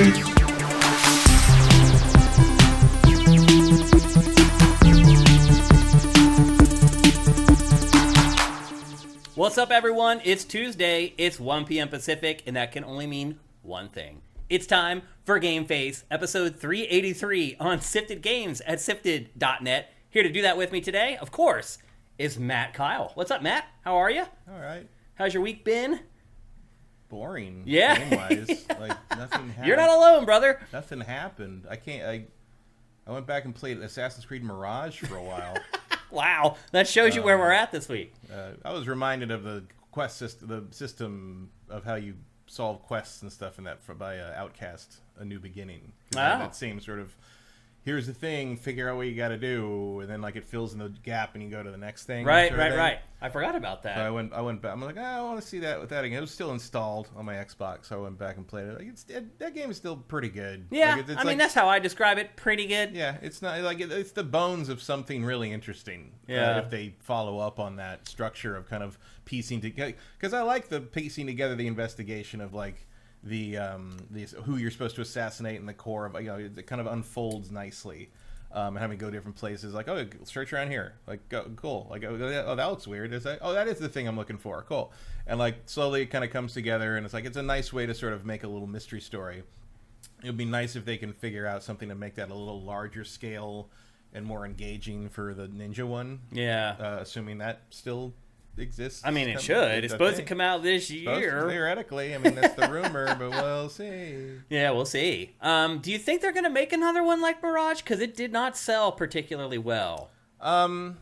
What's up, everyone? It's Tuesday, it's 1 p.m. Pacific, and that can only mean one thing. It's time for GameFace, episode 383 on Sifted Games at sifted.net. Here to do that with me today, of course, is Matt Kyle. What's up, Matt? How are you? All right. How's your week been? Boring. Yeah. Game-wise. Like, nothing happened. You're not alone, brother. Nothing happened. I went back and played Assassin's Creed Mirage for a while. Wow. That shows you where we're at this week. I was reminded of the quest system, the system of how you solve quests and stuff in that by Outcast, A New Beginning. That same sort of, here's the thing, figure out what you got to do, and then like it fills in the gap and you go to the next thing. Right. I forgot about that. So I went back. I'm like, I want to see that with that again. It was still installed on my Xbox, so I went back and played it. Like, that game is still pretty good. Yeah, like, I mean, that's how I describe it. Pretty good. Yeah, it's not like it's the bones of something really interesting. Yeah, if they follow up on that structure of kind of piecing together, because I like the piecing together the investigation of like the who you're supposed to assassinate and the core of, it kind of unfolds nicely. And having to go different places, like, oh, search around here, like, go, cool, like, oh, that looks weird. Is that? Oh, that is the thing I'm looking for. Cool. And like slowly it kind of comes together, and it's like it's a nice way to sort of make a little mystery story. It would be nice if they can figure out something to make that a little larger scale and more engaging for the Ninja one. Yeah. Assuming that still exists. I mean, it should. It's supposed to come out this year. Theoretically. I mean, that's the rumor, but we'll see. Yeah, we'll see. Do you think they're going to make another one like Mirage? Because it did not sell particularly well. You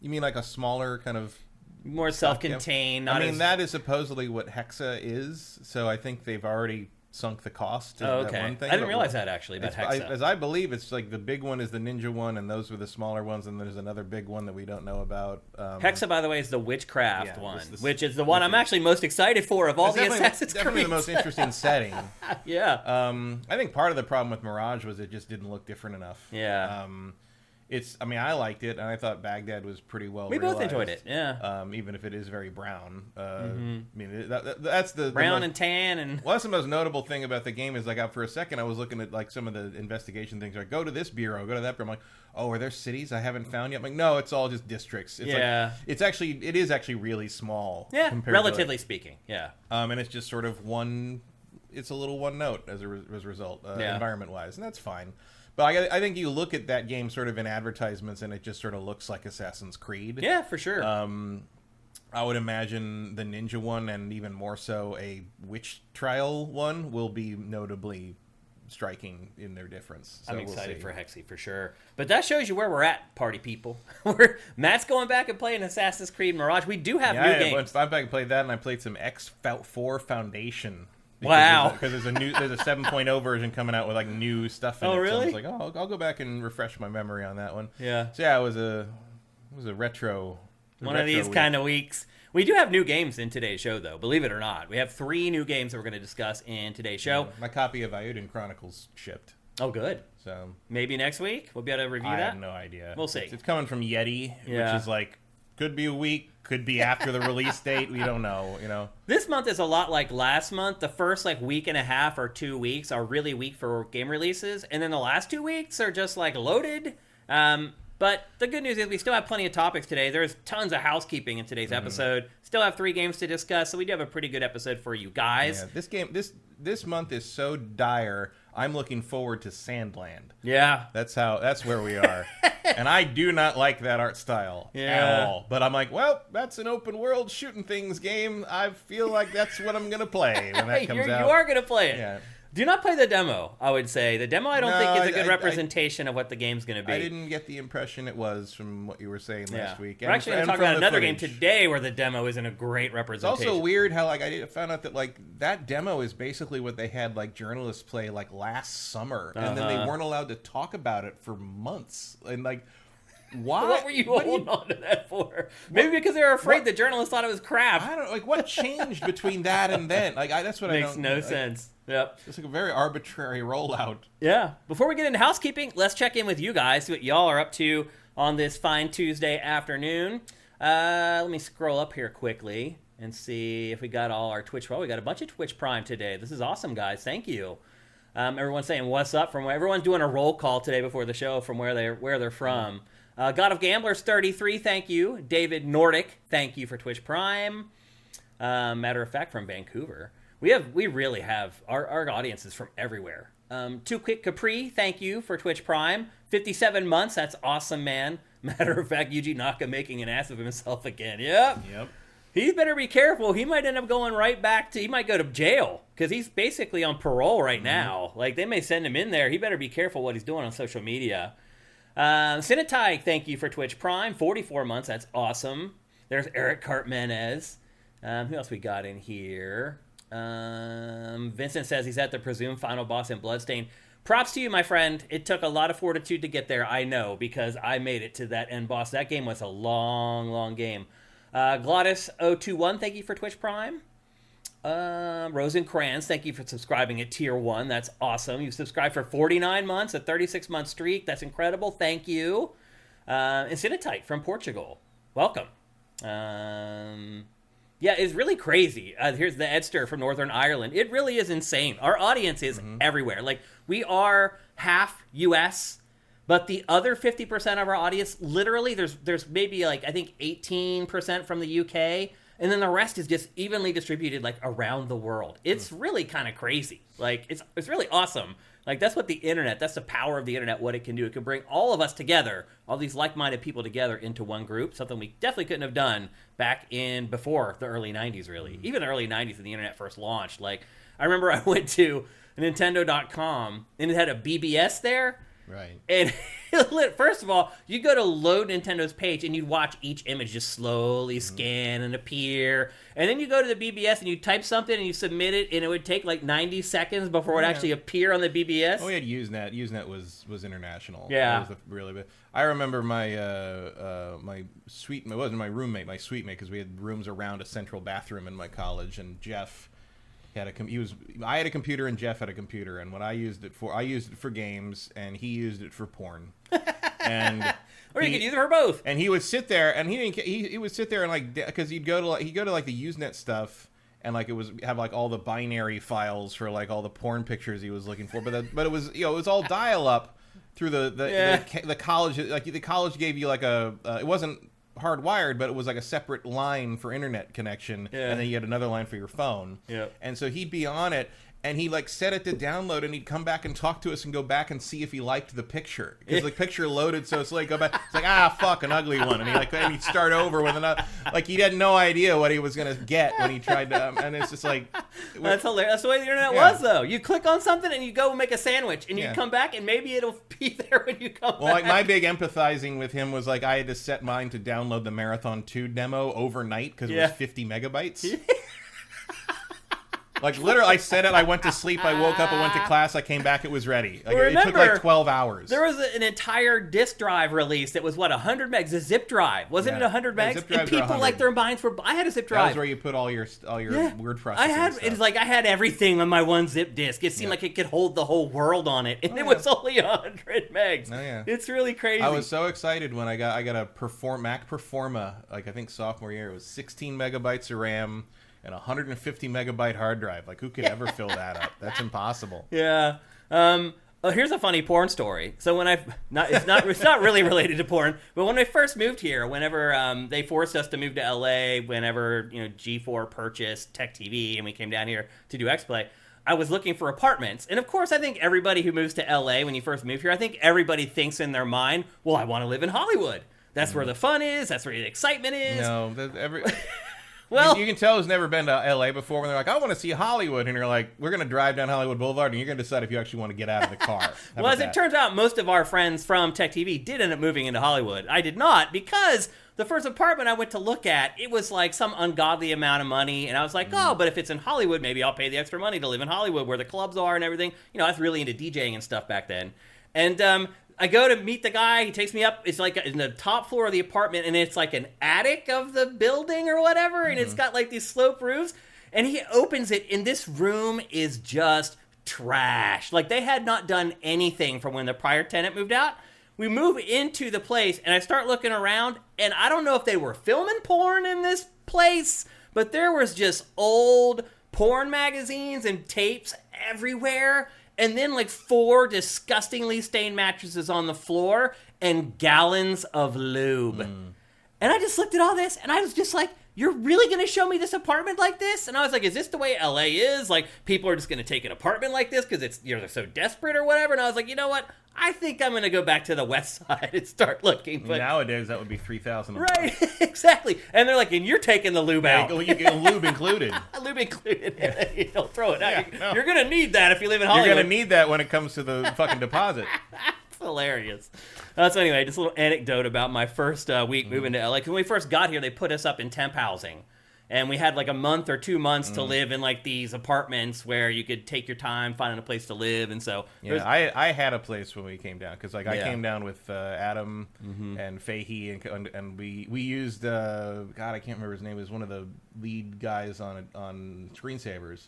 mean like a smaller kind of... More self-contained. I mean, that is supposedly what Hexa is, so I think they've already sunk the cost. Oh, okay. That one thing, I didn't realize that, actually, about Hexa. As I believe, it's like the big one is the Ninja one, and those were the smaller ones, and there's another big one that we don't know about. Hexa, by the way, is the Witchcraft one, which is the one I'm actually most excited for of all the Assassin's Creed. Definitely the most interesting setting. Yeah. I think part of the problem with Mirage was it just didn't look different enough. Yeah. I liked it, and I thought Baghdad was pretty well realized. Both enjoyed it, yeah. Even if it is very brown. I mean, that's the... Brown and tan and... Well, that's the most notable thing about the game is, like, for a second, I was looking at, like, some of the investigation things. Like, go to this bureau, go to that bureau. I'm like, oh, are there cities I haven't found yet? I'm like, no, it's all just districts. It's it is actually really small. Yeah, relatively speaking, yeah. And it's just sort of it's a little one note as a result, environment-wise, and that's fine. But I think you look at that game sort of in advertisements, and it just sort of looks like Assassin's Creed. Yeah, for sure. I would imagine the Ninja one, and even more so a Witch Trial one, will be notably striking in their difference. So I'm excited for Hexy, for sure. But that shows you where we're at, party people. Matt's going back and playing Assassin's Creed Mirage. We do have new games. I went back and played that, and I played some X4 Foundation. Wow! Because there's a 7.0 version coming out with like new stuff in it. Oh, really? So I was like, I'll go back and refresh my memory on that one. Yeah. So yeah, it was a retro. One of these kind of weeks. We do have new games in today's show, though. Believe it or not, we have 3 new games that we're going to discuss in today's show. My copy of Iuden Chronicles shipped. Oh, good. So maybe next week we'll be able to review that. I have no idea. We'll see. It's coming from Yeti, which is like. Could be a week, could be after the release date. We don't know, This month is a lot like last month. The first week and a half or 2 weeks are really weak for game releases, and then the last 2 weeks are just loaded. But the good news is we still have plenty of topics today. There's tons of housekeeping in today's episode. Still have 3 games to discuss, so we do have a pretty good episode for you guys. Yeah, this month is so dire. I'm looking forward to Sandland. Yeah. That's where we are. And I do not like that art style at all. But I'm like, well, that's an open world shooting things game. I feel like that's what I'm going to play when that comes out. You are going to play it. Yeah. Do not play the demo, I would say. The demo I don't think is a good representation of what the game's going to be. I didn't get the impression it was from what you were saying last week. We're actually going to talk about another game today where the demo isn't a great representation. It's also weird how I found out that that demo is basically what they had journalists play last summer. And then they weren't allowed to talk about it for months. And why? What were you holding on to that for? Maybe because they were afraid the journalists thought it was crap. I don't know. What changed between that and then? That's what Makes no sense. Yep. It's a very arbitrary rollout. Yeah. Before we get into housekeeping, let's check in with you guys, see what y'all are up to on this fine Tuesday afternoon. Let me scroll up here quickly and see if we got all our Twitch. Well, we got a bunch of Twitch Prime today. This is awesome, guys. Thank you. Everyone's saying what's up from everyone's doing a roll call today before the show from where they're from. God of Gamblers 33, thank you. David Nordic, thank you for Twitch Prime. Matter of fact, from Vancouver. We really have our audience is from everywhere. Too Quick Capri, thank you for Twitch Prime. 57 months, that's awesome, man. Matter of fact, Yuji Naka making an ass of himself again. Yep. He better be careful. He might end up going right back he might go to jail because he's basically on parole right now. Like, they may send him in there. He better be careful what he's doing on social media. Cinetai, thank you for Twitch Prime. 44 months, that's awesome. There's Eric Cartmanez. Who else we got in here? Vincent says he's at the presumed final boss in Bloodstain. Props to you, my friend. It took a lot of fortitude to get there, I know, because I made it to that end boss. That game was a long, long game. Glottis021, thank you for Twitch Prime. Rosencrantz, thank you for subscribing at Tier 1. That's awesome. You've subscribed for 49 months, a 36-month streak. That's incredible. Thank you. Incinitite from Portugal. Welcome. Yeah, it's really crazy. Here's the Edster from Northern Ireland. It really is insane. Our audience is everywhere. Like, we are half U.S., but the other 50% of our audience, literally, there's maybe, like, I think 18% from the UK, and then the rest is just evenly distributed, like, around the world. It's really kind of crazy. Like, it's really awesome. Like, that's what the internet, that's the power of the internet, what it can do. It can bring all of us together, all these like-minded people together into one group, something we definitely couldn't have done back before the early 90s, really. Even the early 90s when the internet first launched. Like, I remember I went to Nintendo.com, and it had a BBS there. Right. And first of all, you go to load Nintendo's page and you watch each image just slowly scan and appear. And then you go to the BBS and you type something and you submit it, and it would take like 90 seconds before it would actually appear on the BBS. Oh, we had Usenet. Usenet was international. Yeah. It was really big. I remember my my suite. It wasn't my roommate, my suite mate, because we had rooms around a central bathroom in my college, and Jeff had I had a computer and Jeff had a computer, and what I used it for games, and he used it for porn. And or you could use it for both. And he would sit there, and he would sit there and like, because he'd go to like the Usenet stuff, and like it was have like all the binary files for like all the porn pictures he was looking for, but it was it was all dial up through the college. Like the college gave you like it wasn't hardwired, but it was like a separate line for internet connection, and then you had another line for your phone. And so he'd be on it, and he like set it to download, and he'd come back and talk to us and go back and see if he liked the picture, because the picture loaded so slowly. Go back, it's like fuck, an ugly one, and he'd start over with another. Like, he had no idea what he was gonna get when he tried to, and it's just like that's hilarious. That's the way the internet was, though. You click on something and you go make a sandwich, and you come back, and maybe it'll be there when you come back. Well, like, my big empathizing with him was like, I had to set mine to download the Marathon 2 demo overnight because it was 50 megabytes. Like, literally, I set it, I went to sleep, I woke up, I went to class, I came back, it was ready. Like, it took like 12 hours. There was an entire disk drive release that was, 100 megs? A zip drive. Wasn't it 100 megs? And people, like, their minds were... I had a zip drive. That was where you put all your word processing stuff. It's like, I had everything on my one zip disk. It seemed like it could hold the whole world on it. And it was only 100 megs. Oh, yeah. It's really crazy. I was so excited when I got a Mac Performa, like, I think sophomore year. It was 16 megabytes of RAM and 150 megabyte hard drive. Like, who could ever fill that up? That's impossible. Yeah. Here's a funny porn story. So when it's not really related to porn, but when I first moved here, whenever they forced us to move to LA, whenever G4 purchased Tech TV and we came down here to do XPlay, I was looking for apartments. And of course, I think everybody who moves to LA when you first move here, I think everybody thinks in their mind, well, I want to live in Hollywood. That's where the fun is. That's where the excitement is. No, well, you can tell who's never been to LA before when they're like, I want to see Hollywood, and you're like, we're going to drive down Hollywood Boulevard, and you're going to decide if you actually want to get out of the car. Well, as it turns out, most of our friends from Tech TV did end up moving into Hollywood. I did not, because the first apartment I went to look at, it was like some ungodly amount of money, and I was like, oh, but if it's in Hollywood, maybe I'll pay the extra money to live in Hollywood, where the clubs are and everything. I was really into DJing and stuff back then. And I go to meet the guy. He takes me up. It's like in the top floor of the apartment, and it's like an attic of the building or whatever, and it's got like these slope roofs. And he opens it, and this room is just trash. Like, they had not done anything from when the prior tenant moved out. We move into the place, and I start looking around, and I don't know if they were filming porn in this place, but there was just old porn magazines and tapes everywhere. and then like 4 disgustingly stained mattresses on the floor and gallons of lube. And I just looked at all this, and I was just like, you're really going to show me this apartment like this? And I was like, is this the way LA is? Like, people are just going to take an apartment like this because you're so desperate or whatever? And I was like, you know what? I think I'm going to go back to the west side and start looking. But nowadays, that would be $3,000. Right, exactly. And they're like, and you're taking the lube out. You get lube included. Lube included. You don't throw it out. Yeah, no. You're going to need that if you live in Hollywood. You're going to need that when it comes to the fucking deposit. Hilarious. So anyway, just a little anecdote about my first week moving to LA. Because when we first got here, they put us up in temp housing. And we had like a month or 2 months to live in like these apartments where you could take your time finding a place to live. And so I had a place when we came down because like I came down with Adam and Fahey and we used God, I can't remember his name. It was one of the lead guys on Screensavers,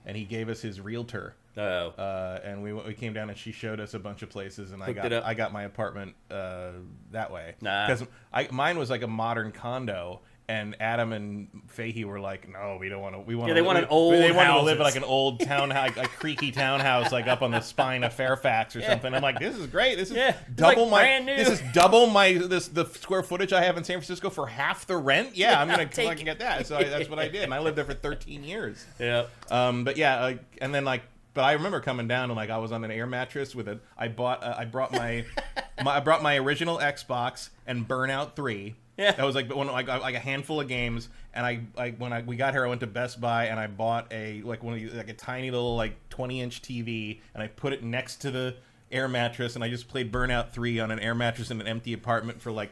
and he gave us his realtor. And we came down and she showed us a bunch of places, and I got my apartment that way because mine was like a modern condo. And Adam and Fahey were like, "No, we don't want to. We want. Yeah, they want an old. They wanted to live in like an old townhouse, a creaky townhouse, like up on the spine of Fairfax or something." I'm like, "This is great. This is double like my. Brand new. This is double my the square footage I have in San Francisco for half the rent. Yeah, I'm gonna fucking get that." So that's what I did, and I lived there for 13 years. Yeah. But yeah, and then like. But I remember coming down and like I was on an air mattress with I brought my original Xbox and Burnout 3. Yeah. That was like a handful of games, and we got here, I went to Best Buy and I bought a tiny little like 20-inch TV, and I put it next to the air mattress, and I just played Burnout 3 on an air mattress in an empty apartment for like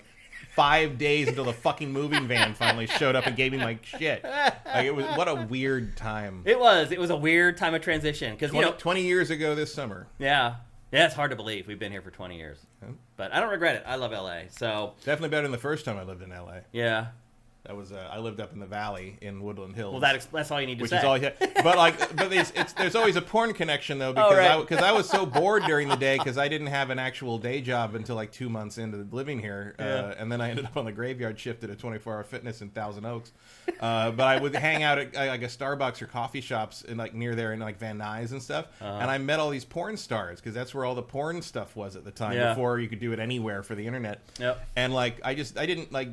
5 days until the fucking moving van finally showed up and gave me my shit. Like it was what a weird time. It was a weird time of transition because 20 years ago this summer. Yeah, it's hard to believe we've been here for 20 years, but I don't regret it. I love LA. So definitely better than the first time I lived in LA. Yeah. That was I lived up in the valley in Woodland Hills. Well, that's all you need to say. Which is all. But there's always a porn connection though because I was so bored during the day because I didn't have an actual day job until like 2 months into living here, and then I ended up on the graveyard shift at a 24-hour fitness in Thousand Oaks. But I would hang out at like a Starbucks or coffee shops in like near there in like Van Nuys and stuff, and I met all these porn stars because that's where all the porn stuff was at the time before you could do it anywhere for the internet. Yep. And like I didn't like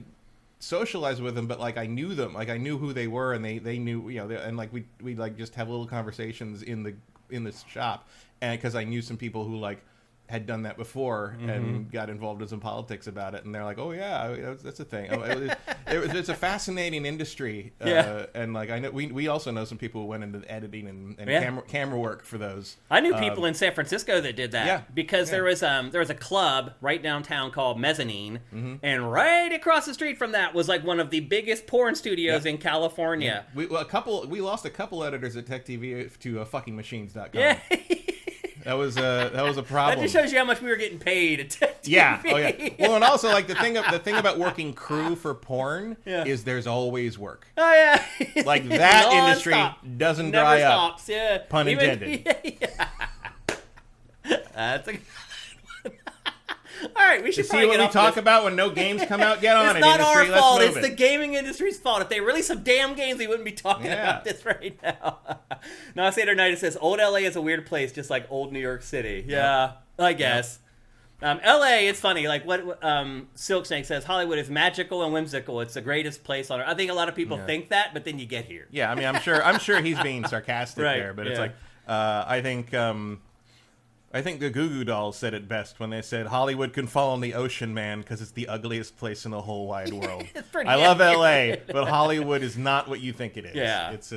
socialize with them, but like I knew them, like I knew who they were, and they knew, and like we like just have little conversations in the shop, and because I knew some people who like had done that before and got involved in some politics about it, and they're like, oh yeah, that's a thing. It's a fascinating industry, and like I know we also know some people who went into editing and camera work for those. I knew people in San Francisco that did that because there was a club right downtown called Mezzanine, and right across the street from that was like one of the biggest porn studios in California. We lost a couple editors at Tech TV to fuckingmachines.com. Yeah. That was a problem. That just shows you how much we were getting paid at Tech TV. Yeah. Oh yeah. Well, and also like the thing about working crew for porn is there's always work. Oh yeah. Like that industry doesn't Never dry stops. up. Yeah. Pun intended. That's a good one. All right, we should see what we talk about when no games come out. Get on it, industry. It's not our fault. It's it. the gaming industry's fault. If they release some damn games, we wouldn't be talking about this right now. Nauseator Knight says, old LA is a weird place, just like old New York City. Yeah, I guess. LA, it's funny. Like what Silk Snake says, Hollywood is magical and whimsical. It's the greatest place on earth. I think a lot of people think that, but then you get here. Yeah, I mean, I'm sure he's being sarcastic there, but it's like, I think the Goo Goo Dolls said it best when they said Hollywood can fall in the ocean, man, because it's the ugliest place in the whole wide world. I love LA, but Hollywood is not what you think it is. Yeah. It's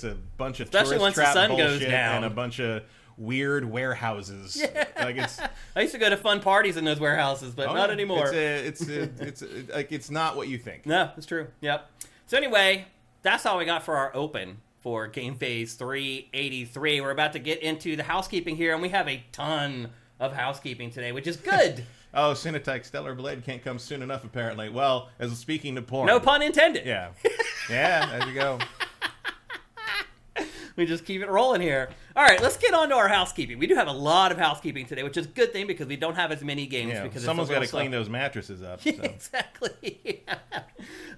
a bunch of especially tourist once trap the sun bullshit goes down. And a bunch of weird warehouses. Yeah. Like I used to go to fun parties in those warehouses, but not anymore. It's not what you think. No, it's true. Yep. So anyway, that's all we got for our open for GameFace 383. We're about to get into the housekeeping here, and we have a ton of housekeeping today, which is good. Oh, Cinetech Stellar Blade can't come soon enough, apparently. Well, as speaking to porn. No pun intended. Yeah. Yeah, there you go. We just keep it rolling here. All right, let's get on to our housekeeping. We do have a lot of housekeeping today, which is a good thing because we don't have as many games. Because someone's got to clean those mattresses up. So. Exactly.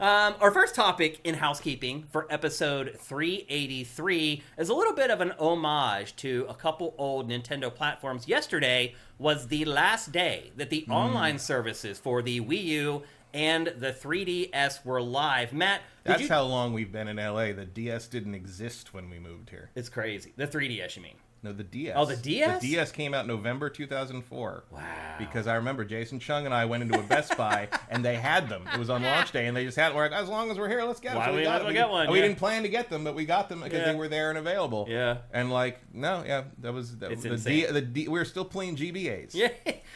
Our first topic in housekeeping for episode 383 is a little bit of an homage to a couple old Nintendo platforms. Yesterday was the last day that the online services for the Wii U and the 3DS were live. Matt, That's how long we've been in LA. The DS didn't exist when we moved here. It's crazy. The 3DS, you mean? No, the DS. Oh, the DS? The DS came out November 2004. Wow. Because I remember Jason Chung and I went into a Best Buy, and they had them. It was on launch day, and they just had it. We're like, as long as we're here, let's get them. Why So we might as well get one, We yeah. didn't plan to get them, but we got them because they were there and available. Yeah. And like, that was It's the insane. we were still playing GBAs. Yeah.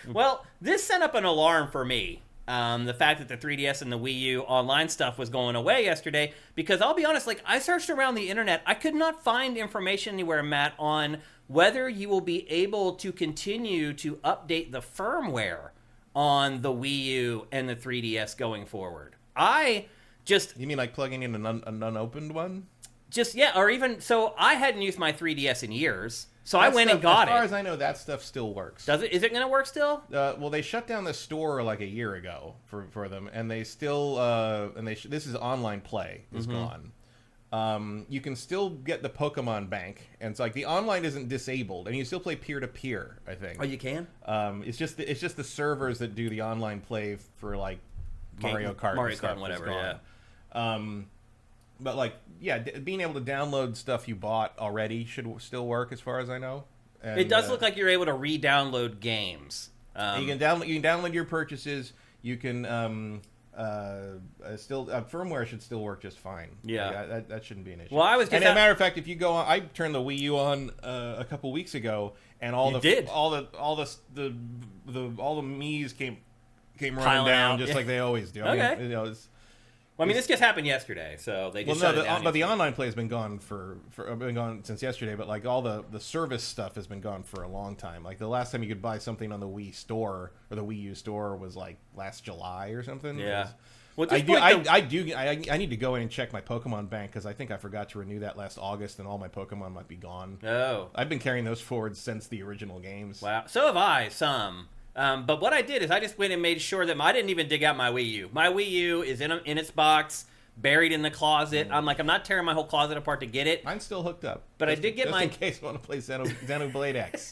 Well, this set up an alarm for me. The fact that the 3DS and the Wii U online stuff was going away yesterday, because I'll be honest, like, I searched around the internet. I could not find information anywhere, Matt, on whether you will be able to continue to update the firmware on the Wii U and the 3DS going forward. You mean like plugging in an unopened one? Or even, so I hadn't used my 3DS in years, so I went and got it. As far as I know, that stuff still works. Does it? Is it going to work still? Well, they shut down the store like a year ago for them, and they still this is online play is gone. You can still get the Pokemon Bank, and it's like the online isn't disabled, and you still play peer to peer. I think. Oh, you can? It's just the servers that do the online play for like Mario Kart, and whatever. Yeah. But like, being able to download stuff you bought already should still work, as far as I know. And, it does look like you're able to re-download games. You can download your purchases. You can firmware should still work just fine. Yeah, like, that shouldn't be an issue. Well, I was just as a matter of fact, if you go on, I turned the Wii U on a couple weeks ago, and all the Mii's came running Piling down out. just like they always do. Okay. I mean, this just happened yesterday, so they just shut it down. But the online play has been gone been gone since yesterday. But like all the service stuff has been gone for a long time. Like the last time you could buy something on the Wii store or the Wii U store was like last July or something. Yeah. I need to go in and check my Pokemon Bank because I think I forgot to renew that last August, and all my Pokemon might be gone. Oh. I've been carrying those forward since the original games. Wow. So have I, some. But what I did is I just went and made sure that I didn't even dig out my Wii U. My Wii U is in its box, buried in the closet. I'm not tearing my whole closet apart to get it. Mine's still hooked up. But I did get in case I want to play Xenoblade X.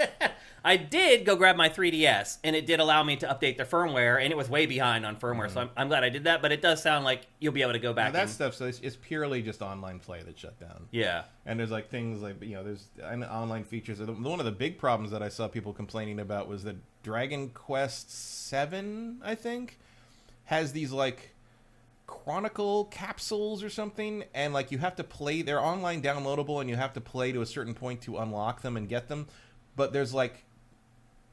I did go grab my 3DS, and it did allow me to update the firmware, and it was way behind on firmware, so I'm glad I did that, but it does sound like you'll be able to go back. That stuff, so it's purely just online play that shut down. Yeah. And there's like things like, there's online features. One of the big problems that I saw people complaining about was that Dragon Quest VII, I think, has these like Chronicle capsules or something, and like you have to play, they're online downloadable, and you have to play to a certain point to unlock them and get them, but there's like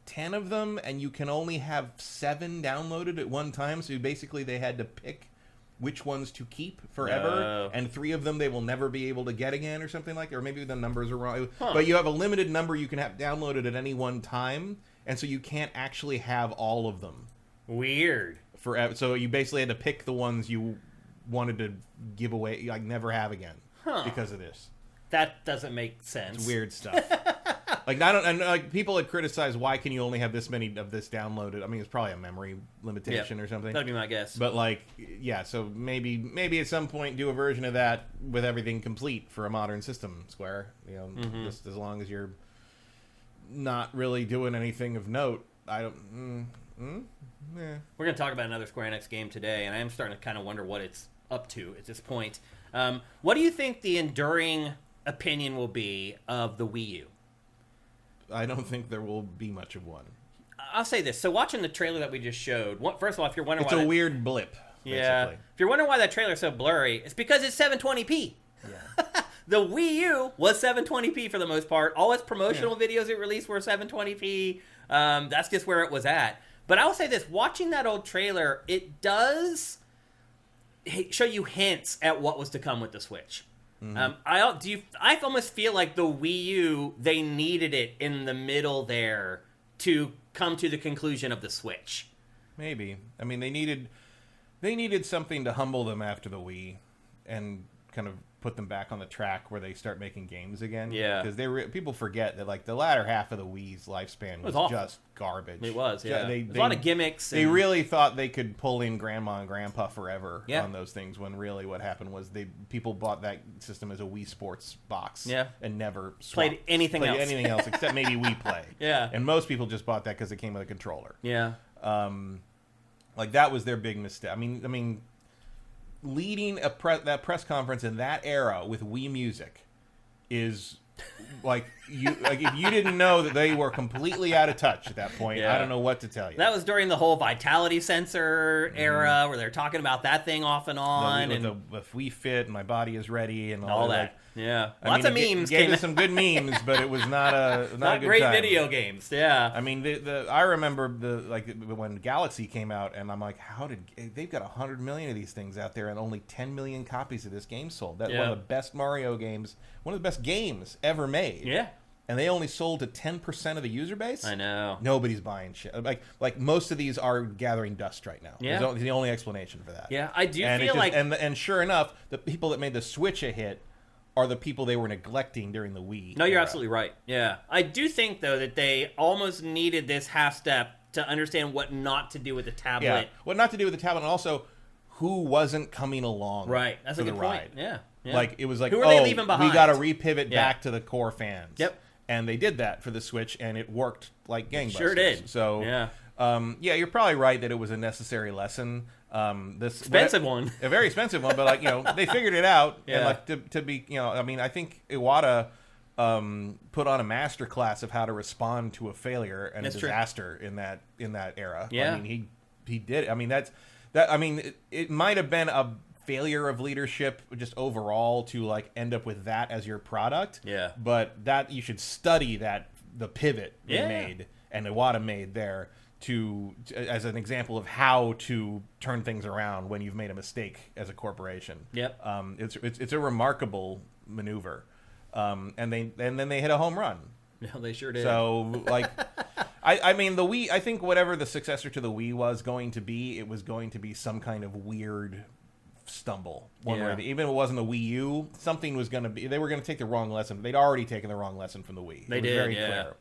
10 of them, and you can only have 7 downloaded at one time, so basically they had to pick which ones to keep forever, and 3 of them they will never be able to get again or something like that, or maybe the numbers are wrong. But you have a limited number you can have downloaded at any one time, and so you can't actually have all of them. Weird. Forever. So you basically had to pick the ones you wanted to give away, like never have again, because of this. That doesn't make sense. It's weird stuff. Like people had criticized, why can you only have this many of this downloaded? I mean, it's probably a memory limitation or something. That'd be my guess. But like, so maybe at some point do a version of that with everything complete for a modern system, Square. Just as long as you're not really doing anything of note. We're going to talk about another Square Enix game today, and I am starting to kind of wonder what it's up to at this point. What do you think the enduring opinion will be of the Wii U? I don't think there will be much of one. I'll say this. So watching the trailer that we just showed, first of all, if you're wondering it's a weird blip. Yeah. Basically. If you're wondering why that trailer's so blurry, it's because it's 720p. Yeah. The Wii U was 720p for the most part. All its promotional videos it released were 720p. That's just where it was at. But I will say this, watching that old trailer, it does show you hints at what was to come with the Switch. Mm-hmm. I almost feel like the Wii U, they needed it in the middle there to come to the conclusion of the Switch. Maybe. I mean, they needed something to humble them after the Wii and kind of put them back on the track where they start making games again. Yeah. Because people forget that like the latter half of the Wii's lifespan was just garbage. It was, yeah. There's a lot of gimmicks. They really thought they could pull in grandma and grandpa forever on those things, when really what happened was people bought that system as a Wii Sports box and never played anything else except maybe Wii Play. Yeah. And most people just bought that because it came with a controller. Yeah. Like that was their big mistake. I mean, leading that press conference in that era with Wii Music is like if you didn't know that they were completely out of touch at that point, I don't know what to tell you. That was during the whole vitality sensor era where they're talking about that thing off and on, the Wii Fit and my body is ready and all that. Like, lots of memes. Gave us some good memes, but it was not a good great time. video games. Yeah. I mean, I remember when Galaxy came out, and I'm like, they've got 100 million of these things out there, and only 10 million copies of this game sold. That's one of the best Mario games, one of the best games ever made. Yeah. And they only sold to 10% of the user base. I know. Nobody's buying shit. Like most of these are gathering dust right now. Yeah. It's the only explanation for that. Yeah, I do feel like... And sure enough, the people that made the Switch a hit are the people they were neglecting during the Wii. No, you're absolutely right. Yeah. I do think, though, that they almost needed this half step to understand what not to do with the tablet. Yeah. What not to do with the tablet, and also who wasn't coming along. Right. That's a good point. Ride. Yeah. Like, it was like, who are they leaving behind? We got to repivot back to the core fans. Yep. And they did that for the Switch, and it worked like gangbusters. Sure did. So, you're probably right that it was a necessary lesson. Expensive one. A very expensive one, but they figured it out. And to be, I think Iwata put on a master class of how to respond to a failure and a disaster in that era. Yeah. I mean, he did. I mean, it might have been a failure of leadership just overall to end up with that as your product. Yeah. But that you should study the pivot they made and Iwata made there as an example of how to turn things around when you've made a mistake as a corporation. Yep. It's a remarkable maneuver. And then they hit a home run. No, they sure did. So I mean the Wii, I think whatever the successor to the Wii was going to be, it was going to be some kind of weird stumble one way. Even if it wasn't a Wii U, something was going to be. They were going to take the wrong lesson. They'd already taken the wrong lesson from the Wii. They did, very clear.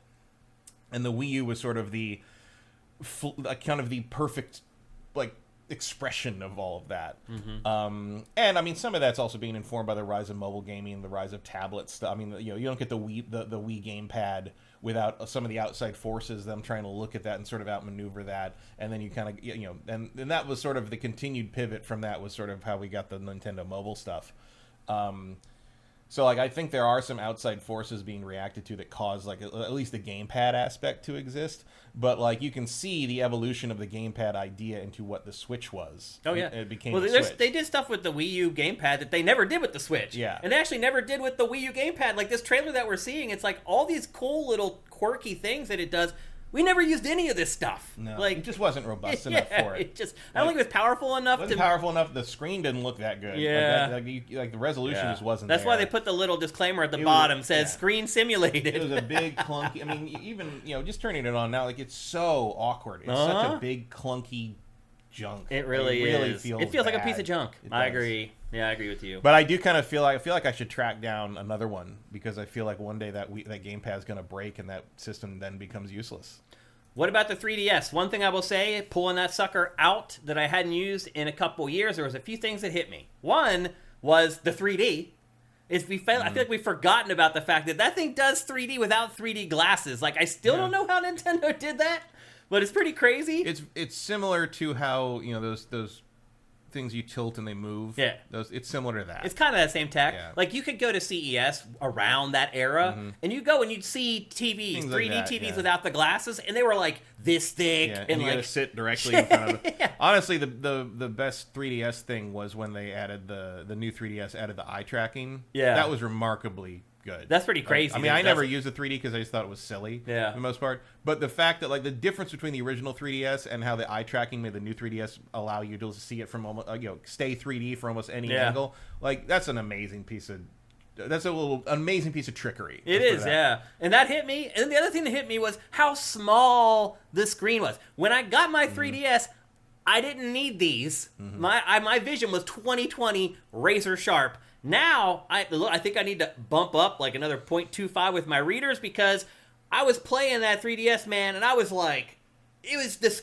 And the Wii U was sort of the kind of the perfect expression of all of that. And I mean, some of that's also being informed by the rise of mobile gaming, the rise of tablet stuff. I mean, you don't get the Wii gamepad without some of the outside forces, them trying to look at that and sort of outmaneuver that. And then you kind of, and that was sort of the continued pivot from that was sort of how we got the Nintendo mobile stuff. So I think there are some outside forces being reacted to that cause at least the gamepad aspect to exist. But you can see the evolution of the gamepad idea into what the Switch was. Oh yeah, it became. Well, the Switch. They did stuff with the Wii U gamepad that they never did with the Switch. Yeah, and they actually never did with the Wii U gamepad. Like this trailer that we're seeing, it's like all these cool little quirky things that it does. We never used any of this stuff. No, it just wasn't robust enough for it. I don't think it was powerful enough. It wasn't powerful enough. The screen didn't look that good. Yeah. The resolution just wasn't That's there. why they put the little disclaimer at the bottom, says screen simulated. It was a big, clunky... I mean, even, just turning it on now, it's so awkward. It's such a big, clunky junk. It really is. Feels it feels bad. like a piece of junk. I agree. Yeah, I agree with you. But I do kind of feel like I should track down another one because I feel like one day that gamepad is going to break and that system then becomes useless. What about the 3DS? One thing I will say, pulling that sucker out that I hadn't used in a couple years, there was a few things that hit me. One was the 3D. I feel like we've forgotten about the fact that thing does 3D without 3D glasses. I still don't know how Nintendo did that, but it's pretty crazy. It's similar to how those things you tilt and they move. Yeah. It's similar to that. It's kind of that same tech. Yeah. You could go to CES around that era, and you go and you'd see TVs, things 3D TVs without the glasses, and they were this thick. Yeah, and you gotta sit directly in front of it. Honestly, the best 3DS thing was when they added the new 3DS added the eye tracking. Yeah. That was remarkably good. That's pretty crazy. I mean, I never used the 3D because I just thought it was silly for the most part. But the fact that the difference between the original 3DS and how the eye tracking made the new 3DS allow you to see it from almost stay 3D for almost any angle, that's an amazing piece of amazing piece of trickery. It is, yeah. And that hit me. And the other thing that hit me was how small the screen was. When I got my 3DS, I didn't need these. My vision was 20/20 razor sharp. Now, I think I need to bump up like another 0.25 with my readers, because I was playing that 3DS, man, and I was like,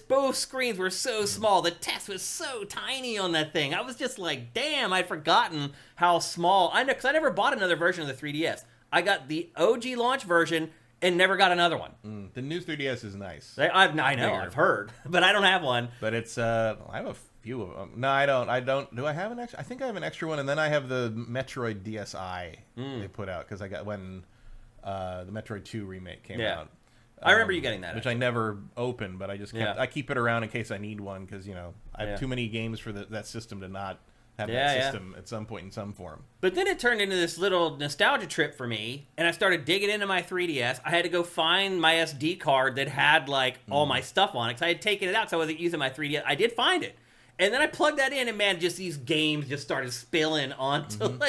both screens were so small. The text was so tiny on that thing. I was just like, damn, I'd forgotten how small. Because I never bought another version of the 3DS. I got the OG launch version and never got another one. The new 3DS is nice. I know, I've heard, but I don't have one. But it's, I have a few of them. No, I don't. Do I have an extra? I think I have an extra one, and then I have the Metroid DSi they put out, because I got when the Metroid 2 remake came out. I remember you getting that, which I never opened, but I just kept, I keep it around in case I need one, because I have too many games for that system to not have that system at some point in some form. But then it turned into this little nostalgia trip for me, and I started digging into my 3DS. I had to go find my SD card that had like all my stuff on it, because I had taken it out, so I wasn't using my 3DS. I did find it. And then I plugged that in, and man, just these games just started spilling onto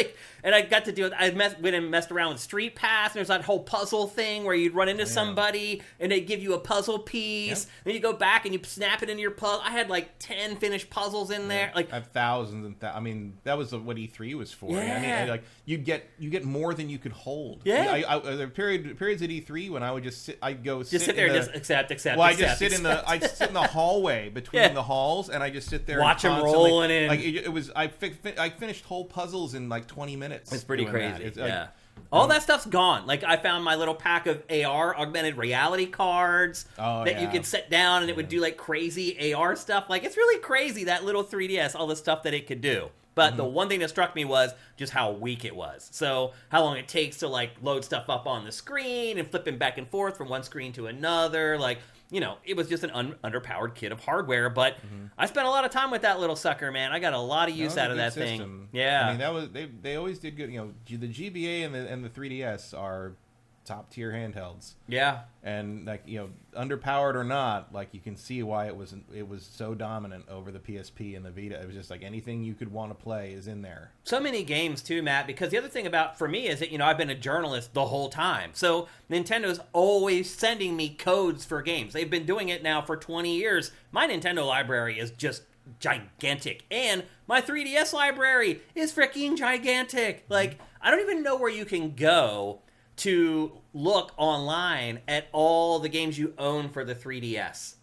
and I got to do it. I went and messed around with Street Pass, and there's that whole puzzle thing where you'd run into somebody, and they'd give you a puzzle piece. Then you go back and you snap it into your puzzle. I had like 10 finished puzzles in there. Like I have thousands and I mean, that was what E3 was for. Yeah. I mean, like you get more than you could hold. Yeah. There were periods at E3 when I would just sit. I'd go sit there, just accept. Well, I just sit in the hallway between the halls, and I just sit there. Watch them rolling in. Like it was, I finished whole puzzles in like 20 minutes. It's pretty crazy. All that stuff's gone. Like I found my little pack of AR augmented reality cards that you could set down, and it would do like crazy AR stuff. Like it's really crazy, that little 3DS, all the stuff that it could do. But the one thing that struck me was just how weak it was. So how long it takes to like load stuff up on the screen and flipping back and forth from one screen to another. Like, it was just an underpowered kit of hardware. But I spent a lot of time with that little sucker, man. I got a lot of use out of that thing. Yeah, I mean that was they always did good. The GBA and the 3DS are top tier handhelds. Yeah, and like underpowered or not, like you can see why it was so dominant over the PSP and the Vita. It was just like anything you could want to play is in there. So many games too, Matt. Because the other thing for me is that I've been a journalist the whole time, so Nintendo's always sending me codes for games. They've been doing it now for 20 years. My Nintendo library is just gigantic, and my 3DS library is freaking gigantic. Like I don't even know where you can go to look online at all the games you own for the 3DS.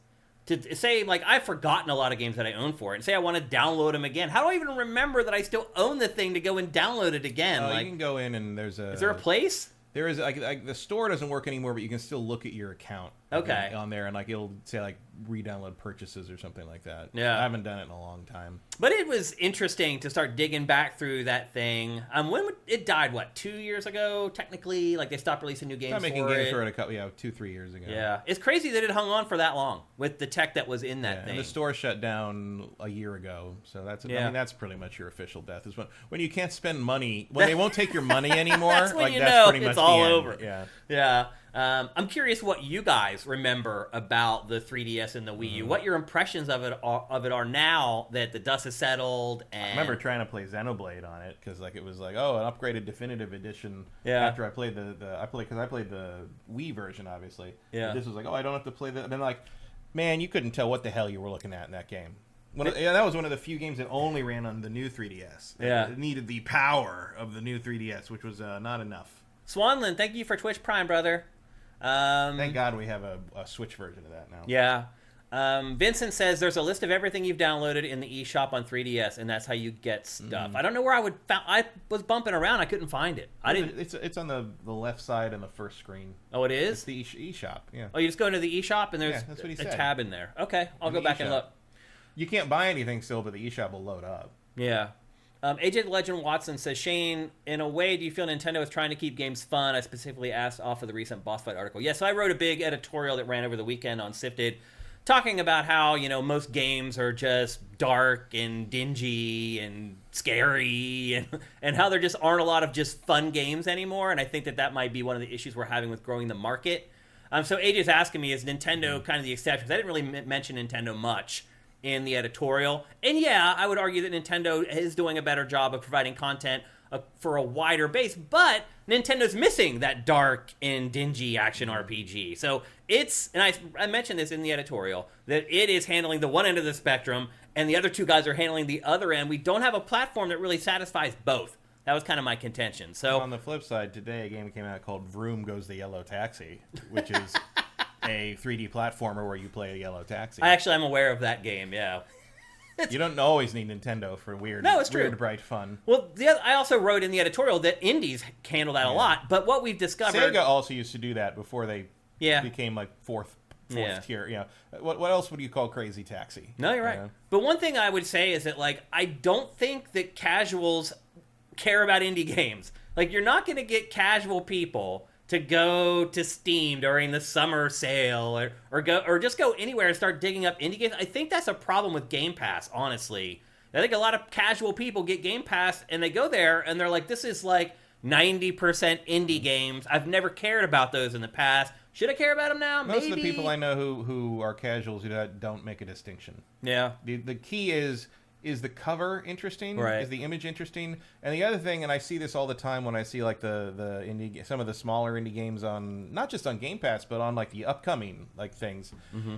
To say, like, I've forgotten a lot of games that I own for it, and say I want to download them again. How do I even remember that I still own the thing to go and download it again? You can go in and is there a place? There is, like the store doesn't work anymore, but you can still look at your account on there, and like it'll say like re-download purchases or something like that. Yeah, I haven't done it in a long time. But it was interesting to start digging back through that thing. When it died, 2 years ago? Technically, like they stopped releasing new games. Stopped making games for it a couple, 2-3 years ago. Yeah, it's crazy that it hung on for that long with the tech that was in that thing. And the store shut down a year ago, so that's I mean that's pretty much your official death. Is when you can't spend money, when they won't take your money anymore. That's when that's pretty much it's all the end. over. Yeah. I'm curious what you guys remember about the 3DS and the Wii U. What your impressions of it are now that the dust has settled. And I remember trying to play Xenoblade on it because it was like an upgraded definitive edition. Yeah. After I played because I played the Wii version, obviously. Yeah. This was like, I don't have to play that. And then man, you couldn't tell what the hell you were looking at in that game. That was one of the few games that only ran on the new 3DS. Yeah. It needed the power of the new 3DS, which was not enough. Swanland, thank you for Twitch Prime, brother. Thank God we have a Switch version of that now. Yeah. Vincent says there's a list of everything you've downloaded in the eShop on 3DS, and that's how you get stuff. I don't know where I was bumping around. I couldn't find it. It's on the left side on the first screen. Oh, it is? It's the eShop, yeah. Oh, you just go into the eShop, and there's that's what he a said. tab in there. Okay, I'll go back and look. You can't buy anything still, but the eShop will load up. Yeah. AJ the Legend Watson says, Shane, in a way, do you feel Nintendo is trying to keep games fun? I specifically asked off of the recent boss fight article. Yeah, so I wrote a big editorial that ran over the weekend on Sifted, talking about how, most games are just dark and dingy and scary, and how there just aren't a lot of just fun games anymore. And I think that might be one of the issues we're having with growing the market. So AJ's asking me, is Nintendo kind of the exception? I didn't really mention Nintendo much in the editorial. And yeah, I would argue that Nintendo is doing a better job of providing content for a wider base, but Nintendo's missing that dark and dingy action RPG. So and I mentioned this in the editorial, that it is handling the one end of the spectrum, and the other two guys are handling the other end. We don't have a platform that really satisfies both. That was kind of my contention. So on the flip side, today a game came out called Vroom Goes the Yellow Taxi, which is a 3D platformer where you play a yellow taxi. I'm aware of that game, yeah. You don't always need Nintendo for weird, bright fun. Well, I also wrote in the editorial that indies handle that a lot, but what we've discovered... Sega also used to do that before they became like fourth tier. You know, what else would you call Crazy Taxi? No, you're right. But one thing I would say is that, like, I don't think that casuals care about indie games. Like, you're not going to get casual people to go to Steam during the summer sale or just go anywhere and start digging up indie games. I think that's a problem with Game Pass, honestly. I think a lot of casual people get Game Pass and they go there and they're like, this is like 90% indie games. I've never cared about those in the past. Should I care about them now? Most of the people I know who are casuals who don't make a distinction. Yeah. The key is the cover interesting? Right. Is the image interesting? And the other thing, and I see this all the time when I see like the indie, some of the smaller indie games on, not just on Game Pass, but on like the upcoming like things. Mm-hmm.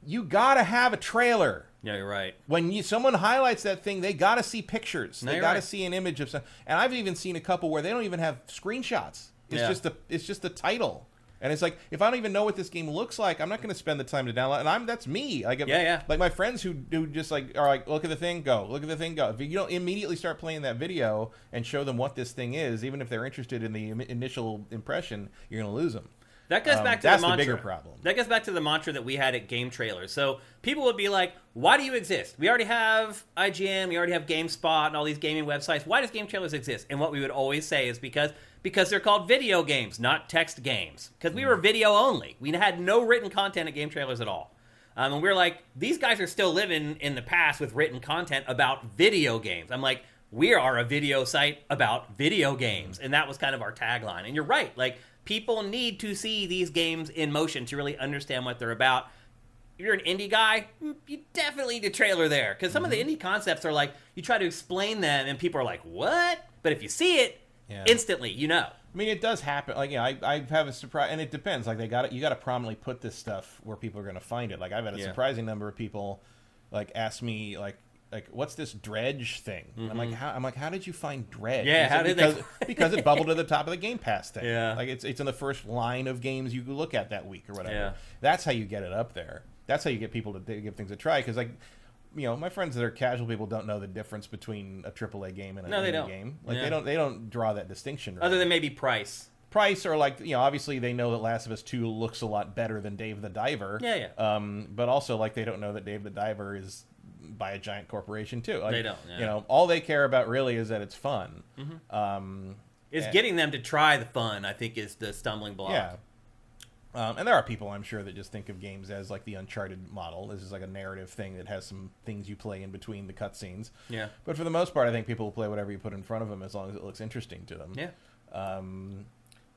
You gotta have a trailer. Yeah, you're right. When someone highlights that thing, they gotta see pictures. No, they gotta see an image of something. And I've even seen a couple where they don't even have screenshots. It's just the title. And it's like, if I don't even know what this game looks like, I'm not going to spend the time to download. And that's me. Like, like my friends who do just like are like, look at the thing, go. Look at the thing, go. If you don't immediately start playing that video and show them what this thing is, even if they're interested in the initial impression, you're going to lose them. That goes back to that's the mantra. The bigger problem. That goes back to the mantra that we had at Game Trailers. So people would be like, why do you exist? We already have IGN, we already have GameSpot and all these gaming websites. Why does Game Trailers exist? And what we would always say is because they're called video games, not text games. Because we were video only. We had no written content at Game Trailers at all. And we were like, these guys are still living in the past with written content about video games. I'm like, we are a video site about video games. And that was kind of our tagline. And you're right. Like, people need to see these games in motion to really understand what they're about. If you're an indie guy, you definitely need a trailer there. Because some of the indie concepts are like, you try to explain them and people are like, what? But if you see it, instantly, you know. I mean, it does happen. Like, I have a surprise, and it depends. Like, you got to prominently put this stuff where people are going to find it. Like, I've had a surprising number of people, like, ask me, like, what's this Dredge thing? Mm-hmm. I'm like, how did you find Dredge? Yeah, how did they? Because it bubbled to the top of the Game Pass thing. Yeah, like it's in the first line of games you look at that week or whatever. Yeah, that's how you get it up there. That's how you get people to give things a try. Because like, you know, my friends that are casual people don't know the difference between a AAA game and a indie game. Like they don't draw that distinction. Right? Other than maybe price. Or like, you know, obviously they know that Last of Us 2 looks a lot better than Dave the Diver. Yeah. But also like they don't know that Dave the Diver is by a giant corporation too. Like, they don't. Yeah. You know, all they care about really is that it's fun. Mm-hmm. Getting them to try the fun, I think, is the stumbling block. Yeah. And there are people, I'm sure, that just think of games as like the Uncharted model. This is like a narrative thing that has some things you play in between the cutscenes. Yeah. But for the most part, I think people will play whatever you put in front of them as long as it looks interesting to them. Yeah. And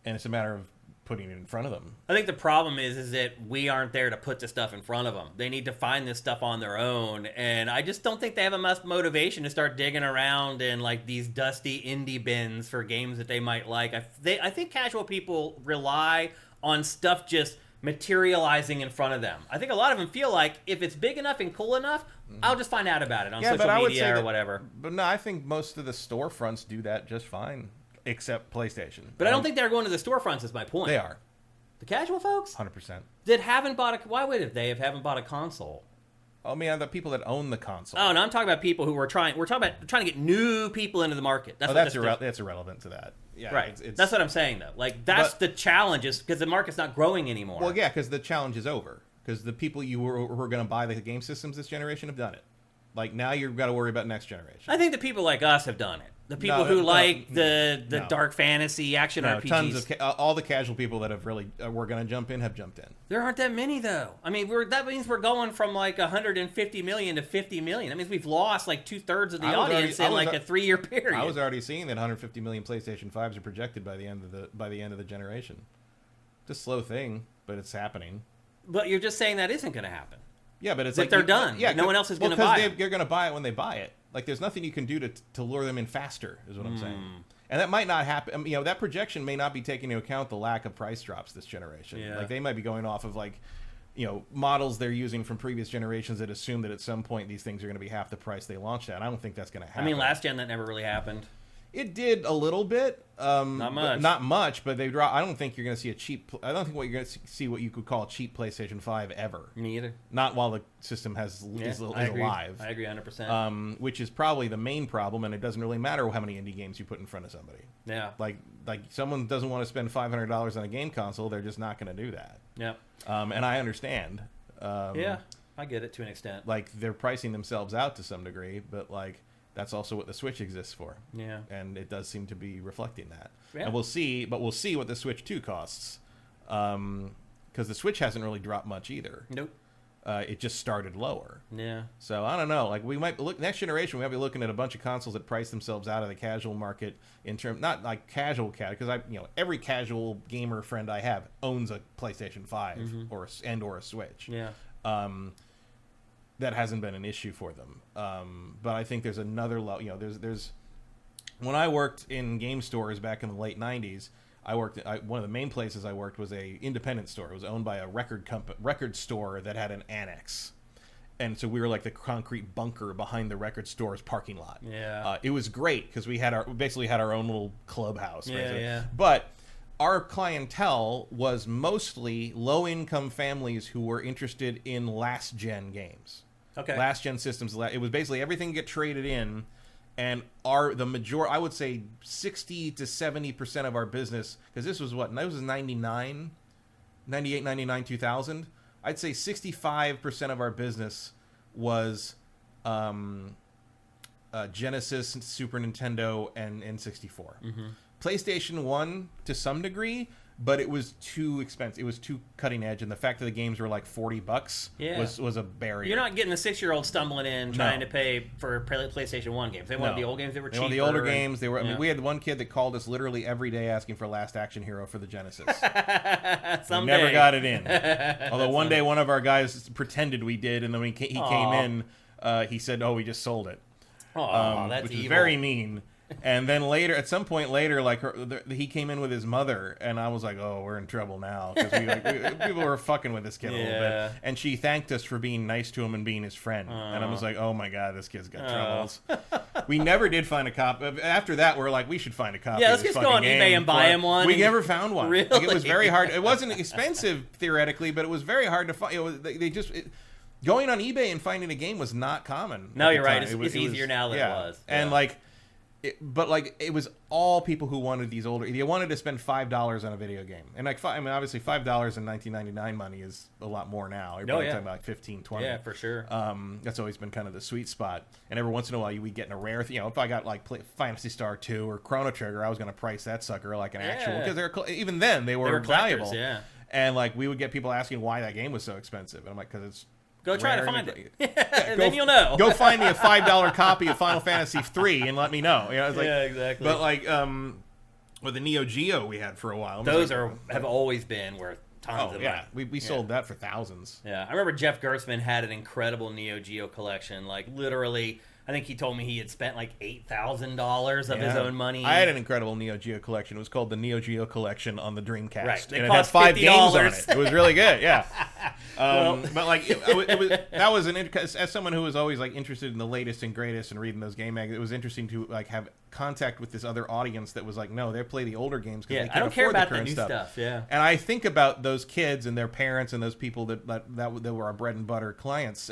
it's a matter of putting it in front of them. I think the problem is that we aren't there to put the stuff in front of them. They need to find this stuff on their own, and I just don't think they have enough motivation to start digging around in like these dusty indie bins for games that they might like. I think casual people rely on stuff just materializing in front of them. I think a lot of them feel like if it's big enough and cool enough, I'll just find out about it on social media or whatever. But no, I think most of the storefronts do that just fine. Except PlayStation. But I don't think they're going to the storefronts is my point. They are. The casual folks? 100%. That haven't bought why would they haven't bought a console? I mean, the people that own the console. Oh, no, I'm talking about people who we're talking about trying to get new people into the market. That's irrelevant to that. Yeah, right. That's what I'm saying, though. Like, that's the challenge, is because the market's not growing anymore. Well, yeah, because the challenge is over. Because the people who are going to buy the game systems this generation have done it. Like, now you've got to worry about next generation. I think the people like us have done it. The people who like the dark fantasy action RPGs. Tons of all the casual people that have really were going to jump in have jumped in. There aren't that many, though. I mean, that means we're going from like 150 million to 50 million. That means we've lost like 2/3 of the audience in like a 3-year period. I was already seeing that 150 million PlayStation 5s are projected by the end of the generation. It's a slow thing, but it's happening. But you're just saying that isn't going to happen. Yeah, but it's like they're done. Yeah, no one else is going to buy it. They're going to buy it when they buy it. Like, there's nothing you can do to lure them in faster, is what I'm saying. And that might not happen. I mean, you know, that projection may not be taking into account the lack of price drops this generation. Yeah. Like, they might be going off of, like, you know, models they're using from previous generations that assume that at some point these things are going to be half the price they launched at. I don't think that's going to happen. I mean, last gen, that never really happened. It did a little bit. Not much. Not much, but they draw. I don't think you're going to see a cheap. I don't think what you're going to see what you could call a cheap PlayStation 5 ever. Me either. Not while the system is alive. I agree 100%. Which is probably the main problem, and it doesn't really matter how many indie games you put in front of somebody. Yeah. Like someone doesn't want to spend $500 on a game console, they're just not going to do that. Yeah. And I understand. Yeah, I get it to an extent. Like they're pricing themselves out to some degree, but like. That's also what the Switch exists for. Yeah. And it does seem to be reflecting that. Yeah. And we'll see what the Switch 2 costs. Because the Switch hasn't really dropped much either. Nope. It just started lower. Yeah. So I don't know. Like we might look next generation. We might be looking at a bunch of consoles that price themselves out of the casual market in term not like casual because every casual gamer friend I have owns a PlayStation 5 or a Switch. Yeah. That hasn't been an issue for them. But I think there's another there's when I worked in game stores back in the late 90s, one of the main places I worked was a independent store. It was owned by a record store that had an annex. And so we were like the concrete bunker behind the record store's parking lot. Yeah. It was great because we basically had our own little clubhouse. Yeah, right? yeah. But our clientele was mostly low-income families who were interested in last-gen games. Okay. Last-gen systems. It was basically everything get traded in, and I would say 60 to 70% of our business, because this was 99, 98, 99, 2000. I'd say 65% of our business was Genesis, Super Nintendo, and N64. Mm-hmm. PlayStation 1 to some degree, but it was too expensive. It was too cutting edge, and the fact that the games were like $40 was a barrier. You're not getting the 6-year-old stumbling in trying to pay for PlayStation 1 games. They wanted the old games that were cheaper. They wanted the older games. They were. I mean, we had one kid that called us literally every day asking for Last Action Hero for the Genesis. We never got it in. Although one day one of our guys pretended we did, and then when he came in, he said, "Oh, we just sold it." That's which evil. is very mean. And then later, at some point later, like he came in with his mother, and I was like, "Oh, we're in trouble now," because people were fucking with this kid a little bit. And she thanked us for being nice to him and being his friend. And I was like, "Oh my god, this kid's got troubles." We never did find a copy. After that, we're like, "We should find a copy." Yeah, let's just go on eBay and buy him one. We never found one. Really? Like, it was very hard. It wasn't expensive theoretically, but it was very hard to find. Going on eBay and finding a game was not common. No, you're right. It's easier now than it was. Yeah. And it was all people who wanted these older. They wanted to spend $5 on a video game, and obviously $5 in 1999 money is a lot more now. You're probably talking about like 15, 20. Yeah, for sure. That's always been kind of the sweet spot. And every once in a while, we get in a rare. If I got like Phantasy Star 2 or Chrono Trigger, I was going to price that sucker like an actual, because even then they were valuable. Yeah. And like we would get people asking why that game was so expensive, and I'm like, because it's. Go try to find it. And then you'll know. Go find me a $5 copy of Final Fantasy 3 and let me know. It's like, yeah, exactly. But like, with the Neo Geo we had for a while. Those have always been worth tons of money. We sold that for thousands. Yeah, I remember Jeff Gerstmann had an incredible Neo Geo collection. Like literally, I think he told me he had spent like $8,000 of his own money. I had an incredible Neo Geo collection. It was called the Neo Geo Collection on the Dreamcast. Right. And it had 5 games on it. It was really good. Yeah. But like that was as someone who was always like interested in the latest and greatest and reading those game magazines, it was interesting to like have contact with this other audience that was like, no, they play the older games because they can't I don't care afford about the current new stuff. Yeah. And I think about those kids and their parents and those people that were our bread and butter clients,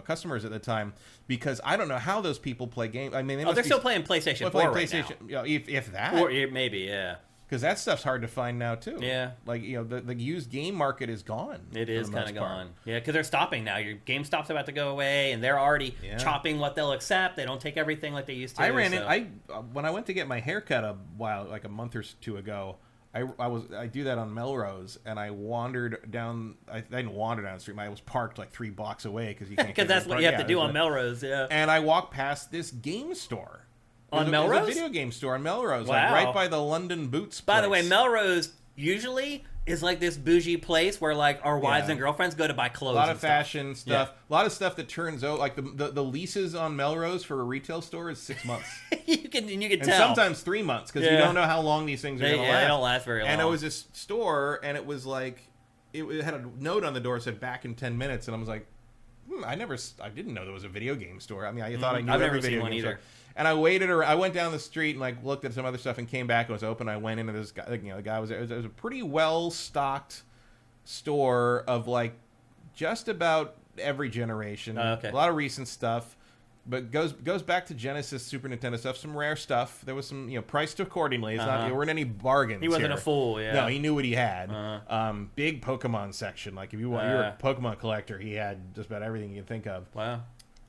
customers at the time, because I don't know how those people play games. I mean, they're still playing PlayStation 4 right now. If that, or maybe, yeah. Because that stuff's hard to find now too. Yeah, like the used game market is gone. It is kind of gone. Yeah, because they're stopping now. Your GameStop's about to go away, and they're already chopping what they'll accept. They don't take everything like they used to. When I went to get my haircut a month or two ago. I do that on Melrose, and I wandered down. I didn't wander down the street. I was parked like 3 blocks away because you can't. Because that's what you have to do on Melrose. Yeah. And I walked past this game store. On Melrose? There's a video game store on Melrose, wow. like right by the London Boots place. By the way, Melrose usually is like this bougie place where like our wives and girlfriends go to buy clothes. A lot of fashion stuff. A lot of stuff that turns out like the leases on Melrose for a retail store is 6 months. you can and tell. Sometimes 3 months because you don't know how long these things are going to last. They don't last very long. And it was this store, and it was like it had a note on the door that said back in 10 minutes, and I was like, I didn't know there was a video game store. I mean, I thought I knew every video game store. And I waited, or I went down the street and like looked at some other stuff and came back and it was open. I went into this guy, the guy was there. It was a pretty well stocked store of like just about every generation. Okay. A lot of recent stuff, but goes back to Genesis, Super Nintendo stuff. Some rare stuff. There was some priced accordingly. It's not, there weren't any bargains. He wasn't here. a fool. Yeah. No, he knew what he had. Big Pokemon section. Like if you're a Pokemon collector, he had just about everything you can think of. Wow.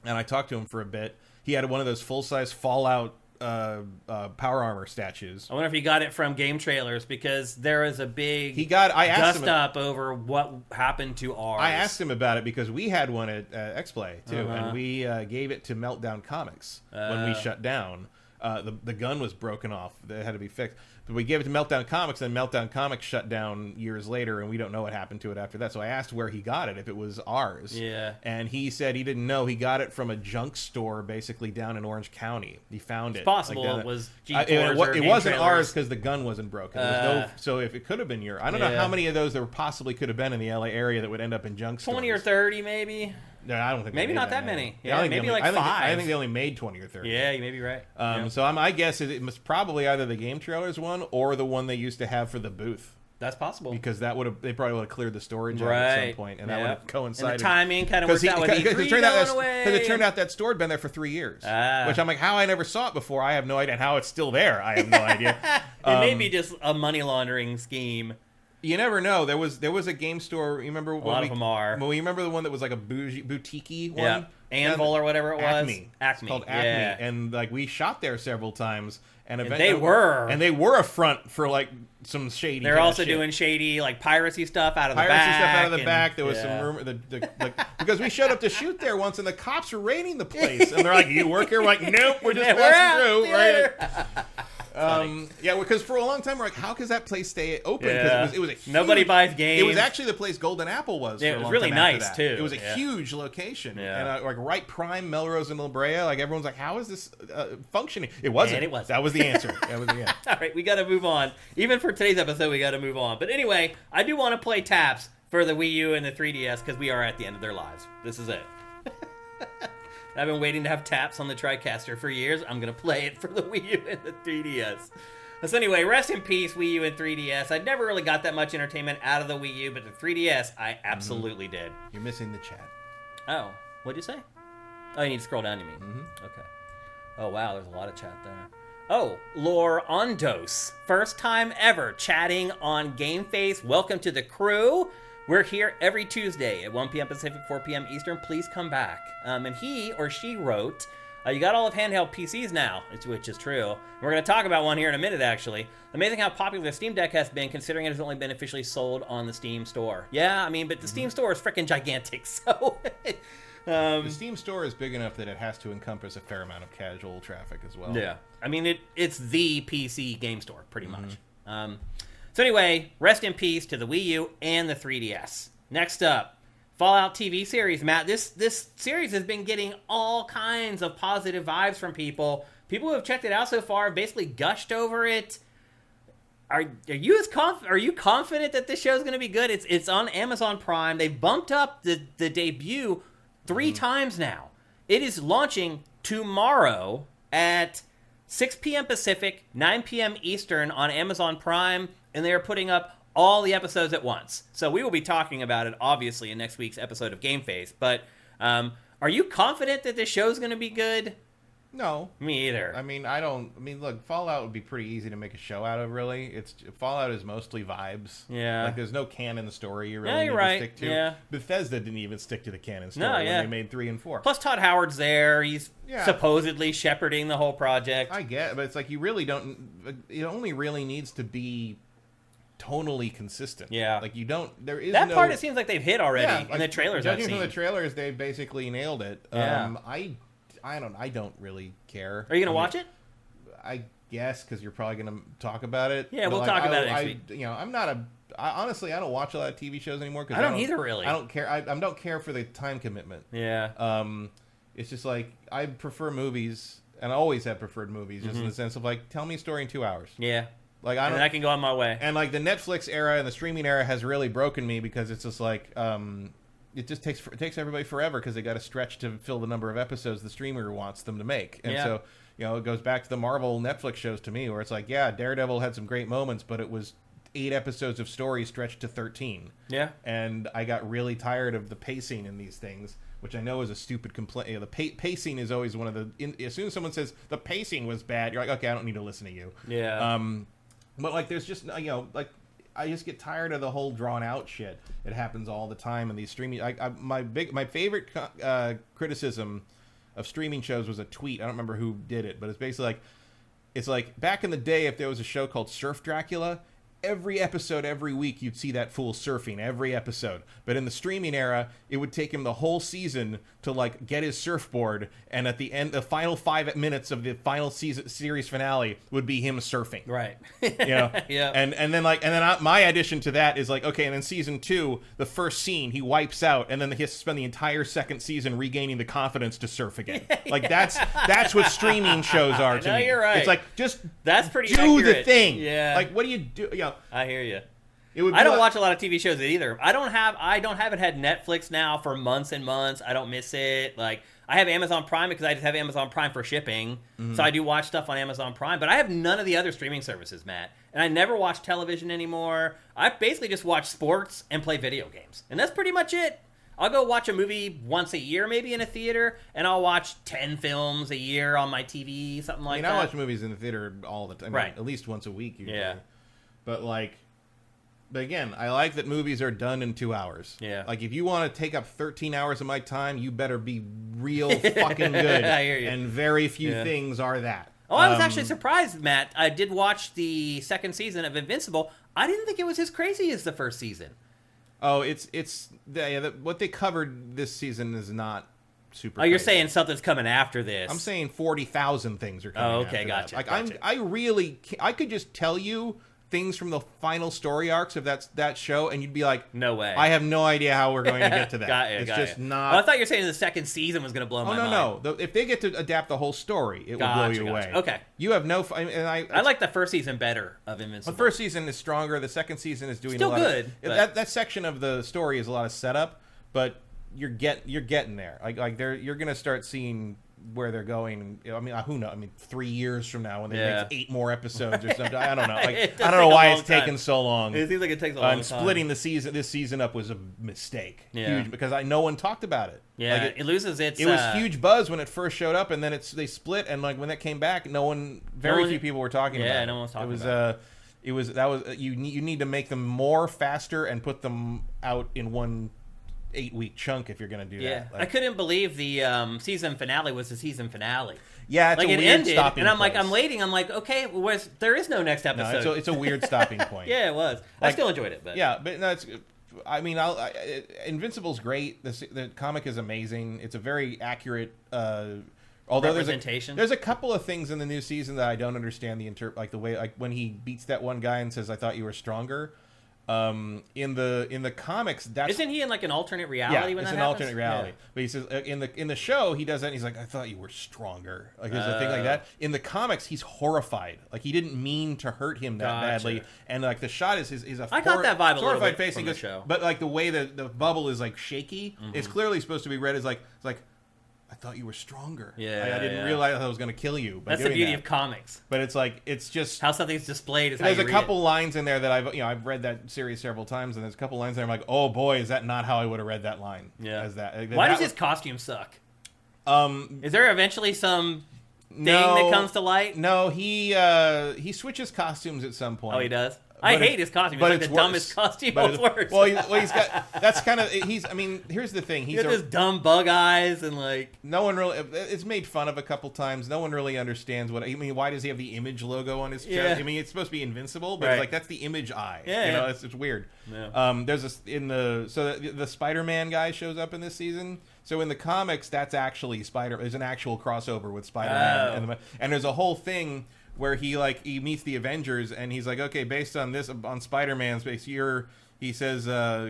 And I talked to him for a bit. He had one of those full-size Fallout Power Armor statues. I wonder if he got it from game trailers, because there was a big I asked him up over what happened to ours. I asked him about it because we had one at X-Play too, and we gave it to Meltdown Comics when we shut down. The gun was broken off; it had to be fixed. But we gave it to Meltdown Comics, and Meltdown Comics shut down years later, and we don't know what happened to it after that. So I asked where he got it, if it was ours. Yeah. And he said he didn't know. He got it from a junk store, basically down in Orange County. He found it. It's possible like it was it wasn't trailers. ours because the gun wasn't broken. So if it could have been yours, I don't know how many of those there possibly could have been in the LA area that would end up in junk stores. 20 or 30, maybe. No, I don't think maybe not that many. Yeah, maybe maybe like I 5. I think they only made 20 or 30. Yeah, you may be right. So my guess is it was probably either the game trailers one or the one they used to have for the booth. That's possible, because they probably would have cleared the storage out right at some point, and that would have coincided. And the timing kind of worked out with E3 going away. Because it turned out that store had been there for 3 years, which I'm like, how I never saw it before, I have no idea. And how it's still there, I have no idea. It may be just a money laundering scheme. You never know. There was a game store. You remember a lot of them are. Well, you remember the one that was like a boutique one? Yeah. Anvil or whatever it was. Acme. Acme. It's called Acme. Yeah. And like we shot there several times, and they were a front for like some shady. They're also doing shady like piracy stuff out of the back. There was some rumor because we showed up to shoot there once, and the cops were raiding the place, and they're like, "You work here?" We're like, "Nope, we're just passing through." Right. Yeah, because for a long time we're like, how could that place stay open? Because it was a huge, nobody buys games. It was actually the place Golden Apple was. Yeah, for a long it was really time nice too. It was a huge location, and like right prime Melrose and La Brea. Like everyone's like, how is this functioning? It wasn't. And it wasn't. That was the answer. That was the answer. All right, we got to move on. Even for today's episode, we got to move on. But anyway, I do want to play Taps for the Wii U and the 3DS because we are at the end of their lives. This is it. I've been waiting to have Taps on the TriCaster for years. I'm going to play it for the Wii U and the 3DS. So anyway, rest in peace, Wii U and 3DS. I never really got that much entertainment out of the Wii U, but the 3DS, I absolutely did. You're missing the chat. Oh, what'd you say? Oh, you need to scroll down, you mean? Okay. Oh, wow, there's a lot of chat there. Oh, Lore Ondos. First time ever chatting on GameFace. Welcome to the crew. We're here every Tuesday at 1 p.m. Pacific, 4 p.m. Eastern. Please come back. And he or she wrote... you got all of handheld PCs now, which is true. We're going to talk about one here in a minute, actually. Amazing how popular the Steam Deck has been, considering it has only been officially sold on the Steam Store. Yeah, I mean, but the Steam Store is freaking gigantic, so... the Steam Store is big enough that it has to encompass a fair amount of casual traffic as well. Yeah. I mean, it's the PC game store, pretty much. So anyway, rest in peace to the Wii U and the 3DS. Next up. Fallout TV series, Matt. This series has been getting all kinds of positive vibes from people. People who have checked it out so far have basically gushed over it. Are you confident that this show is going to be good? It's on Amazon Prime. They bumped up the debut 3 times now. It is launching tomorrow at 6 p.m. Pacific, 9 p.m. Eastern on Amazon Prime, and they are putting up all the episodes at once. So we will be talking about it, obviously, in next week's episode of GameFace. But are you confident that this show's going to be good? No. Me either. I mean, look, Fallout would be pretty easy to make a show out of, really. Fallout is mostly vibes. Yeah. Like, there's no canon story you really need to stick to. Yeah. Bethesda didn't even stick to the canon story when they made 3 and 4. Plus, Todd Howard's there. He's supposedly shepherding the whole project. I get it, but it's like you really don't... It only really needs to be tonally consistent. Yeah. Like, you don't... There is that part, it seems like they've hit already in the trailers I've seen. Judging from the trailers, they basically nailed it. Yeah. I don't really care. Are you going to watch it? I guess, because you're probably going to talk about it. Yeah, we'll talk about it next week. I'm not honestly, I don't watch a lot of TV shows anymore. Cause I don't either, really. I don't care. I don't care for the time commitment. Yeah. It's just like, I prefer movies, and I always have preferred movies, just in the sense of, like, tell me a story in 2 hours. Yeah. Like, I can go on my way. And, like, the Netflix era and the streaming era has really broken me, because it's just like... it just takes everybody forever because they got to stretch to fill the number of episodes the streamer wants them to make. And so it goes back to the Marvel Netflix shows to me, where it's like, yeah, Daredevil had some great moments, but it was 8 episodes of story stretched to 13. Yeah. And I got really tired of the pacing in these things, which I know is a stupid complaint. The pacing is always one of the... as soon as someone says the pacing was bad, you're like, okay, I don't need to listen to you. Yeah. But, like, there's just, like, I just get tired of the whole drawn-out shit. It happens all the time in these streaming... My favorite criticism of streaming shows was a tweet. I don't remember who did it, but it's basically like, back in the day, if there was a show called Surf Dracula... every episode, every week, you'd see that fool surfing every episode. But in the streaming era, it would take him the whole season to like get his surfboard, and at the end, the final 5 minutes of the final series finale would be him surfing. Right. Yeah. And then my addition to that is like, okay, and then season 2, the first scene, he wipes out, and then he has to spend the entire second season regaining the confidence to surf again. Like that's what streaming shows are to me. You're right. It's like that's pretty do accurate. the thing. Yeah. Like what do you do? I hear you. I don't watch a lot of TV shows either. I haven't had Netflix now for months and months. I don't miss it. Like I have Amazon Prime because I just have Amazon Prime for shipping. Mm-hmm. So I do watch stuff on Amazon Prime, but I have none of the other streaming services, Matt. And I never watch television anymore. I basically just watch sports and play video games. And that's pretty much it. I'll go watch a movie once a year, maybe in a theater, and I'll watch 10 films a year on my TV, something like that. I watch movies in the theater all the time. Right. At least once a week usually. Yeah. But again, I like that movies are done in 2 hours. Yeah. Like, if you want to take up 13 hours of my time, you better be real fucking good. I hear you. And very few things are that. Oh, I was actually surprised, Matt. I did watch the second season of Invincible. I didn't think it was as crazy as the first season. Oh, what they covered this season is not super. Oh, you're crazy. saying something's coming after this? I'm saying 40,000 things are coming. Oh, okay, after gotcha. That. Like I could just tell you things from the final story arcs of that show, and you'd be like, no way. I have no idea how we're going to get to that. It's just not. Oh, I thought you were saying the second season was going to blow my mind. No. If they get to adapt the whole story, it will blow you away. Okay. You have no. I like the first season better of Invincible. The first season is stronger. The second season is doing still a lot good. That section of the story is a lot of setup, but you're getting there. You're going to start seeing where they're going. I mean, who knows? I mean, 3 years from now when they make 8 more episodes or something. I don't know. I don't know why it's taken so long. It seems like it takes a long time. Splitting this season up was a mistake. Yeah. Huge, because no one talked about it. Yeah, it loses its. It was huge buzz when it first showed up, and then they split, and like when that came back, very few people were talking about it. Yeah, no one was talking about it. You need to make them more faster and put them out in one 8-week chunk if you're going to do that. I couldn't believe the season finale was the season finale. Yeah, it's a weird ended, stopping and I'm place. like, I'm waiting. I'm like, okay, there is no next episode. No, it's a weird stopping point. Yeah, it was. I still enjoyed it, but Invincible's great. The comic is amazing. It's a very accurate. Although there's a couple of things in the new season that I don't understand the way, like when he beats that one guy and says, "I thought you were stronger." In the comics, isn't he in like an alternate reality? When it's that an happens? alternate reality. Yeah. But he says in the show he does that. And he's like, I thought you were stronger. Like there's a thing like that. In the comics, he's horrified. Like he didn't mean to hurt him that badly. And like the shot is a I got that vibe a little bit face from the show. But like the way the bubble is like shaky, it's clearly supposed to be read as like it's like. I thought you were stronger. Yeah, I didn't realize I was going to kill you. That's the beauty of comics. But it's like it's just how something's displayed. Is there's a couple lines in there that I've read that series several times, and there's a couple lines there. I'm like, oh boy, is that not how I would have read that line? Yeah. As that. Why does his costume suck? Is there eventually some thing that comes to light? No, he switches costumes at some point. Oh, he does. I hate his costume. It's like the dumbest costume. It's worse. Well, he's got. That's kind of. I mean, here's the thing. He's got this dumb bug eyes and like. No one really. It's made fun of a couple times. No one really understands what. I mean, why does he have the Image logo on his chest? Yeah. I mean, it's supposed to be invincible, but it's like that's the Image eye. Yeah. It's weird. Yeah. There's the Spider-Man guy shows up in this season. So in the comics, that's actually There's an actual crossover with Spider-Man, and there's a whole thing where he meets the Avengers, and he's like, okay, based on Spider-Man's base, he says,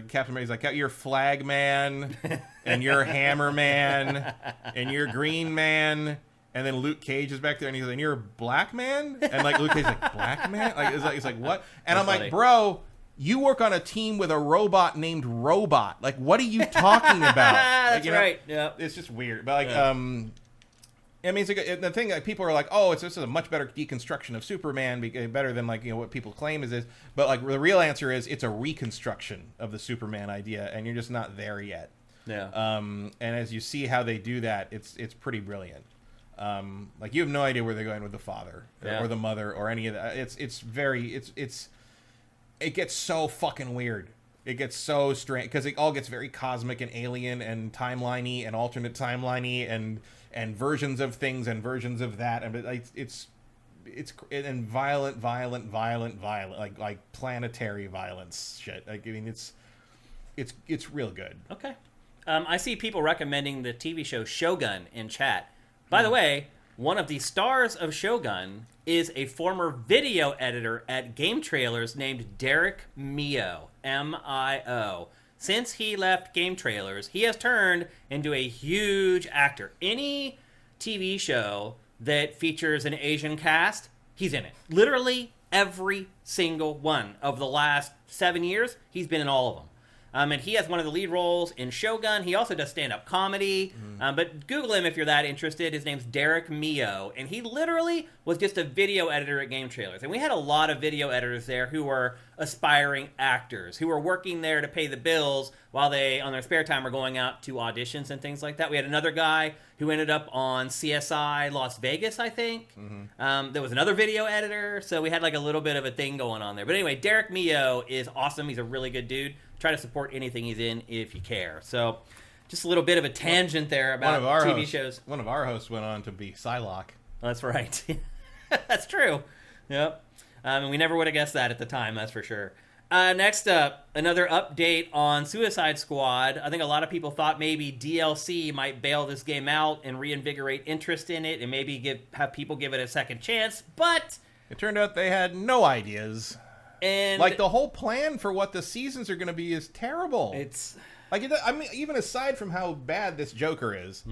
Captain America's like, you're Flag Man, and you're Hammer Man, and you're Green Man, and then Luke Cage is back there, and he's like, and you're Black Man? And like Luke Cage's like, Black Man? He's like, what? And I'm like, bro, you work on a team with a robot named Robot. Like, what are you talking about? That's right. Yeah. It's just weird. But I mean, it's like the thing. Like, people are like, "Oh, this is a much better deconstruction of Superman, better than like what people claim is this." But like the real answer is, it's a reconstruction of the Superman idea, and you're just not there yet. Yeah. And as you see how they do that, it's pretty brilliant. Like, you have no idea where they're going with the father or the mother or any of that. It gets so fucking weird. It gets so strange because it all gets very cosmic and alien and timeliney and alternate timeliney and versions of things and versions of that, and it's violent, like planetary violence shit. Like, I mean, it's real good. Okay. I see people recommending the TV show Shogun in chat. By the way, one of the stars of Shogun is a former video editor at Game Trailers named Derek Mio, M-I-O. Since he left Game Trailers, he has turned into a huge actor. Any TV show that features an Asian cast, he's in it. Literally every single one of the last 7 years, he's been in all of them. And he has one of the lead roles in Shogun. He also does stand-up comedy. But Google him if you're that interested. His name's Derek Mio. And he literally was just a video editor at Game Trailers. And we had a lot of video editors there who were aspiring actors, who were working there to pay the bills while they, on their spare time, were going out to auditions and things like that. We had another guy who ended up on CSI Las Vegas, I think. There was another video editor. So we had like a little bit of a thing going on there. But anyway, Derek Mio is awesome. He's a really good dude. Try to support anything he's in if you care. So, just a little bit of a tangent there about TV shows. One of our hosts went on to be Psylocke. That's right. That's true. Yep. And we never would have guessed that at the time, that's for sure. Next up, another update on Suicide Squad. I think a lot of people thought maybe DLC might bail this game out and reinvigorate interest in it and maybe have people give it a second chance, but it turned out they had no ideas. And like, the whole plan for what the seasons are going to be is terrible. It's like, I mean, even aside from how bad this Joker is,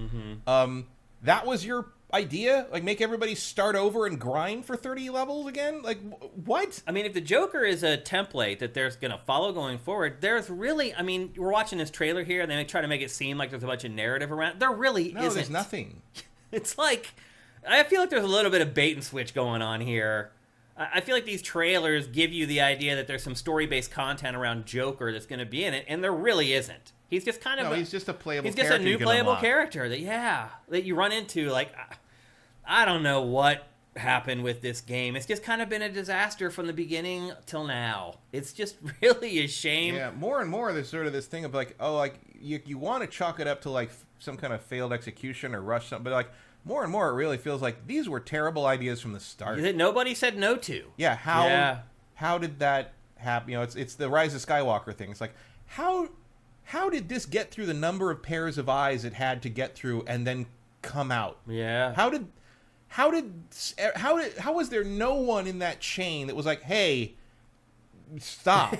that was your idea? Like, make everybody start over and grind for 30 levels again? Like, what? I mean, if the Joker is a template that there's going to follow going forward, there's really, I mean, we're watching this trailer here and they try to make it seem like there's a bunch of narrative around. There really isn't. No, there's nothing. It's like, I feel like there's a little bit of bait and switch going on here. I feel like these trailers give you the idea that there's some story-based content around Joker that's going to be in it, and there really isn't. He's just kind of he's just a playable he's character. He's just a new playable character that you run into. Like, I don't know what happened with this game. It's just kind of been a disaster from the beginning till now. It's just really a shame. Yeah, more and more there's sort of this thing of like, oh, like, you want to chalk it up to like some kind of failed execution or rush something, but like, more and more, it really feels like these were terrible ideas from the start. That nobody said no to. Yeah, how did that happen? You know, it's the Rise of Skywalker thing. It's like, how did this get through the number of pairs of eyes it had to get through and then come out? Yeah. How was there no one in that chain that was like, hey, stop.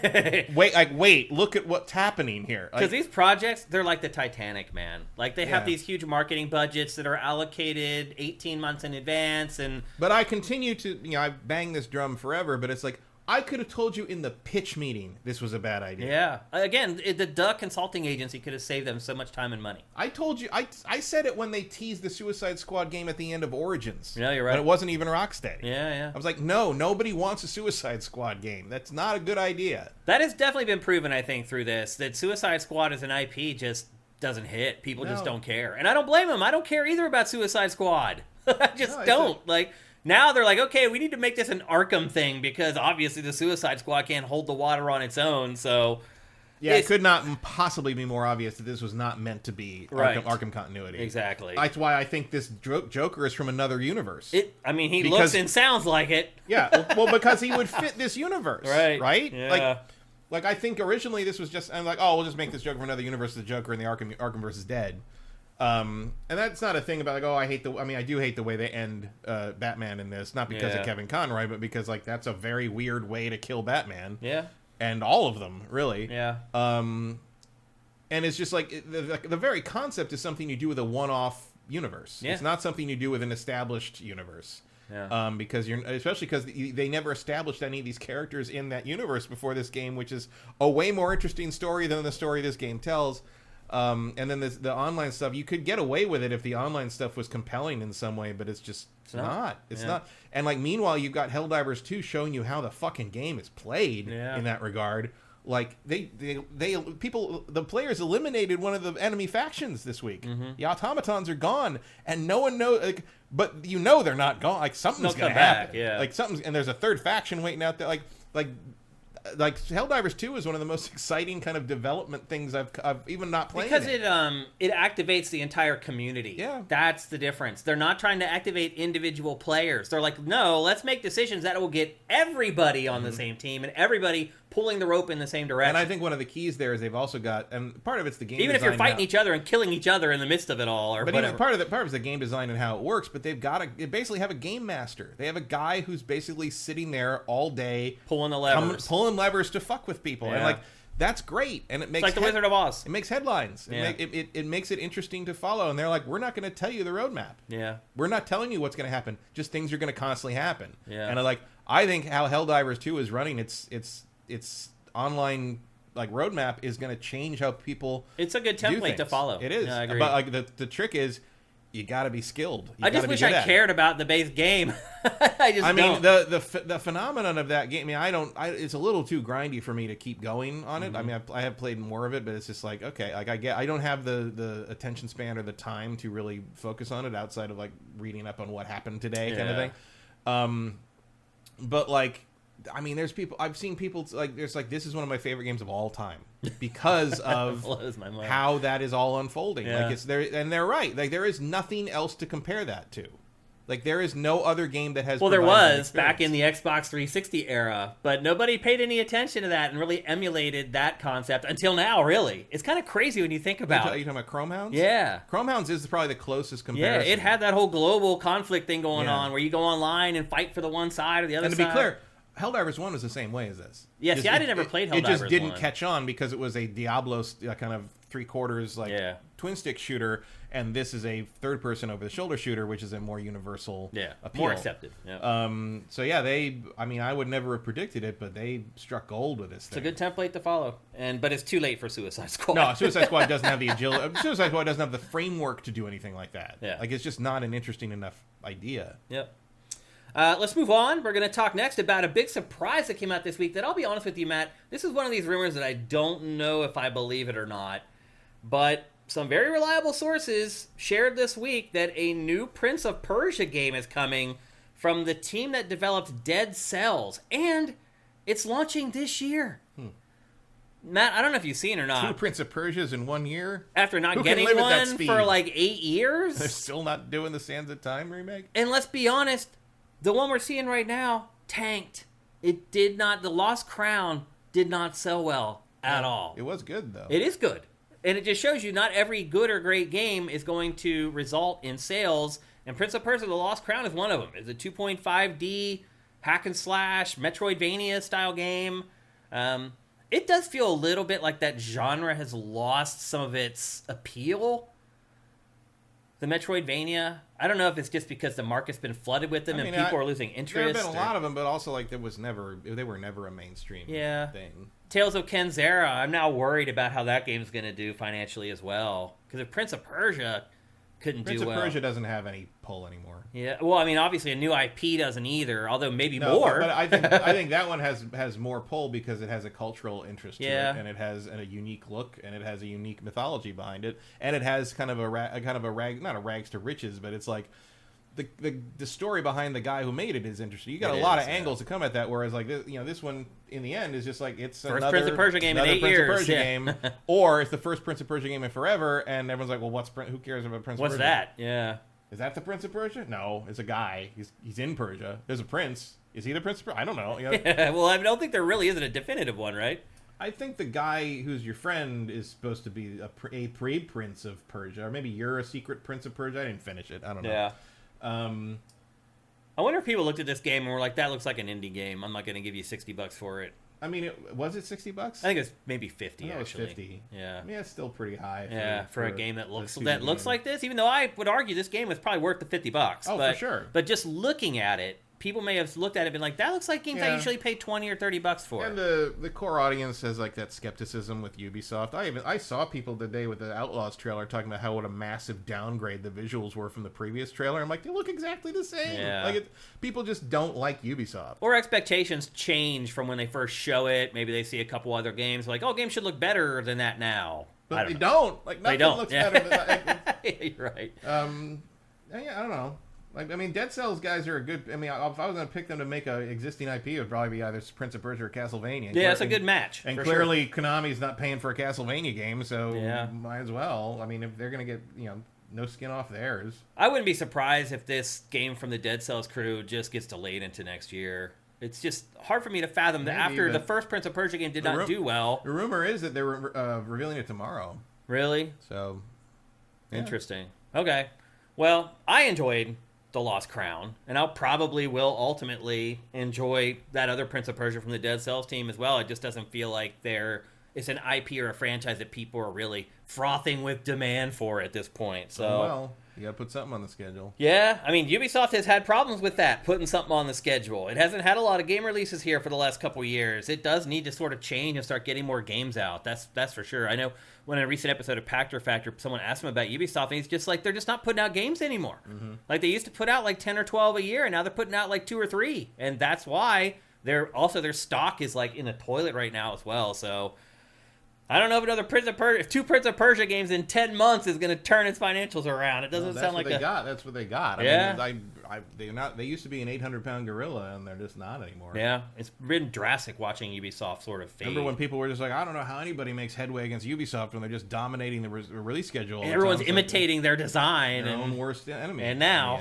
wait, look at what's happening here. Because these projects, they're like the Titanic, man. Like, they have these huge marketing budgets that are allocated 18 months in advance. But I continue to, I bang this drum forever, but it's like, I could have told you in the pitch meeting this was a bad idea. Yeah. Again, the consulting agency could have saved them so much time and money. I told you, I said it when they teased the Suicide Squad game at the end of Origins. Yeah, you're right. But it wasn't even Rocksteady. Yeah. I was like, no, nobody wants a Suicide Squad game. That's not a good idea. That has definitely been proven, I think, through this, that Suicide Squad as an IP just doesn't hit. People just don't care. And I don't blame them. I don't care either about Suicide Squad. I just don't. Now they're like, okay, we need to make this an Arkham thing because obviously the Suicide Squad can't hold the water on its own. So, yeah, it could not possibly be more obvious that this was not meant to be Arkham continuity. Exactly. That's why I think this Joker is from another universe. He looks and sounds like it. Yeah, well, because he would fit this universe, right? Yeah. Like I think originally this was just, I'm like, oh, we'll just make this Joker from another universe. The Joker in the Arkhamverse is dead. And that's not a thing about like, oh, I do hate the way they end Batman in this, not because of Kevin Conroy, but because like that's a very weird way to kill Batman. Yeah. And all of them, really. Yeah. And it's just like the very concept is something you do with a one-off universe. Yeah. It's not something you do with an established universe. Yeah. Because especially because they never established any of these characters in that universe before this game, which is a way more interesting story than the story this game tells. And then the online stuff, you could get away with it if the online stuff was compelling in some way, but it's just not. It's not. And like, meanwhile, you've got Helldivers 2 showing you how the fucking game is played in that regard. Like the players eliminated one of the enemy factions this week. Mm-hmm. The automatons are gone, and no one knows. Like, but they're not gone. Like, something's gonna happen. Yeah. Like, and there's a third faction waiting out there. Like Helldivers 2 is one of the most exciting kind of development things I've even not played. Because it activates the entire community. Yeah. That's the difference. They're not trying to activate individual players. They're like, no, let's make decisions that will get everybody on the same team and everybody pulling the rope in the same direction. And I think one of the keys there is they've also got, and part of it's the game even design. If you're fighting each other and killing each other in the midst of it all, or but whatever. Even part of it's the game design and how it works. But they basically have a game master. They have a guy who's basically sitting there all day pulling the levers, to fuck with people, and Yeah. that's great. And it makes It's like the Wizard of Oz. It makes headlines. Yeah. It makes it interesting to follow. And they're like, we're not going to tell you the roadmap. Yeah. We're not telling you what's going to happen. Just things are going to constantly happen. Yeah. And I think how Helldivers 2 is running its online like roadmap is going to change how people. It's a good template to follow. It is. Yeah, I agree. But like the trick is, you got to be skilled. I just wish I cared about the base game. I mean, the phenomenon of that game. I mean, it's a little too grindy for me to keep going on it. I mean, I have played more of it, but it's just like, okay, like I don't have the attention span or the time to really focus on it outside of like reading up on what happened today, kind of thing. But like, I mean, I've seen people like, this is one of my favorite games of all time because of blows my mind. how that is all unfolding. Yeah. Like, it's there, and they're right. Like, there is nothing else to compare that to. Like, there is no other game that has. Well, there was back in the Xbox 360 era, but nobody paid any attention to that and really emulated that concept until now. Really, it's kind of crazy when you think about. Are you talking about Chrome Hounds? Yeah, Chrome Hounds is probably the closest comparison. Yeah, it had that whole global conflict thing going on where you go online and fight for the one side or the other side. And to be clear, Helldivers 1 was the same way as this. Yes, I never played Helldivers 1. It just didn't catch on because it was a Diablo kind of three-quarters twin stick shooter, and this is a third-person over-the-shoulder shooter, which is a more universal appeal. More accepted. Yeah. So yeah, I would never have predicted it, but they struck gold with this thing. It's a good template to follow, but it's too late for Suicide Squad. No, Suicide Squad doesn't have the agility. Suicide Squad doesn't have the framework to do anything like that. Yeah. Like, it's just not an interesting enough idea. Yep. Let's move on. We're going to talk next about a big surprise that came out this week that I'll be honest with you, Matt, this is one of these rumors that I don't know if I believe it or not, but some very reliable sources shared this week that a new Prince of Persia game is coming from the team that developed Dead Cells, and it's launching this year. Matt, I don't know if you've seen or not. 2 Prince of Persias in 1 year? After not getting one for like 8 years? They're still not doing the Sands of Time remake? And let's be honest, the one we're seeing right now tanked. It did not. The Lost Crown did not sell well at all. It was good, though. It is good. And it just shows you not every good or great game is going to result in sales. And Prince of Persia: The Lost Crown is one of them. It's a 2.5D hack and slash Metroidvania style game. It does feel a little bit like that genre has lost some of its appeal. The Metroidvania, I don't know if it's just because the market's been flooded with them and people are losing interest. There have been a lot of them, but also like they were never a mainstream thing. Tales of Kenzera, I'm now worried about how that game's going to do financially as well. Because if Prince of Persia couldn't do well. Prince of Persia doesn't have any pull anymore. Yeah, well, I mean, obviously a new IP doesn't either, although maybe more. But I think that one has more pull because it has a cultural interest to it, and it has a unique look, and it has a unique mythology behind it, and it has kind of a rag, not a rags to riches, but it's like the story behind the guy who made it is interesting. You got a lot of angles to come at that, whereas like this one in the end is just like it's first another Prince of Persia game in 8 Prince years. Of Persia game, or it's the first Prince of Persia game in forever, and everyone's like, well, who cares about Prince of Persia? What's that? Yeah. Is that the Prince of Persia? No, it's a guy. He's in Persia. There's a prince. Is he the Prince of Persia? I don't know. Yeah, well, I don't think there really isn't a definitive one, right? I think the guy who's your friend is supposed to be a pre-Prince of Persia, or maybe you're a secret Prince of Persia. I didn't finish it. I don't know. Yeah. I wonder if people looked at this game and were like, "That looks like an indie game. I'm not going to give you $60 for it." I mean, was it $60? I think it's maybe 50. It was actually. 50. Yeah. I mean, it's still pretty high. For a game that looks like this. Even though I would argue this game was probably worth the $50. Oh, for sure. But just looking at it, people may have looked at it and been like, that looks like games I usually pay $20 or $30 for. And the core audience has like that skepticism with Ubisoft. I saw people today with the Outlaws trailer talking about what a massive downgrade the visuals were from the previous trailer. I'm like, they look exactly the same. Yeah. Like people just don't like Ubisoft. Or expectations change from when they first show it. Maybe they see a couple other games like, oh, games should look better than that now. But they don't. Like nothing looks better than that. You're right. I don't know. Like, I mean, Dead Cells guys are a good. I mean, if I was going to pick them to make an existing IP, it would probably be either Prince of Persia or Castlevania. Yeah, it's a good match. And clearly, Konami's not paying for a Castlevania game, so yeah. might as well. I mean, if they're going to get no skin off theirs. I wouldn't be surprised if this game from the Dead Cells crew just gets delayed into next year. It's just hard for me to fathom that after the first Prince of Persia game did not do well. The rumor is that they're revealing it tomorrow. Really? So, interesting. Okay. Well, I enjoyed The Lost Crown, and I'll probably will ultimately enjoy that other Prince of Persia from the Dead Cells team as well. It just doesn't feel like it's an IP or a franchise that people are really frothing with demand for at this point. So, well, you got to put something on the schedule. Yeah, I mean, Ubisoft has had problems with that, putting something on the schedule. It hasn't had a lot of game releases here for the last couple of years. It does need to sort of change and start getting more games out. That's for sure. I know when in a recent episode of Pactor Factor, someone asked him about Ubisoft, and he's just like, they're just not putting out games anymore. Mm-hmm. Like, they used to put out like 10 or 12 a year, and now they're putting out like 2 or 3. And that's why their stock is like in the toilet right now as well. So I don't know if if 2 Prince of Persia games in 10 months is going to turn its financials around. It doesn't sound like That's what they got. Yeah. I mean, they're not. They used to be an 800-pound gorilla, and they're just not anymore. Yeah, it's been drastic watching Ubisoft sort of fade. Remember when people were just like, I don't know how anybody makes headway against Ubisoft when they're just dominating the release schedule. And everyone's imitating their design. Their own worst enemy. And now,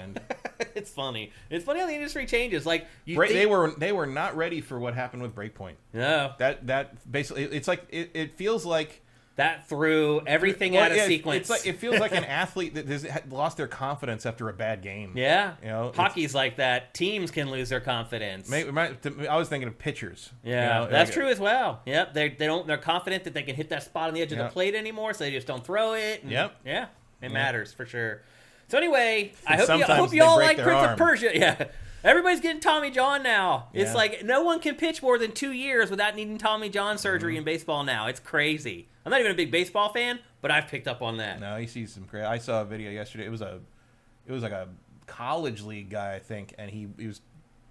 it's funny. It's funny how the industry changes. Like they were not ready for what happened with Breakpoint. No. That basically, it's like it feels like that threw everything out of sequence. It's like it feels like an athlete that has lost their confidence after a bad game. Yeah, hockey's like that. Teams can lose their confidence. I was thinking of pitchers. Yeah, that's true as well. Yep, they're confident that they can hit that spot on the edge of the plate anymore, so they just don't throw it. And, yeah, it matters for sure. So anyway, I hope you all like Prince of Persia. Yeah. Everybody's getting Tommy John now. Yeah. It's like no one can pitch more than 2 years without needing Tommy John surgery in baseball now. It's crazy. I'm not even a big baseball fan, but I've picked up on that. No, you see some crazy. I saw a video yesterday. It was like a college league guy, I think, and he was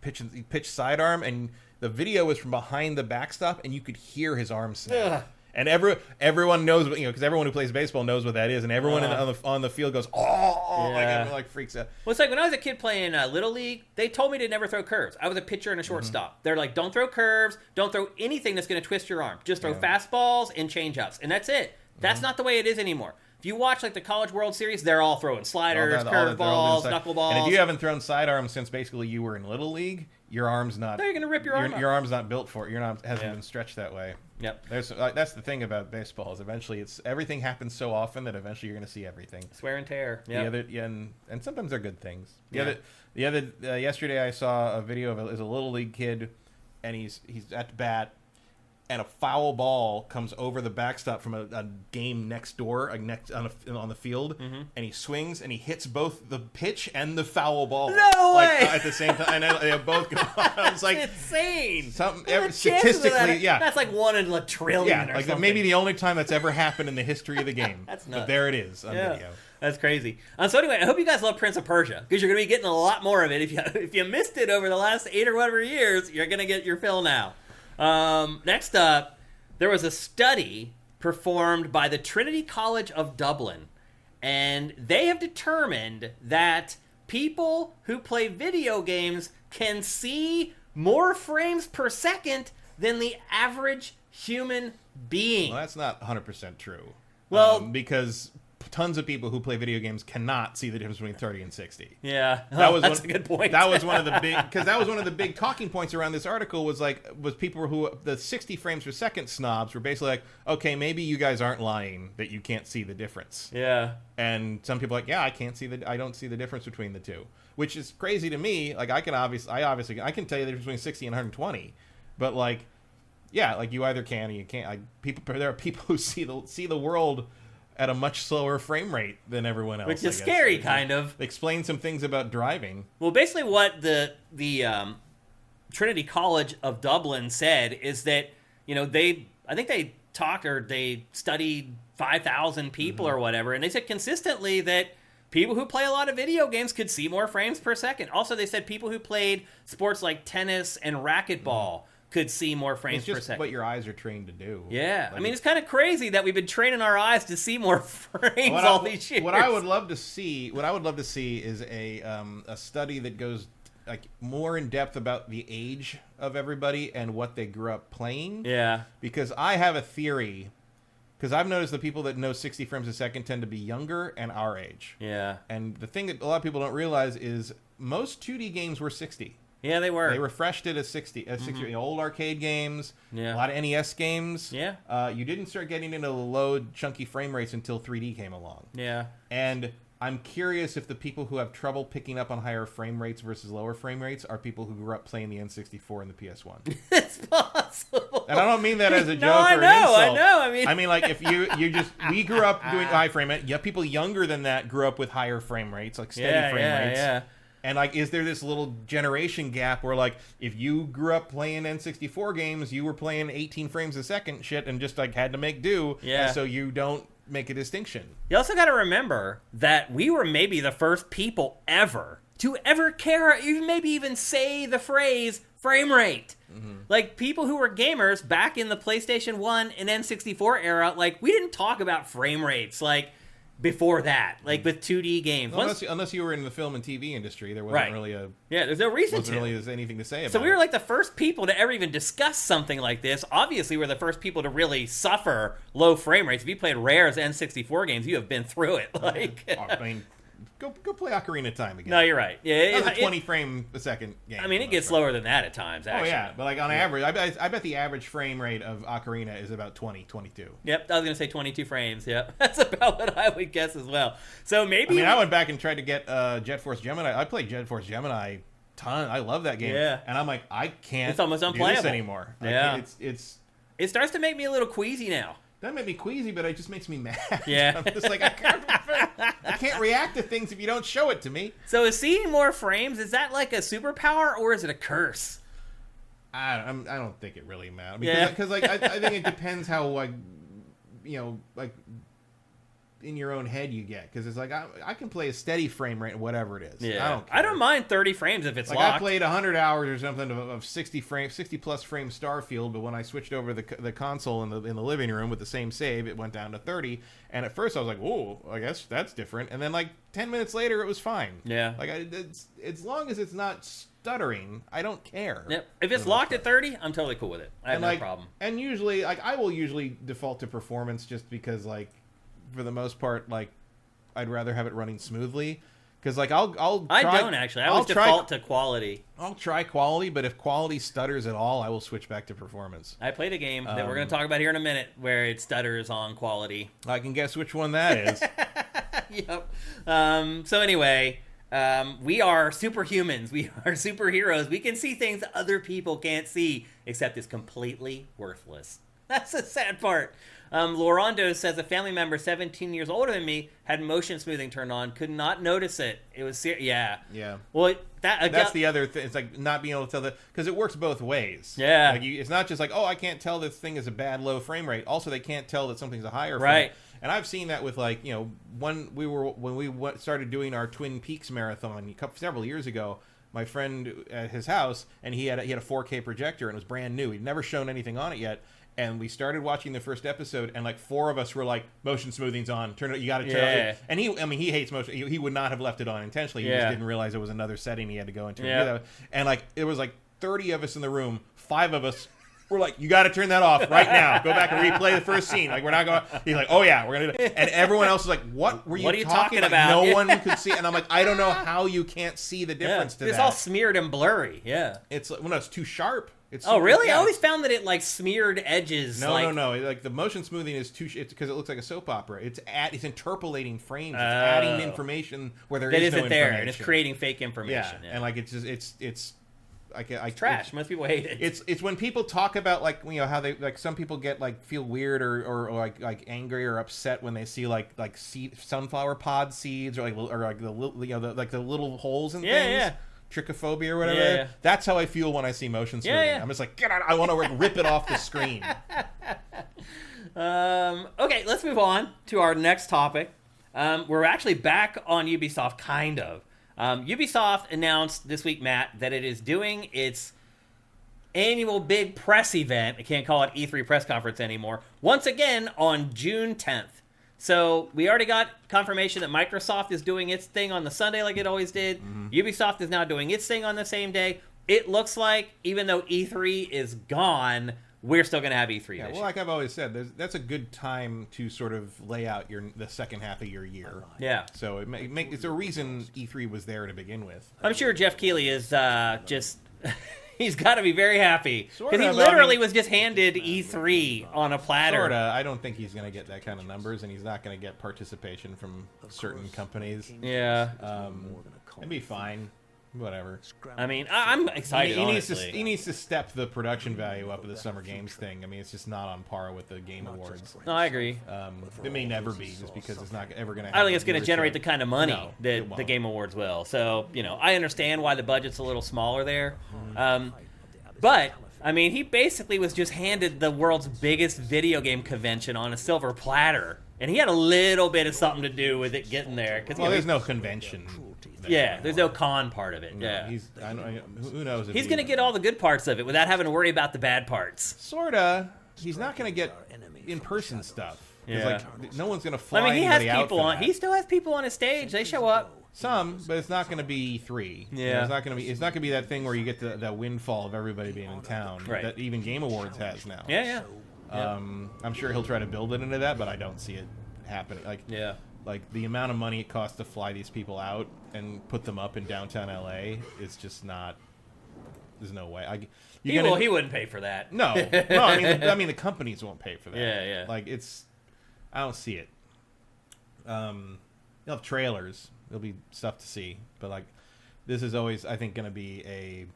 pitching. He pitched sidearm, and the video was from behind the backstop, and you could hear his arm snap. Ugh. And everyone knows, because everyone who plays baseball knows what that is, and everyone on the field goes, like freaks out. Well, it's like when I was a kid playing Little League, they told me to never throw curves. I was a pitcher and a shortstop. They're like, don't throw curves, don't throw anything that's going to twist your arm. Just throw fastballs and changeups, and that's it. That's not the way it is anymore. If you watch like the College World Series, they're all throwing sliders, curveballs, knuckleballs. And if you haven't thrown sidearms since basically you were in Little League, your arm's not. They're going to rip your arm. Your arm's not built for it. Hasn't been stretched that way. Yep. That's the thing about baseball is eventually everything happens so often that eventually you're going to see everything. Swear and tear. Yeah. And sometimes they're good things. Yesterday I saw a video of a Little League kid, and he's at the bat, and a foul ball comes over the backstop from a game next door, on the field, and he swings and he hits both the pitch and the foul ball. No way! At the same time, and they both go. I was like, it's insane. Statistically, that's like 1 in a trillion. Yeah, like maybe the only time that's ever happened in the history of the game. That's nuts. But there it is on video. That's crazy. So anyway, I hope you guys love Prince of Persia, because you're going to be getting a lot more of it. If you missed it over the last 8 or whatever years, you're going to get your fill now. Next up, there was a study performed by the Trinity College of Dublin, and they have determined that people who play video games can see more frames per second than the average human being. Well, that's not 100% true. Well, because tons of people who play video games cannot see the difference between 30 and 60. Yeah, that's a good point. That was one of the big talking points around this article was people who the 60 frames per second snobs were basically like, okay, maybe you guys aren't lying that you can't see the difference. Yeah. And some people are like, yeah, I don't see the difference between the two, which is crazy to me. Like I can tell you the difference between 60 and 120, but like, yeah, like you either can or you can't. There are people who see the world at a much slower frame rate than everyone else. Which is scary, kind of. Explain some things about driving. Well, basically what the Trinity College of Dublin said is that, I think they studied 5,000 people or whatever, and they said consistently that people who play a lot of video games could see more frames per second. Also, they said people who played sports like tennis and racquetball could see more frames per second. What your eyes are trained to do. Yeah. Like, I mean, it's kind of crazy that we've been training our eyes to see more frames all these years. What I would love to see is a study that goes like more in depth about the age of everybody and what they grew up playing. Yeah. Because I have a theory. Because I've noticed the people that know 60 frames a second tend to be younger and our age. Yeah. And the thing that a lot of people don't realize is most 2D games were 60. Yeah, they were. They refreshed it as 60. Old arcade games, a lot of NES games. Yeah. You didn't start getting into the low, chunky frame rates until 3D came along. Yeah. And I'm curious if the people who have trouble picking up on higher frame rates versus lower frame rates are people who grew up playing the N64 and the PS1. It's possible. And I don't mean that as a joke or an insult. I know. I mean, like, if we grew up doing high frame rate. Yeah, people younger than that grew up with higher frame rates, like steady frame rates. Yeah. And, like, is there this little generation gap where, like, if you grew up playing N64 games, you were playing 18 frames a second shit and just, like, had to make do. Yeah. And so you don't make a distinction. You also got to remember that we were maybe the first people ever to ever care, maybe even say the phrase frame rate. Like, people who were gamers back in the PlayStation 1 and N64 era, like, we didn't talk about frame rates, like, before that, like with 2D games. Unless you were in the film and TV industry, there wasn't really there's no reason wasn't really anything to say about it. So we were like the first people to ever even discuss something like this. Obviously, we're the first people to really suffer low frame rates. If you played Rare's N64 games, you have been through it. Like, I mean, go play Ocarina of Time again. No, you're right. Yeah, that's a 20 frame a second game. I mean, it gets slower than that at times, actually. Oh, yeah. But, like, on average, I bet the average frame rate of Ocarina is about 20, 22. Yep, I was going to say 22 frames. Yep, that's about what I would guess as well. So maybe... I went back and tried to get Jet Force Gemini. I played Jet Force Gemini ton. I love that game. Yeah. And I'm like, I can't it's almost do unplayable this anymore. Yeah. It starts to make me a little queasy now. That made me queasy, but it just makes me mad. Yeah. I'm just like, I can't react to things if you don't show it to me. So is seeing more frames, is that like a superpower or is it a curse? I don't think it really matters. Because like, I think it depends how, like, like, in your own head you get. Because it's like, I can play a steady frame rate, whatever it is. Yeah. I don't mind 30 frames if it's like locked. I played 100 hours or something of 60 plus frame Starfield, but when I switched over the console in the living room with the same save, it went down to 30. And at first I was like, whoa, I guess that's different. And then like 10 minutes later, it was fine. Yeah. Like it's as long as it's not stuttering, I don't care. Yep. If it's locked at 30, I'm totally cool with it. I have no problem. And usually, like, I will usually default to performance just because, like, for the most part, like, I'd rather have it running smoothly. Because, like, I don't actually. I always default to quality. I'll try quality, but if quality stutters at all, I will switch back to performance. I played a game that we're going to talk about here in a minute where it stutters on quality. I can guess which one that is. Yep. So anyway, we are superhumans. We are superheroes. We can see things other people can't see, except it's completely worthless. That's the sad part. Lorondo says a family member 17 years older than me had motion smoothing turned on, could not notice it. It was yeah. Well, that's the other thing. It's like not being able to tell because it works both ways. Yeah. Like it's not just like, oh, I can't tell this thing is a bad low frame rate. Also, they can't tell that something's a higher frame. Right. And I've seen that with like when we started doing our Twin Peaks marathon several years ago. My friend at his house, and he had a 4K projector, and it was brand new. He'd never shown anything on it yet. And we started watching the first episode, and like 4 of us were like, "Motion smoothing's on. Turn it. You got to turn it." And he hates motion. He would not have left it on intentionally. He just didn't realize it was another setting he had to go into. Yeah. And like it was like 30 of us in the room. 5 of us were like, "You got to turn that off right now. Go back and replay the first scene." Like we're not going. He's like, "Oh yeah, we're gonna do it." And evereverone else was like, "What were you talking about?" No one could see. And I'm like, I don't know how you can't see the difference to that. It's all smeared and blurry. Yeah. It's it's too sharp. Really? I always found that it like smeared edges. No. Like the motion smoothing is too. It's because it looks like a soap opera. It's interpolating frames. It's adding information where there is no information. And it's creating fake information. Yeah. And like it's trash. Most people hate it. It's when people talk about like how they like some people get like feel weird or like angry or upset when they see like sunflower pod seeds or like the little holes in things. Yeah. Trichophobia or whatever. Yeah. That's how I feel when I see motion smoothing. Yeah. I'm just like, get out! I want to rip it off the screen. Okay, let's move on to our next topic. We're actually back on Ubisoft, kind of. Ubisoft announced this week, Matt, that it is doing its annual big press event. I can't call it E3 press conference anymore. Once again on June 10th. So we already got confirmation that Microsoft is doing its thing on the Sunday like it always did. Mm-hmm. Ubisoft is now doing its thing on the same day. It looks like, even though E3 is gone, we're still going to have E3 this year. Like I've always said, that's a good time to sort of lay out the second half of your year. Yeah. So it's a reason E3 was there to begin with. I'm sure Jeff Keighley is just... He's got to be very happy. Because he literally was just handed E3 on a platter. Sorta. I don't think he's going to get that kind of numbers, and he's not going to get participation from certain companies. Yeah. It'd be fine. Whatever. I mean, I'm excited, he needs to step the production value up of the Summer Games thing. I mean, it's just not on par with the Game Awards. No, I agree. It may never be, just because it's not ever going to I don't think it's going to generate the kind of money that the won't. Game Awards will. So, I understand why the budget's a little smaller there. But, I mean, he basically was just handed the world's biggest video game convention on a silver platter. And he had a little bit of something to do with it getting there. There's no convention. There's no con part of it. No, who knows? He's going to get all the good parts of it without having to worry about the bad parts. Sorta. He's not going to get in-person stuff. Yeah. No one's going to fly. He has people on. He still has people on his stage. They show up. Some, but it's not going to be E3. Yeah. It's not going to be that thing where you get that windfall of everybody being in town that even Game Awards has now. Yeah. I'm sure he'll try to build it into that, but I don't see it happening. Like the amount of money it costs to fly these people out and put them up in downtown LA is just not. There's no way. He wouldn't pay for that. No. I mean the companies won't pay for that. Yeah. Like I don't see it. You'll have trailers. There'll be stuff to see, but like this is always, I think, going to be a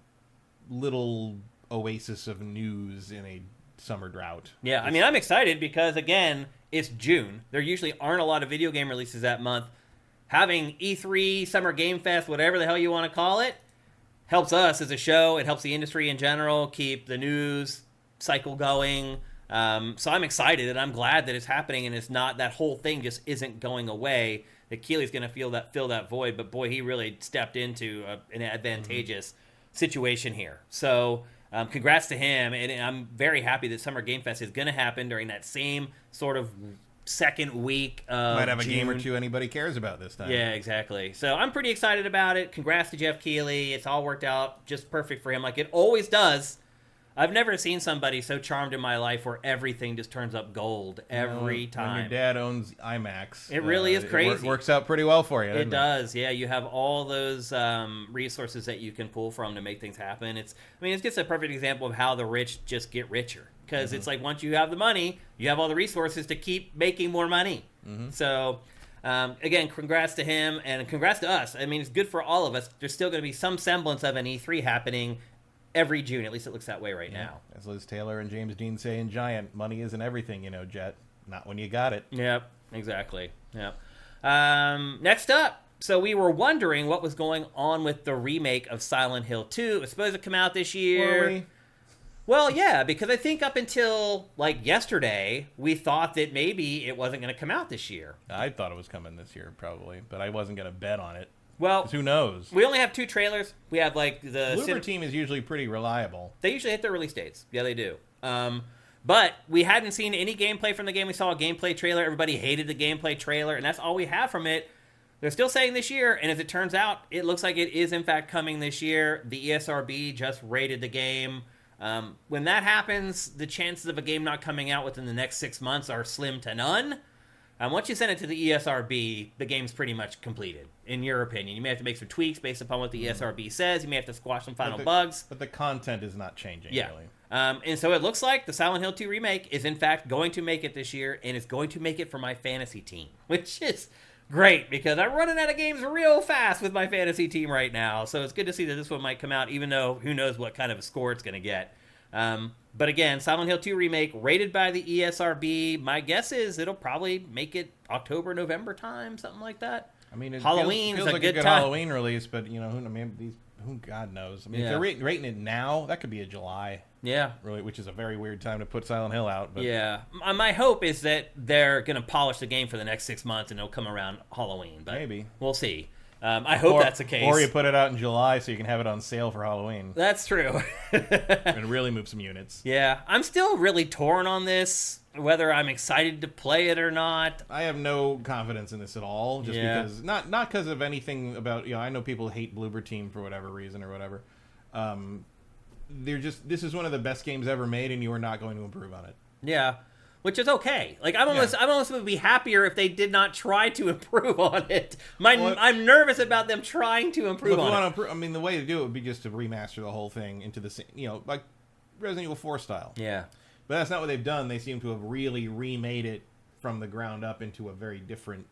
little oasis of news in a summer drought. Yeah, I mean, I'm excited because, again, it's June. There usually aren't a lot of video game releases that month. Having E3, Summer Game Fest, whatever the hell you want to call it, helps us as a show. It helps the industry in general keep the news cycle going. So I'm excited, and I'm glad that it's happening, and it's not that whole thing just isn't going away. That Keeley's going to fill that void, but boy, he really stepped into an advantageous situation here. So congrats to him, and I'm very happy that Summer Game Fest is going to happen during that same sort of second week of Might have June. A game or two anybody cares about this time. Yeah, exactly. So I'm pretty excited about it. Congrats to Jeff Keighley. It's all worked out just perfect for him, like it always does. I've never seen somebody so charmed in my life where everything just turns up gold every time. When your dad owns IMAX. It really is crazy. It works out pretty well for you. It does, yeah. You have all those resources that you can pull from to make things happen. It's just a perfect example of how the rich just get richer. Because it's like once you have the money, you have all the resources to keep making more money. Mm-hmm. So, again, congrats to him and congrats to us. I mean, it's good for all of us. There's still going to be some semblance of an E3 happening every June. At least it looks that way right now. As Liz Taylor and James Dean say in Giant, money isn't everything, Jet. Not when you got it. Yep, exactly. Yep. Next up, so we were wondering what was going on with the remake of Silent Hill 2. It was supposed to come out this year. Were we? Well, yeah, because I think up until, yesterday, we thought that maybe it wasn't going to come out this year. I thought it was coming this year, probably, but I wasn't going to bet on it. Well, who knows? We only have 2 trailers. We have, the Bloober team is usually pretty reliable. They usually hit their release dates. Yeah, they do. But we hadn't seen any gameplay from the game. We saw a gameplay trailer. Everybody hated the gameplay trailer, and that's all we have from it. They're still saying this year, and as it turns out, it looks like it is, in fact, coming this year. The ESRB just rated the game. When that happens, the chances of a game not coming out within the next 6 months are slim to none. Once you send it to the ESRB, the game's pretty much completed, in your opinion. You may have to make some tweaks based upon what the ESRB says. You may have to squash some final bugs. But the content is not changing, really. And so it looks like the Silent Hill 2 remake is, in fact, going to make it this year, and it's going to make it for my fantasy team, which is great, because I'm running out of games real fast with my fantasy team right now. So it's good to see that this one might come out, even though who knows what kind of a score it's going to get. But again, Silent Hill 2 Remake, rated by the ESRB. My guess is it'll probably make it October, November time, something like that. I mean, it Halloween feels is like a good time. Halloween release, but who God knows. I mean, if they're rating it now, that could be a July. Yeah. Really, which is a very weird time to put Silent Hill out. But. Yeah. My hope is that they're going to polish the game for the next 6 months and it'll come around Halloween. But maybe. We'll see. I hope that's the case. Or you put it out in July so you can have it on sale for Halloween. That's true. And really move some units. Yeah. I'm still really torn on this, whether I'm excited to play it or not. I have no confidence in this at all, just because not because of anything about, I know people hate Bloober Team for whatever reason or whatever. This is one of the best games ever made, and you are not going to improve on it. Yeah. Which is okay. Like I'm almost would be happier if they did not try to improve on it. I'm nervous about them trying to improve on it. I mean, the way to do it would be just to remaster the whole thing into the same, like Resident Evil 4 style. Yeah. But that's not what they've done. They seem to have really remade it from the ground up into a very different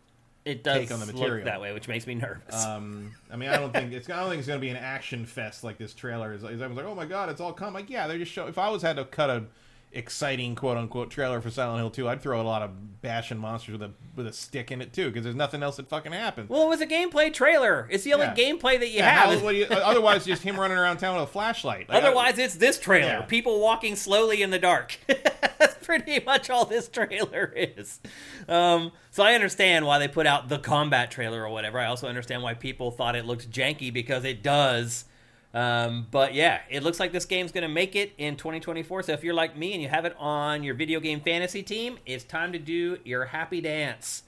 take on the material. Look that way, which makes me nervous. I mean, I don't think it's going to be an action fest like this trailer is. Everyone's like, oh my god, it's all come. Like, yeah, they're just showing. If I had to cut a exciting quote unquote trailer for Silent Hill 2, I'd throw a lot of bashing monsters with a stick in it too, because there's nothing else that fucking happens. Well, it was a gameplay trailer. It's the only gameplay that you have. Otherwise, just him running around town with a flashlight. Otherwise, it's this trailer. People walking slowly in the dark. That's pretty much all this trailer is. So I understand why they put out the combat trailer or whatever. I also understand why people thought it looked janky, because it does. But yeah, it looks like this game's going to make it in 2024. So if you're like me and you have it on your video game fantasy team, it's time to do your happy dance.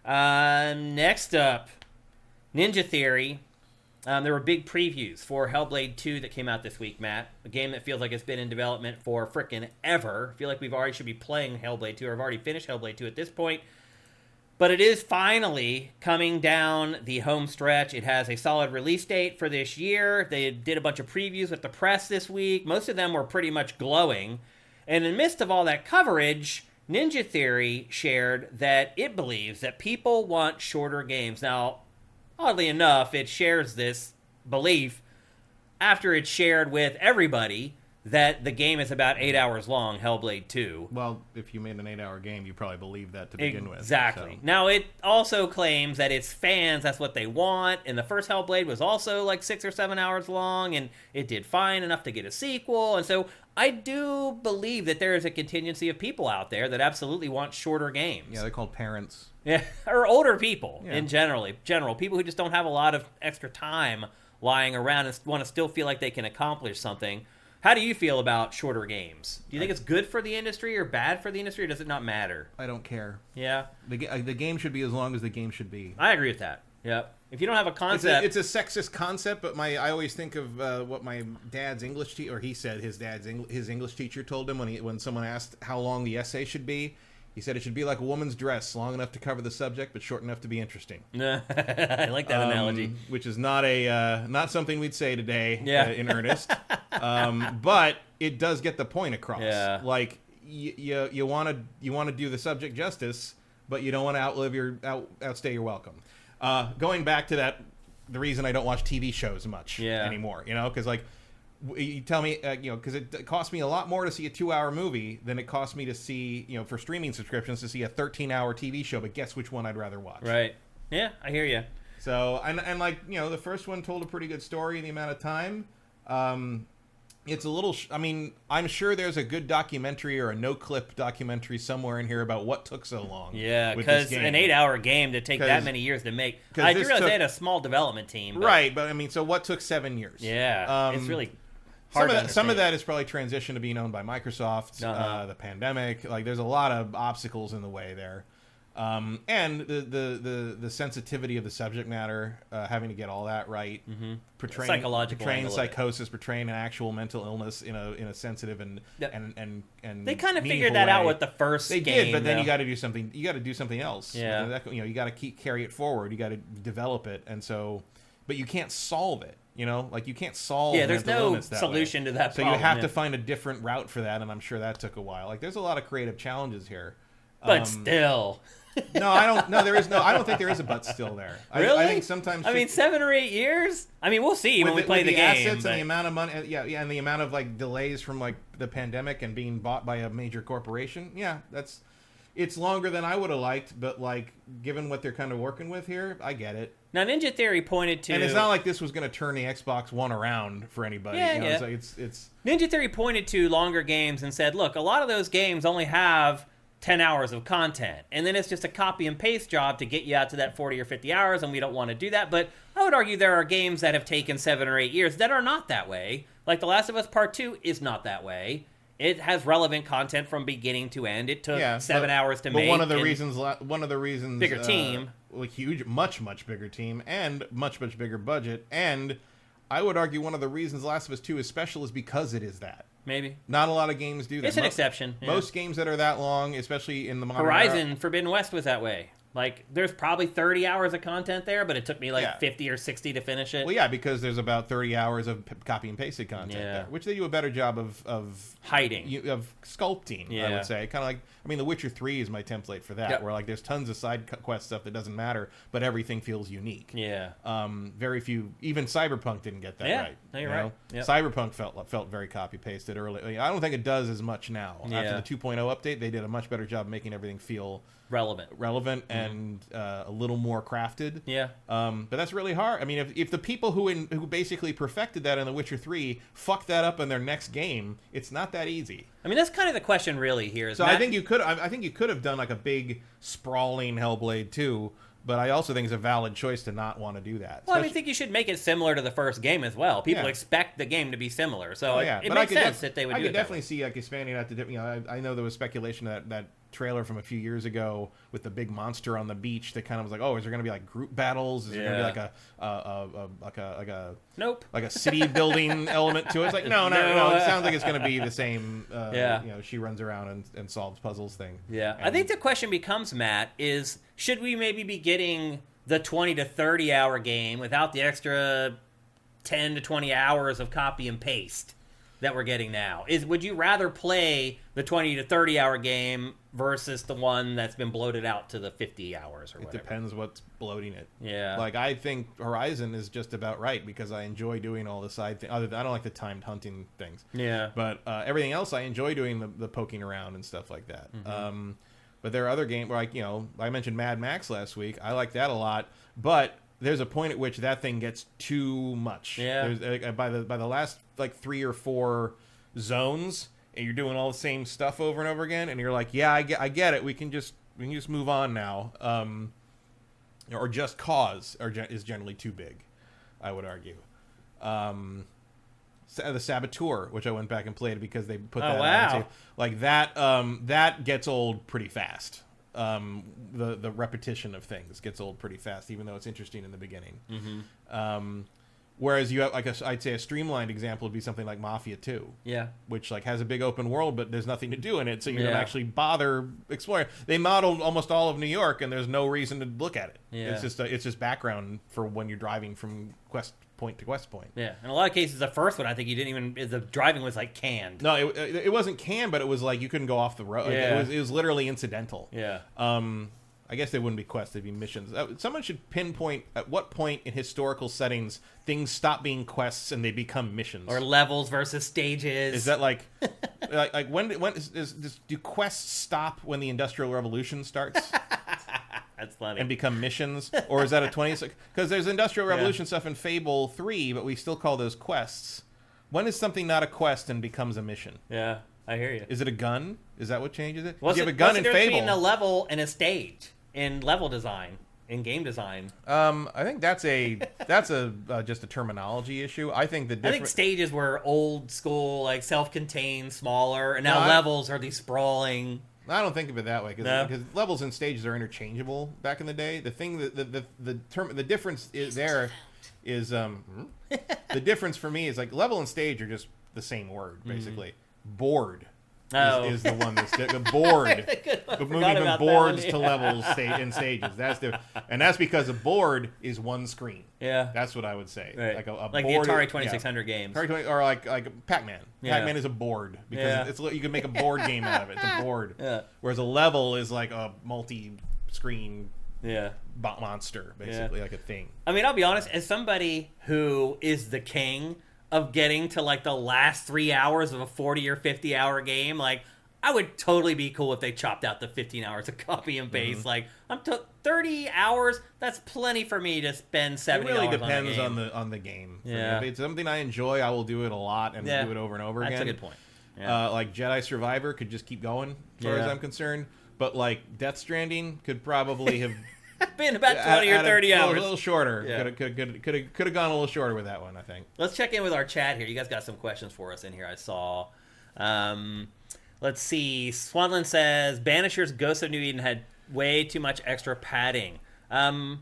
Next up, Ninja Theory. There were big previews for Hellblade 2 that came out this week, Matt. A game that feels like it's been in development for frickin' ever. I feel like should be playing Hellblade 2, or I've already finished Hellblade 2 at this point. But it is finally coming down the home stretch. It has a solid release date for this year. They did a bunch of previews with the press this week. Most of them were pretty much glowing. And in the midst of all that coverage, Ninja Theory shared that it believes that people want shorter games. Now, oddly enough, it shares this belief after it's shared with everybody that the game is about 8 hours long, Hellblade 2. Well, if you made an 8-hour game, you probably believe that to begin with. Exactly. So. Now, it also claims that its fans, that's what they want, and the first Hellblade was also like 6 or 7 hours long, and it did fine enough to get a sequel, and so I do believe that there is a contingency of people out there that absolutely want shorter games. Yeah, they're called parents. Yeah, or older people in general. People who just don't have a lot of extra time lying around and want to still feel like they can accomplish something. How do you feel about shorter games? Do you think it's good for the industry or bad for the industry, or does it not matter? I don't care. Yeah? The game should be as long as the game should be. I agree with that. Yep. If you don't have a concept... It's a sexist concept, but I always think of what my dad's English teacher, or he said his English teacher told him when someone asked how long the essay should be. He said it should be like a woman's dress, long enough to cover the subject, but short enough to be interesting. I like that analogy. Which is not something we'd say today in earnest. But it does get the point across. Yeah. Like you want to do the subject justice, but you don't want to outstay your welcome. Going back to that, the reason I don't watch TV shows much anymore, because like. You tell me, because it costs me a lot more to see a 2-hour movie than it costs me to see, for streaming subscriptions, to see a 13-hour TV show. But guess which one I'd rather watch? Right. Yeah, I hear you. So, and like, the first one told a pretty good story in the amount of time. It's a little, I'm sure there's a good documentary or a no-clip documentary somewhere in here about what took so long. Yeah, because an 8-hour game to take that many years to make. I do realize they had a small development team. But... Right, but so what took 7 years? Yeah, it's really... Some of that is probably transition to being owned by Microsoft, the pandemic. Like, there's a lot of obstacles in the way there, and the sensitivity of the subject matter, having to get all that right, portraying psychosis, portraying an actual mental illness in a sensitive and they kind of figured that out with the first. They game, did, but then you got to do something. You got to do something else. Yeah, you got to carry it forward. You got to develop it, and so, but you can't solve it. Like you can't solve. Yeah, there's no solution to that problem. So you have to find a different route for that, and I'm sure that took a while. Like there's a lot of creative challenges here. But still. No, I don't. No, there is no. I don't think there is a but still there. Really? I think sometimes. I mean, 7 or 8 years. I mean, we'll see when we play the game. Assets and the amount of money, yeah, and the amount of like delays from like the pandemic and being bought by a major corporation. Yeah, it's longer than I would have liked, but like given what they're kind of working with here, I get it. Now, Ninja Theory pointed to, and it's not like this was going to turn the Xbox One around for anybody. Yeah, you know, yeah. It's Ninja Theory pointed to longer games and said, look, a lot of those games only have 10 hours of content, and then it's just a copy and paste job to get you out to that 40 or 50 hours, and we don't want to do that. But I would argue there are games that have taken 7 or 8 years that are not that way. Like The Last of Us Part 2 is not that way. It has relevant content from beginning to end. It took 7 hours to make. But one of the reasons, bigger team, a huge, much bigger team, and much bigger budget, and I would argue one of the reasons Last of Us 2 is special is because it is that. Maybe. Not a lot of games do that. It's an exception. Yeah. Most games that are that long, especially in the modern Horizon era, Forbidden West was that way. Like, there's probably 30 hours of content there, but it took me 50 or 60 to finish it. Well, yeah, because there's about 30 hours of copy and pasted content there, which they do a better job of hiding, of sculpting. I would say, kind of like, I mean, The Witcher 3 is my template for that, where like there's tons of side quest stuff that doesn't matter, but everything feels unique. Yeah. Very few. Even Cyberpunk didn't get that right. No, you're right. Yep. Cyberpunk felt very copy pasted early. I don't think it does as much now. After the 2.0 update, they did a much better job making everything feel relevant and a little more crafted. Yeah. But that's really hard. I mean, if the people who basically perfected that in The Witcher 3 fuck that up in their next game, it's not that easy. I mean, that's kind of the question really here. So I think you could have done like a big sprawling Hellblade 2, but I also think it's a valid choice to not want to do that. Well, I think you should make it similar to the first game as well. People expect the game to be similar, so it but makes sense that they would do it. I could definitely see like expanding that to I know there was speculation that trailer from a few years ago with the big monster on the beach that kind of was like, oh, is there going to be like group battles? Is there going to be like a city building element to it? It's like no. It sounds like it's going to be the same. She runs around and solves puzzles thing. Yeah, I think the question becomes, Matt, is should we maybe be getting the 20 to 30 hour game without the extra 10 to 20 hours of copy and paste that we're getting now? Would you rather play the 20 to 30 hour game versus the one that's been bloated out to the 50 hours or whatever? It depends what's bloating it. Yeah. Like, I think Horizon is just about right because I enjoy doing all the side things. I don't like the timed hunting things. Yeah. But everything else, I enjoy doing the poking around and stuff like that. Mm-hmm. But there are other games where, I mentioned Mad Max last week. I like that a lot. But there's a point at which that thing gets too much. Yeah. By the last, 3 or 4 zones, and you're doing all the same stuff over and over again, and you're like, yeah, I get it. We can just move on now. Or Just Cause is generally too big, I would argue. The Saboteur, which I went back and played because they put that out too. Like that gets old pretty fast. The repetition of things gets old pretty fast, even though it's interesting in the beginning. Mm-hmm. Whereas you have, I'd say a streamlined example would be something like Mafia 2. Yeah. Which has a big open world, but there's nothing to do in it, so you don't actually bother exploring. They modeled almost all of New York, and there's no reason to look at it. Yeah. It's just background for when you're driving from quest point to quest point. Yeah. In a lot of cases, the first one, I think the driving was canned. No, it wasn't canned, but it was you couldn't go off the road. Yeah. It was literally incidental. Yeah. I guess they wouldn't be quests, they'd be missions. Someone should pinpoint at what point in historical settings stop being quests and they become missions. Or levels versus stages. Is that do quests stop when the Industrial Revolution starts? That's funny. And become missions? Or is that a 20th? Because there's Industrial Revolution stuff in Fable 3, but we still call those quests. When is something not a quest and becomes a mission? Yeah, I hear you. Is it a gun? Is that what changes it? What's you have a gun in Fable. Between a level and a stage in level design, in game design? I think that's just a terminology issue. I think I think stages were old school, self-contained, smaller, and now levels are these sprawling. I don't think of it that way because levels and stages are interchangeable. Back in the day, the thing the difference is the difference for me is level and stage are just the same word basically. Board Oh. is the one that's the board. Moving from boards to levels in stages. That's because a board is one screen. Yeah. That's what I would say. Right. Like a like board, the Atari 2600 games. Or like Pac-Man. Yeah. Pac-Man is a board because you can make a board game out of it. It's a board. Yeah. Whereas a level is like a multi-screen Yeah. monster, basically, like a thing. I mean, I'll be honest, as somebody who is the king of getting to like the last 3 hours of a 40 or 50 hour game, like I would totally be cool if they chopped out the 15 hours of copy and paste. Like 30 hours, that's plenty for me to spend $70 It really on depends the game. on the game. Yeah. If it's something I enjoy, I will do it a lot and do it over and over again. That's a good point. Yeah. Like Jedi Survivor could just keep going, as far as I'm concerned. But like Death Stranding could probably have been about 20 or 30 hours. A little shorter. Yeah. Could have gone a little shorter with that one, I think. Let's check in with our chat here. You guys got some questions for us in here, I saw. Let's see. Swanland says, Banisher's Ghost of New Eden had way too much extra padding. I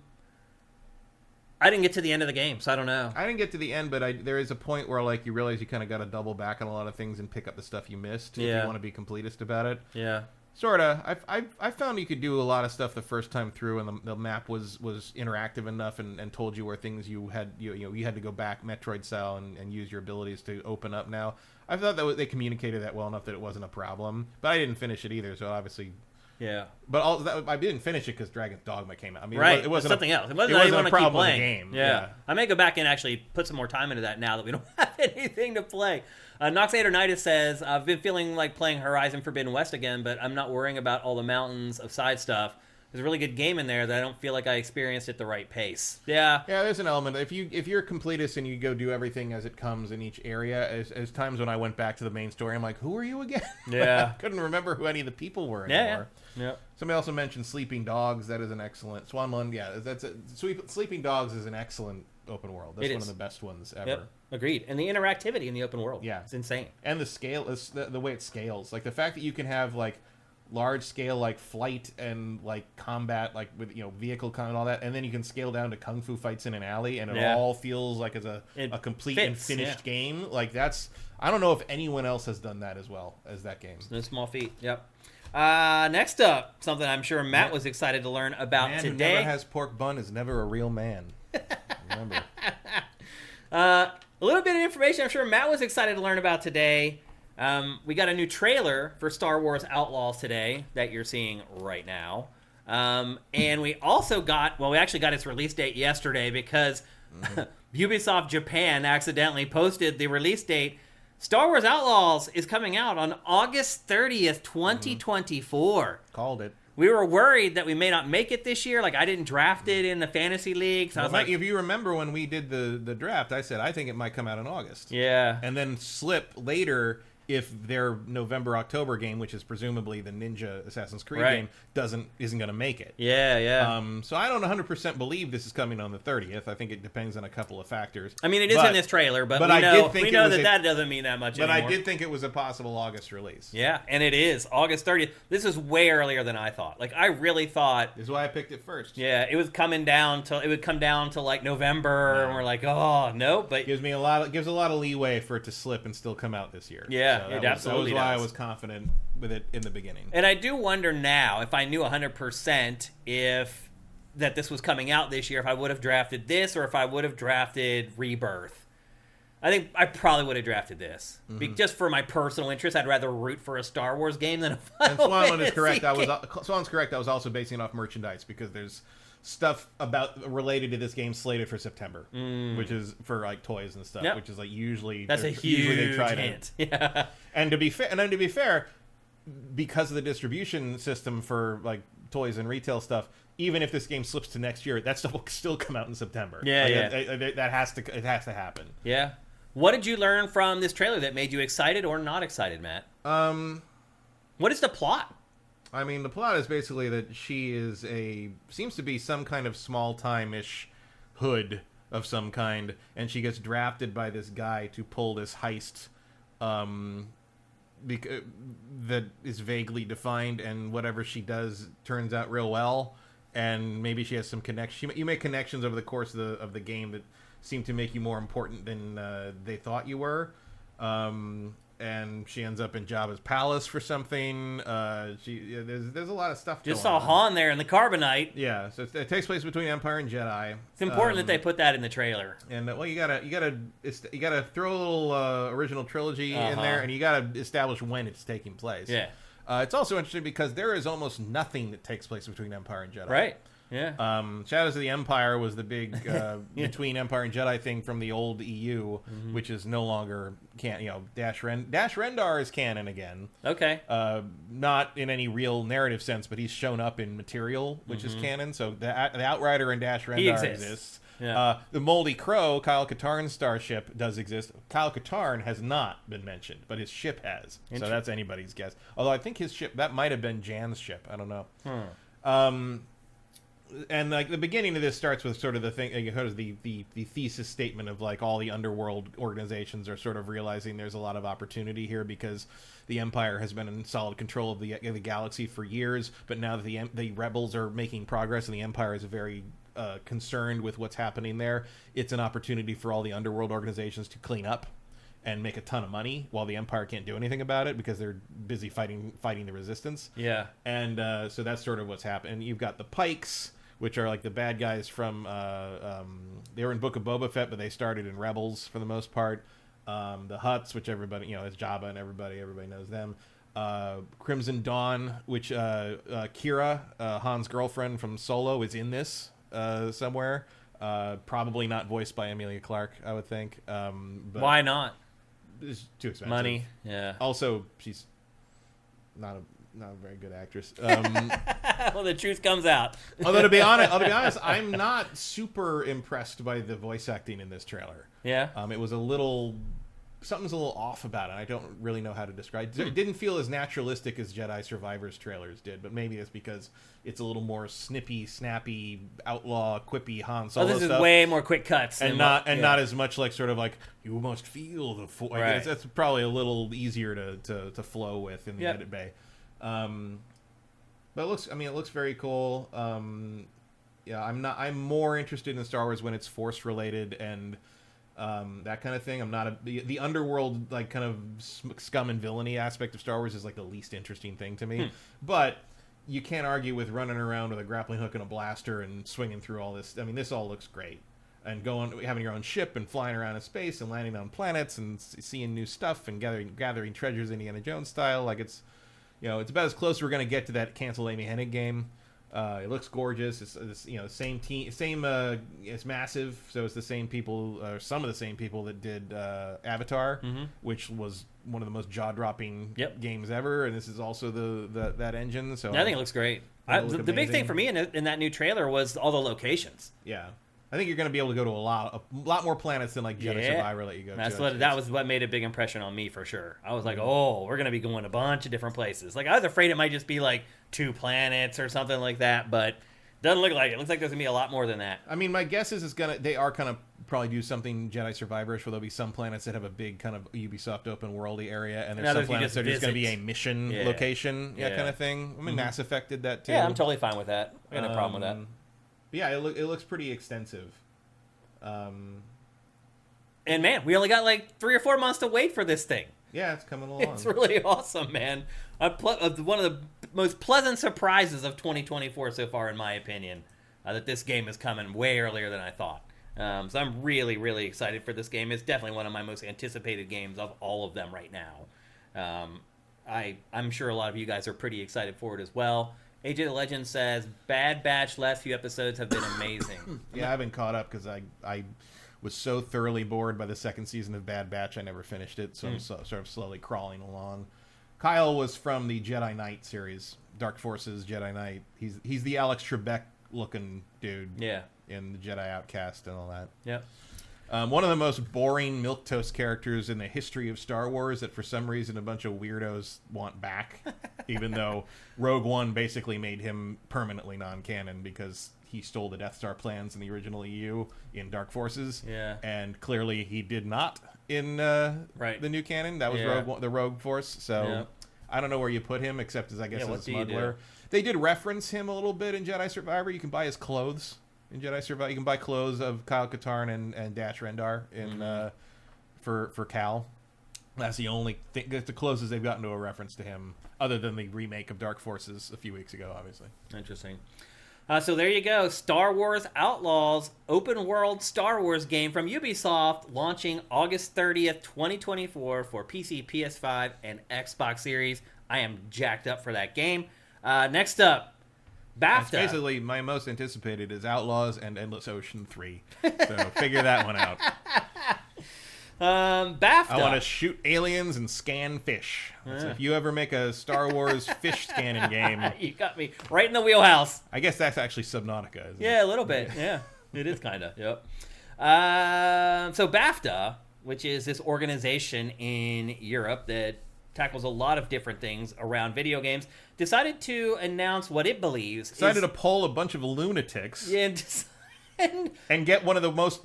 didn't get to the end of the game, so I don't know. I didn't get to the end, but there is a point where like you realize you kind of got to double back on a lot of things and pick up the stuff you missed if you want to be completist about it. Yeah. Sorta. I found you could do a lot of stuff the first time through, and the map was interactive enough and told you where things you had you had to go back Metroid style and use your abilities to open up. Now I thought that they communicated that well enough that it wasn't a problem, but I didn't finish it either, so obviously. Yeah, but I didn't finish it because Dragon's Dogma came out. I mean, right, it wasn't something else. It wasn't a want to problem keep playing. With the game. Yeah. I may go back and actually put some more time into that now that we don't have anything to play. Noxatornitis says, I've been feeling like playing Horizon Forbidden West again, but I'm not worrying about all the mountains of side stuff. There's a really good game in there that I don't feel like I experienced at the right pace. Yeah. Yeah, there's an element. If you're a completist and you go do everything as it comes in each area, as times when I went back to the main story, I'm like, who are you again? Yeah. I couldn't remember who any of the people were anymore. Yeah. Somebody also mentioned Sleeping Dogs. That is an excellent Swanland. Yeah, Sleeping Dogs is an excellent open world. That's one of the best ones ever. Yep. Agreed. And the interactivity in the open world. Yeah, it's insane. And the scale is the way it scales. Like the fact that you can have like large scale like flight and like combat like with vehicle combat and all that, and then you can scale down to kung fu fights in an alley, and it all feels like as a complete and finished game. Like I don't know if anyone else has done that as well as that game. No small feat. Yep. Next up, something I'm sure Matt was excited to learn about man today. Who never has pork bun is never a real man. Remember. A little bit of information I'm sure Matt was excited to learn about today. We got a new trailer for Star Wars Outlaws today that you're seeing right now. And we also we actually got its release date yesterday because Ubisoft Japan accidentally posted the release date. Star Wars Outlaws is coming out on August 30th, 2024. Called it. We were worried that we may not make it this year. Like, I didn't draft it in the fantasy league. So I was like, if you remember when we did the draft, I said I think it might come out in August. Yeah. And then slip later if their November-October game, which is presumably the Ninja Assassin's Creed game, isn't going to make it. Yeah. So I don't 100% believe this is coming on the 30th. I think it depends on a couple of factors. I mean, it is in this trailer, but we know that doesn't mean that much anymore. But I did think it was a possible August release. Yeah, and it is August 30th. This is way earlier than I thought. Like, I really thought... This is why I picked it first. Yeah, it would come down to like November, and we're like, oh, no, but... Gives a lot of leeway for it to slip and still come out this year. Yeah, so it absolutely does. Why I was confident with it in the beginning. And I do wonder now, if I knew 100% that this was coming out this year, if I would have drafted this or if I would have drafted Rebirth. I think I probably would have drafted this. Just for my personal interest, I'd rather root for a Star Wars game than a Final Fantasy is correct. game. Swan's correct. I was also basing it off merchandise because there's stuff related to this game slated for September, which is for like toys and stuff, which is like usually that's a huge they try hint. Yeah. And to be fair, because of the distribution system for like toys and retail stuff, even if this game slips to next year, that stuff will still come out in September. That has to happen. Yeah. What did you learn from this trailer that made you excited or not excited, Matt? What is the plot? I mean, the plot is basically that she seems to be some kind of small-time-ish hood of some kind, and she gets drafted by this guy to pull this heist that is vaguely defined, and whatever she does turns out real well, and maybe she has some connection. You make connections over the course of the game that seem to make you more important than they thought you were. and she ends up in Jabba's palace for something. There's a lot of stuff. Just going saw on. Han there in the Carbonite. Yeah, so it takes place between Empire and Jedi. It's important that they put that in the trailer. And well, you gotta throw a little original trilogy in there, and you gotta establish when it's taking place. Yeah. It's also interesting because there is almost nothing that takes place between Empire and Jedi. Right. Yeah. Shadows of the Empire was the big between Empire and Jedi thing from the old EU, which is no longer Dash Rendar is canon again. Okay. Not in any real narrative sense, but he's shown up in material, which is canon. So the Outrider and Dash Rendar exists. Yeah. The Moldy Crow, Kyle Katarn's starship, does exist. Kyle Katarn has not been mentioned, but his ship has. So that's anybody's guess. Although I think his ship, that might have been Jan's ship. I don't know. And like the beginning of this starts with sort of the thing, the thesis statement of like all the underworld organizations are sort of realizing there's a lot of opportunity here because the Empire has been in solid control of the galaxy for years, but now that the rebels are making progress and the Empire is very concerned with what's happening there, it's an opportunity for all the underworld organizations to clean up and make a ton of money while the Empire can't do anything about it because they're busy fighting the Resistance. Yeah. And so that's sort of what's happened. And you've got the Pikes, which are like the bad guys from they were in Book of Boba Fett, but they started in Rebels for the most part. The Hutts, which everybody is Jabba and everybody knows them. Crimson Dawn, which Kira, Han's girlfriend from Solo, is in this somewhere. Probably not voiced by Emilia Clarke, I would think. But why not? It's too expensive. Money. Yeah. Also, she's not a very good actress. Well, the truth comes out. Although to be honest, I'm not super impressed by the voice acting in this trailer. Yeah. It was something's a little off about it. I don't really know how to describe it. It didn't feel as naturalistic as Jedi Survivor's trailers did, but maybe it's because it's a little more snippy, snappy, outlaw, quippy Han Solo this stuff. is way more quick cuts. And not as much like sort of like you must feel the force. Right. That's probably a little easier to flow with in the edit bay. But it looks very cool. I'm more interested in Star Wars when it's Force related and that kind of thing. I'm not the underworld like kind of scum and villainy aspect of Star Wars is like the least interesting thing to me. But you can't argue with running around with a grappling hook and a blaster and swinging through all this. I mean, this all looks great. And having your own ship and flying around in space and landing on planets and seeing new stuff and gathering treasures Indiana Jones style, like it's about as close as we're going to get to that canceled Amy Hennig game. It looks gorgeous. It's same team, it's massive. So it's the same people, or some of the same people that did Avatar, which was one of the most jaw-dropping games ever. And this is also that engine. So I think it looks great. The big thing for me in that new trailer was all the locations. Yeah. I think you're going to be able to go to a lot more planets than like Jedi Survivor let you go to. That was what made a big impression on me for sure. I was like, oh, we're going to be going a bunch of different places. Like I was afraid it might just be like 2 planets or something like that, but doesn't look like it. It looks like there's going to be a lot more than that. I mean, my guess is they are kind of probably do something Jedi Survivor-ish where there'll be some planets that have a big kind of Ubisoft open worldy area, and there's some planets that are just going to be a mission location, kind of thing. I mean, Mass Effect did that too. Yeah, I'm totally fine with that. I got no problem with that. Yeah, it looks pretty extensive. And man, we only got like 3 or 4 months to wait for this thing. Yeah, it's coming along. It's really awesome, man. One of the most pleasant surprises of 2024 so far, in my opinion, that this game is coming way earlier than I thought. So I'm really, really excited for this game. It's definitely one of my most anticipated games of all of them right now. I'm sure a lot of you guys are pretty excited for it as well. AJ the Legend says, Bad Batch last few episodes have been amazing. Yeah, I haven't caught up because I was so thoroughly bored by the second season of Bad Batch I never finished it, so I'm sort of slowly crawling along. Kyle was from the Jedi Knight series, Dark Forces Jedi Knight. He's the Alex Trebek looking dude in the Jedi Outcast and all that. Yep. One of the most boring milquetoast characters in the history of Star Wars that for some reason a bunch of weirdos want back, even though Rogue One basically made him permanently non-canon because he stole the Death Star plans in the original EU in Dark Forces. Yeah. And clearly he did not in the new canon. That was the Rogue Force. So I don't know where you put him except as I guess as a smuggler. They did reference him a little bit in Jedi Survivor. You can buy his clothes. In Jedi Survivor, you can buy clothes of Kyle Katarn and Dash Rendar in for Cal. That's the only thing. That's the closest they've gotten to a reference to him, other than the remake of Dark Forces a few weeks ago, obviously. Interesting. So there you go. Star Wars Outlaws, open world Star Wars game from Ubisoft, launching August 30th, 2024 for PC, PS5, and Xbox Series. I am jacked up for that game. Next up, BAFTA. That's basically, my most anticipated is Outlaws and Endless Ocean 3. So figure that one out. BAFTA. I want to shoot aliens and scan fish. So if you ever make a Star Wars fish scanning game, you got me right in the wheelhouse. I guess that's actually Subnautica, isn't it? Yeah, a little bit. Yeah, it is kind of. Yep. So BAFTA, which is this organization in Europe that tackles a lot of different things around video games, decided to announce what it believes. Decided to poll a bunch of lunatics and get one of the most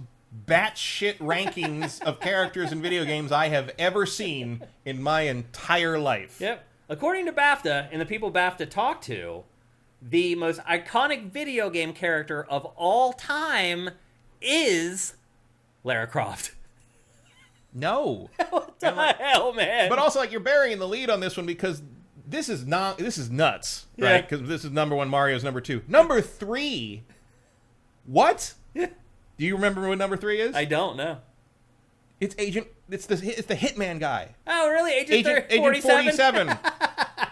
batshit rankings of characters in video games I have ever seen in my entire life. Yep. According to BAFTA, and the people BAFTA talked to, the most iconic video game character of all time is Lara Croft. No. What the hell, man? But also, like, you're burying the lead on this one because this is nuts, right? Because this is number 1, Mario's number 2. Number 3? What? Yeah. Do you remember what number 3 is? I don't know. It's the Hitman guy. Oh, really? Agent 47? 47.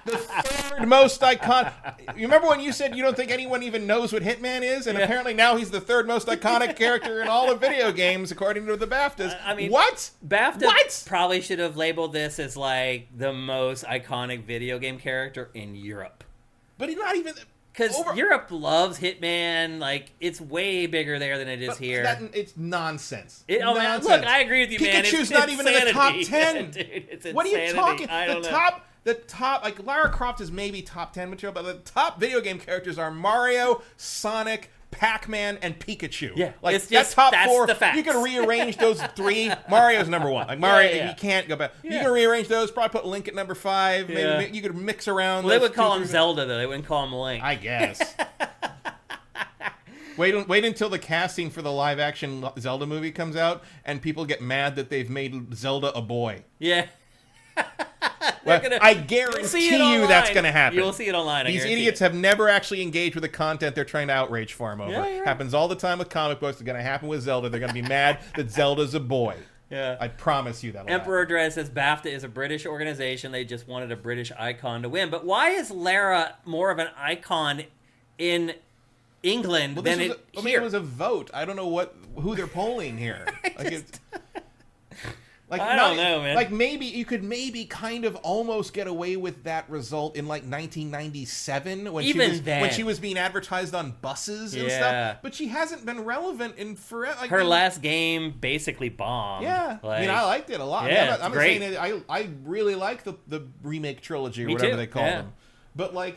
The third most iconic. You remember when you said you don't think anyone even knows what Hitman is? And apparently now he's the third most iconic character in all of video games, according to the BAFTAs. I mean, what? BAFTA probably should have labeled this as, like, the most iconic video game character in Europe. But he's not even... Because Europe loves Hitman. Like, it's way bigger there than it is here. It's nonsense. Man, look, I agree with you, man. Pikachu's not even in the top 10. Yeah, dude, it's insanity. What are you talking? I don't know. The top, like, Lara Croft is maybe top 10 material, but the top video game characters are Mario, Sonic, Pac-Man, and Pikachu. Yeah, like it's just, that top that's 4. The facts. You can rearrange those 3. Mario's number 1. Like Mario, Yeah. you can't go back. Yeah. You can rearrange those. Probably put Link at number 5. Yeah. Maybe you could mix around. Well, they would call him Zelda, though. They wouldn't call him Link. I guess. Wait until the casting for the live-action Zelda movie comes out, and people get mad that they've made Zelda a boy. Yeah. Well, I guarantee you that's going to happen. You'll see it online. These idiots have never actually engaged with the content they're trying to outrage farm over. Yeah, right. Happens all the time with comic books. It's going to happen with Zelda. They're going to be mad that Zelda's a boy. Yeah. I promise you that. Emperor Dread says BAFTA is a British organization. They just wanted a British icon to win. But why is Lara more of an icon in England than here? It was a vote. I don't know who they're polling here. I don't know, man. Like, maybe you could kind of almost get away with that result in, like, 1997 when she was being advertised on buses and stuff. But she hasn't been relevant in forever. Like, her last game basically bombed. Yeah, like, I mean, I liked it a lot. Yeah, I'm great. saying I really like the remake trilogy or whatever they call them. But, like,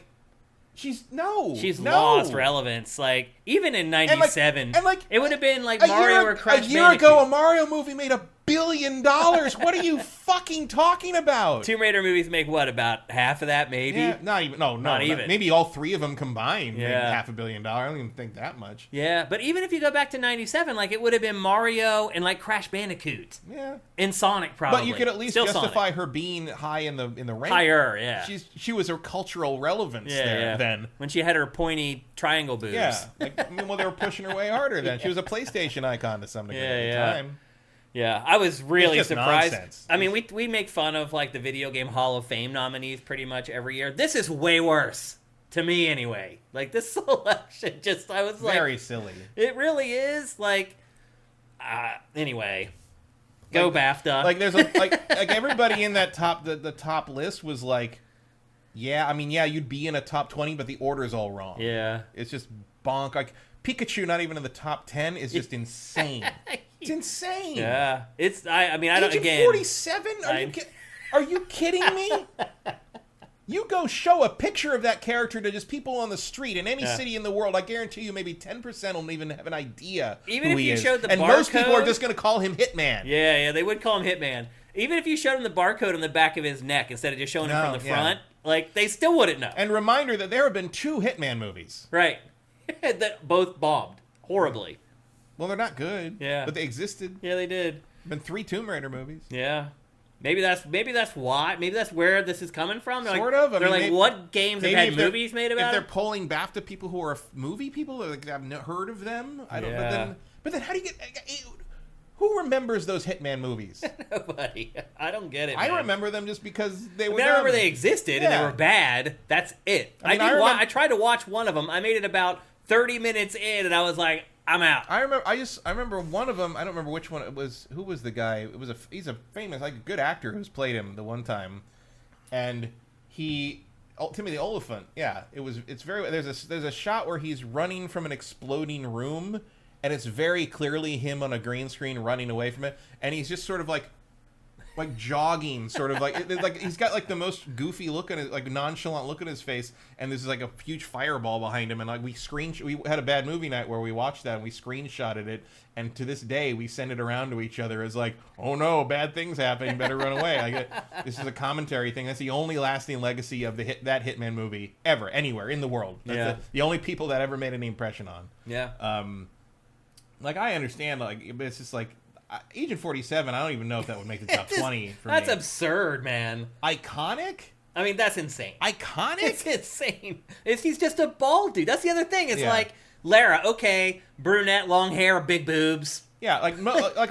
she's lost relevance. Like, even in 97, it would have been like Mario or Crash Bandicoot. A year ago, a Mario movie made $1 billion. What are you fucking talking about? Tomb Raider movies make what, about half of that, maybe? Yeah, not even. Maybe all 3 of them combined made $500 million. I don't even think that much. Yeah, but even if you go back to 97, like, it would have been Mario and, like, Crash Bandicoot. Yeah. And Sonic, probably. But you could at least justify her being high in the rank. Higher, yeah. She was her cultural relevance then. When she had her pointy triangle boobs. Yeah. Like, they were pushing her way harder then. She was a PlayStation icon to some degree at the time. Yeah, I was really surprised. Nonsense. I mean, we make fun of, like, the Video Game Hall of Fame nominees pretty much every year. This is way worse, to me anyway. Like, this selection I was like... Very silly. It really is. Like, anyway. Go BAFTA. Like, there's like everybody in that the top list was like, you'd be in a top 20, but the order's all wrong. Yeah. It's just bonk. Like, Pikachu not even in the top 10 is just insane. It's insane. Yeah. I mean, I don't, Agent again... 47? Are you kidding me? You go show a picture of that character to just people on the street in any city in the world. I guarantee you maybe 10% will even have an idea even who if he you is. showed the and barcode, most people are just going to call him Hitman. Yeah, they would call him Hitman. Even if you showed him the barcode on the back of his neck instead of just showing him from the front, like, they still wouldn't know. And reminder that there have been 2 Hitman movies. Right. That both bombed horribly. Well, they're not good. Yeah. But they existed. Yeah, they did. Been 3 Tomb Raider movies. Yeah. Maybe that's why. Maybe that's where this is coming from. They're Sort of. I They're mean, like, maybe, what games have had movies made about it? If they're it? polling BAFTA people who are movie people, like I've heard of them. I don't. Yeah. But then how do you get? Who remembers those Hitman movies? Nobody. I don't get it. I man. remember them just because they were. I remember they existed and they were bad. That's it. I tried to watch one of them. I made it about 30 minutes in, and I was like, I'm out. I remember one of them. I don't remember which one it was. Who was the guy? He's a famous, like, good actor who's played him the one time, and Timothy Olyphant. Yeah, it's very. There's a shot where he's running from an exploding room. And it's very clearly him on a green screen running away from it, and he's just sort of like jogging, sort of like he's got like the most goofy look on his, like nonchalant look on his face, and there's like a huge fireball behind him, and like we had a bad movie night where we watched that and we screenshotted it, and to this day we send it around to each other as like, oh no, bad things happen, you better run away. This is a commentary thing. That's the only lasting legacy of that Hitman movie ever, anywhere in the world. That's the only people that ever made any impression on. Yeah. Like, I understand, like, but it's just like Agent 47. I don't even know if that would make the top 20 for me. That's absurd, man. Iconic? I mean, that's insane. Iconic? It's insane. He's just a bald dude. That's the other thing. It's like Lara, okay, brunette, long hair, big boobs. Yeah, like a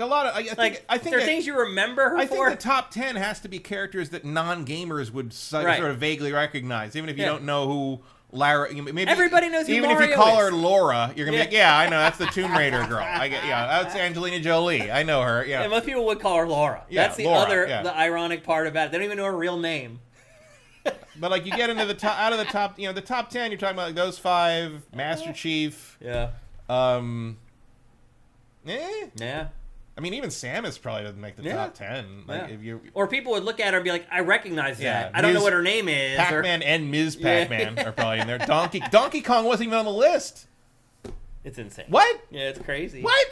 lot of. I think there are things you remember her for. I think the top 10 has to be characters that non-gamers would sort of vaguely recognize, even if you don't know who. Lara, maybe everybody knows who even Mario if you call is. her Laura, you're gonna be like, yeah, I know, that's the Tomb Raider girl. That's Angelina Jolie. I know her. Yeah, most people would call her Laura. Yeah, that's the Laura, the ironic part about it. They don't even know her real name. But like, you get into the top, out of the top, the top 10. You're talking about like those 5, Master Chief. Yeah. Yeah. I mean, even Samus probably doesn't make the top 10. Like, if you or people would look at her and be like, I recognize that. I don't know what her name is. Pac-Man and Ms. Pac-Man are probably in there. Donkey Kong wasn't even on the list. It's insane. What? Yeah, it's crazy. What?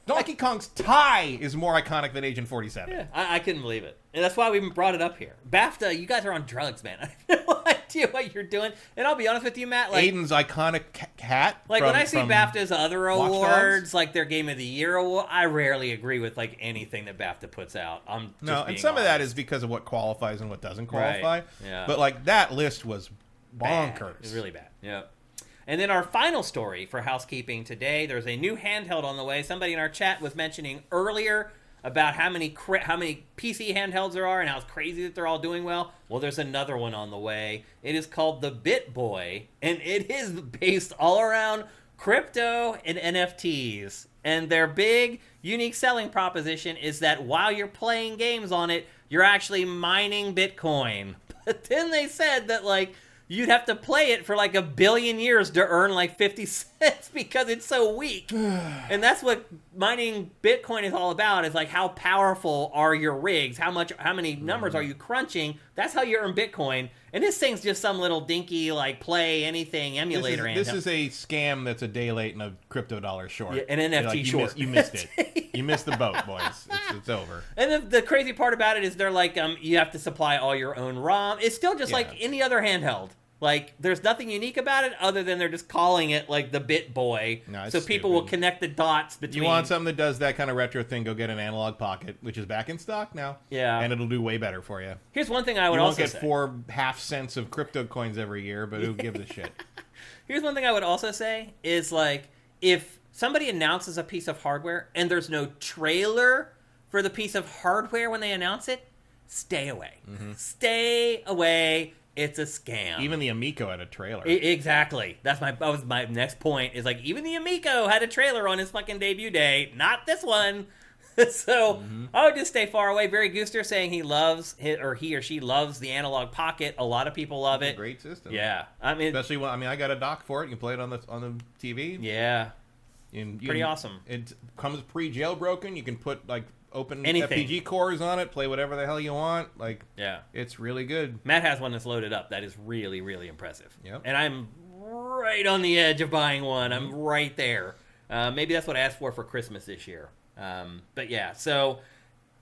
Donkey Kong's tie is more iconic than Agent 47. Yeah, I couldn't believe it. And that's why we brought it up here. BAFTA, you guys are on drugs, man. I have no idea what you're doing. And I'll be honest with you, Matt. Like, Aiden's iconic hat. Like, when I see BAFTA's other awards, Dogs? like their Game of the Year award, I rarely agree with like anything that BAFTA puts out. And some of that is because of what qualifies and what doesn't qualify. Right. Yeah. But like, that list was bonkers. It's really bad. Yeah. And then our final story for housekeeping today, there's a new handheld on the way. Somebody in our chat was mentioning earlier about how many PC handhelds there are and how it's crazy that they're all doing well. Well, there's another one on the way. It is called the BitBoy, and it is based all around crypto and NFTs. And their big, unique selling proposition is that while you're playing games on it, you're actually mining Bitcoin. But then they said that, like, you'd have to play it for like 1 billion years to earn like 50 cents because it's so weak. And that's what mining Bitcoin is all about, is like, how powerful are your rigs? How many numbers are you crunching? That's how you earn Bitcoin. And this thing's just some little dinky, like, play anything emulator. This is a scam that's a day late and a crypto dollar short. Yeah, an NFT short. You missed it. You missed the boat, boys. It's over. And the crazy part about it is they're like, you have to supply all your own ROM. It's still just like any other handheld. Like, there's nothing unique about it other than they're just calling it, like, the BitBoy. No, so people will connect the dots between... You want something that does that kind of retro thing, go get an Analog Pocket, which is back in stock now. Yeah. And it'll do way better for you. Here's one thing I would also say. You won't get 4 half cents of crypto coins every year, but who gives a shit? Here's one thing I would also say is, like, if somebody announces a piece of hardware and there's no trailer for the piece of hardware when they announce it, stay away. Mm-hmm. Stay away. It's a scam. Even the Amico had a trailer. Exactly. That was my next point. Is like, even the Amico had a trailer on his fucking debut day. Not this one. So I would just stay far away. Barry Gooster saying he or she loves the Analog Pocket. A lot of people love it. Great system. Yeah, I mean, especially when I got a dock for it. You can play it on the TV. Yeah, pretty awesome. It comes pre-jailbroken. You can put like open anything. FPG cores on it, play whatever the hell you want. Like, yeah, it's really good. Matt has one that's loaded up. That is really, really impressive. Yep. And I'm right on the edge of buying one. I'm right there. Maybe that's what I asked for Christmas this year. But yeah, so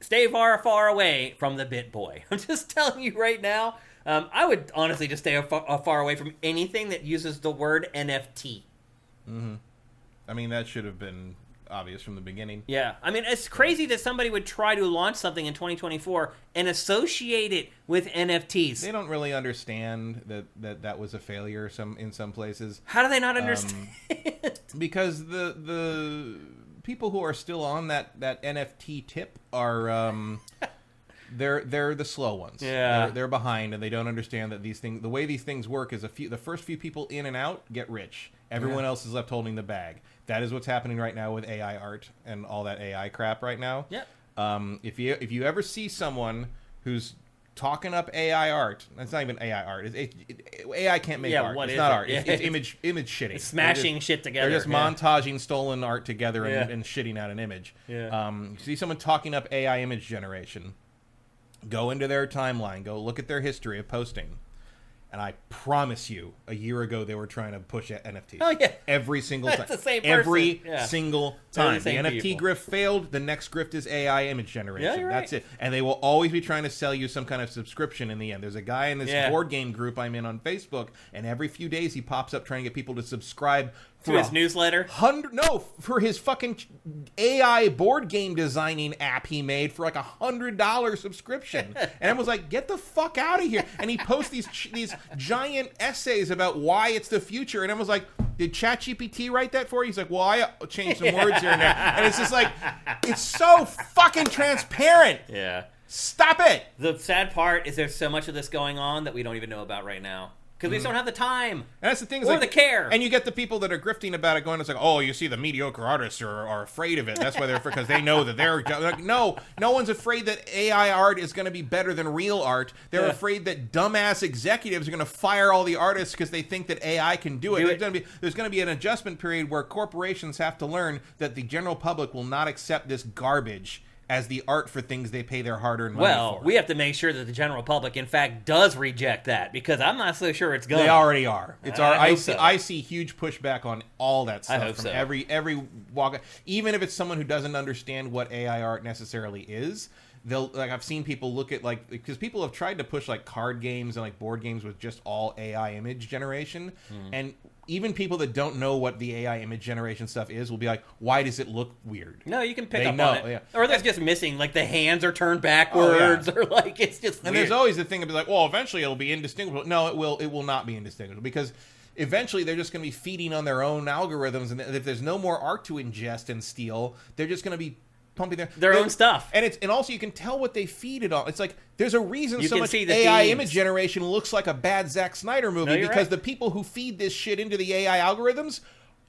stay far, far away from the BitBoy. I'm just telling you right now. I would honestly just stay far away from anything that uses the word NFT. Mm-hmm. I mean, that should have been obvious from the beginning. Yeah. I mean, it's crazy that somebody would try to launch something in 2024 and associate it with NFTs. They don't really understand that was a failure in some places. How do they not understand? Because the people who are still on that NFT tip are they're the slow ones. Yeah, they're behind, and they don't understand that the way these things work is the first few people in and out get rich. Everyone else is left holding the bag. That is what's happening right now with AI art and all that AI crap right now. Yep. If you ever see someone who's talking up AI art, that's not even AI art. AI can't make art. It's not art. It's image shitting. It's smashing shit together. They're just montaging stolen art together and shitting out an image. Yeah. You see someone talking up AI image generation, go into their timeline, go look at their history of posting. And I promise you, a year ago they were trying to push NFTs. Oh yeah, every single time. That's the same person. Every single time. The NFT people. grift failed. The next grift is AI image generation. Yeah, you're right. That's it. And they will always be trying to sell you some kind of subscription in the end. There's a guy in this board game group I'm in on Facebook, and every few days he pops up trying to get people to subscribe to his newsletter. For his fucking AI board game designing app he made for like $100 subscription. And I was like, get the fuck out of here. And he posts these giant essays about why it's the future. And I was like, did ChatGPT write that for you? He's like, well, I changed some words here and there. And it's just like, it's so fucking transparent. Yeah. Stop it. The sad part is there's so much of this going on that we don't even know about right now. Because we just don't have the time. And that's the thing. Or the care. And you get the people that are grifting about it going, it's like, oh, you see the mediocre artists are afraid of it. That's why because they know that they're... Like, no one's afraid that AI art is going to be better than real art. They're afraid that dumbass executives are going to fire all the artists because they think that AI can do it. There's going to be an adjustment period where corporations have to learn that the general public will not accept this garbage as the art for things they pay their hard-earned money for. Well, we have to make sure that the general public, in fact, does reject that, because I'm not so sure it's going. They already are. I see huge pushback on all that stuff from so. every walk. Even if it's someone who doesn't understand what AI art necessarily is, I've seen people look at because people have tried to push like card games and like board games with just all AI image generation, and even people that don't know what the AI image generation stuff is will be like, why does it look weird? No, you can pick up on it. Yeah. Or that's just missing, like the hands are turned backwards, or like it's just And weird. There's always the thing of like, well, eventually it'll be indistinguishable. No, it will not be indistinguishable, because eventually they're just going to be feeding on their own algorithms, and if there's no more art to ingest and steal, they're just going to be pumping their own stuff. And also you can tell what they feed it on. It's like there's a reason you so much AI image generation looks like a bad Zack Snyder movie, because the people who feed this shit into the AI algorithms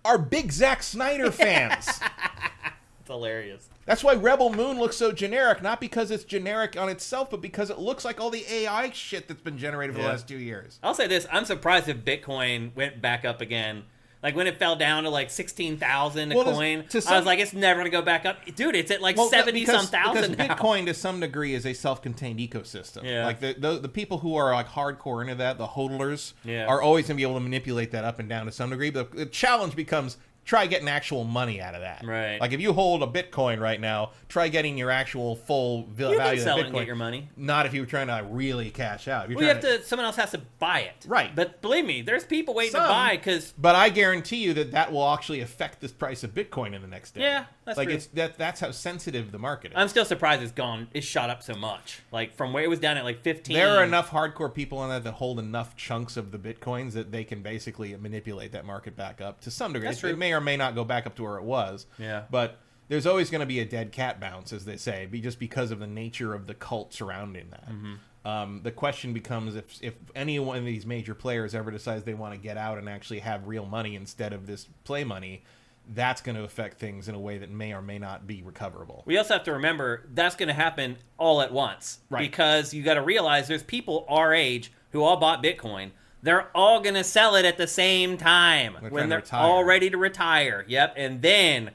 are big Zack Snyder fans. It's hilarious. That's why Rebel Moon looks so generic, not because it's generic on itself, but because it looks like all the AI shit that's been generated for the last 2 years. I'll say this, I'm surprised if Bitcoin went back up again. Like when it fell down to like 16,000 a coin, I was like, it's never going to go back up. Dude, it's at like 70-some thousand now. Because Bitcoin to some degree is a self-contained ecosystem. Yeah. Like the people who are like hardcore into that, the hodlers, yeah, are always going to be able to manipulate that up and down to some degree. But the challenge becomes, try getting actual money out of that. Right. Like if you hold a Bitcoin right now, try getting your actual full value of Bitcoin. Bitcoin. You can get your money. Not if you were trying to really cash out. Someone else has to buy it. Right. But believe me, there's people waiting to buy because... But I guarantee you that will actually affect the price of Bitcoin in the next day. Yeah, that's true. That's how sensitive the market is. I'm still surprised it's shot up so much. Like from where it was down at like 15. There are enough hardcore people on that hold enough chunks of the Bitcoins that they can basically manipulate that market back up to some degree. It may or may not go back up to where it was. Yeah. But there's always going to be a dead cat bounce, as they say, just because of the nature of the cult surrounding that. Mm-hmm. The question becomes if any one of these major players ever decides they want to get out and actually have real money instead of this play money, that's going to affect things in a way that may or may not be recoverable. We also have to remember that's going to happen all at once. Right. Because you got to realize there's people our age who all bought Bitcoin. They're all going to sell it at the same time when they're all ready to retire. Yep. And then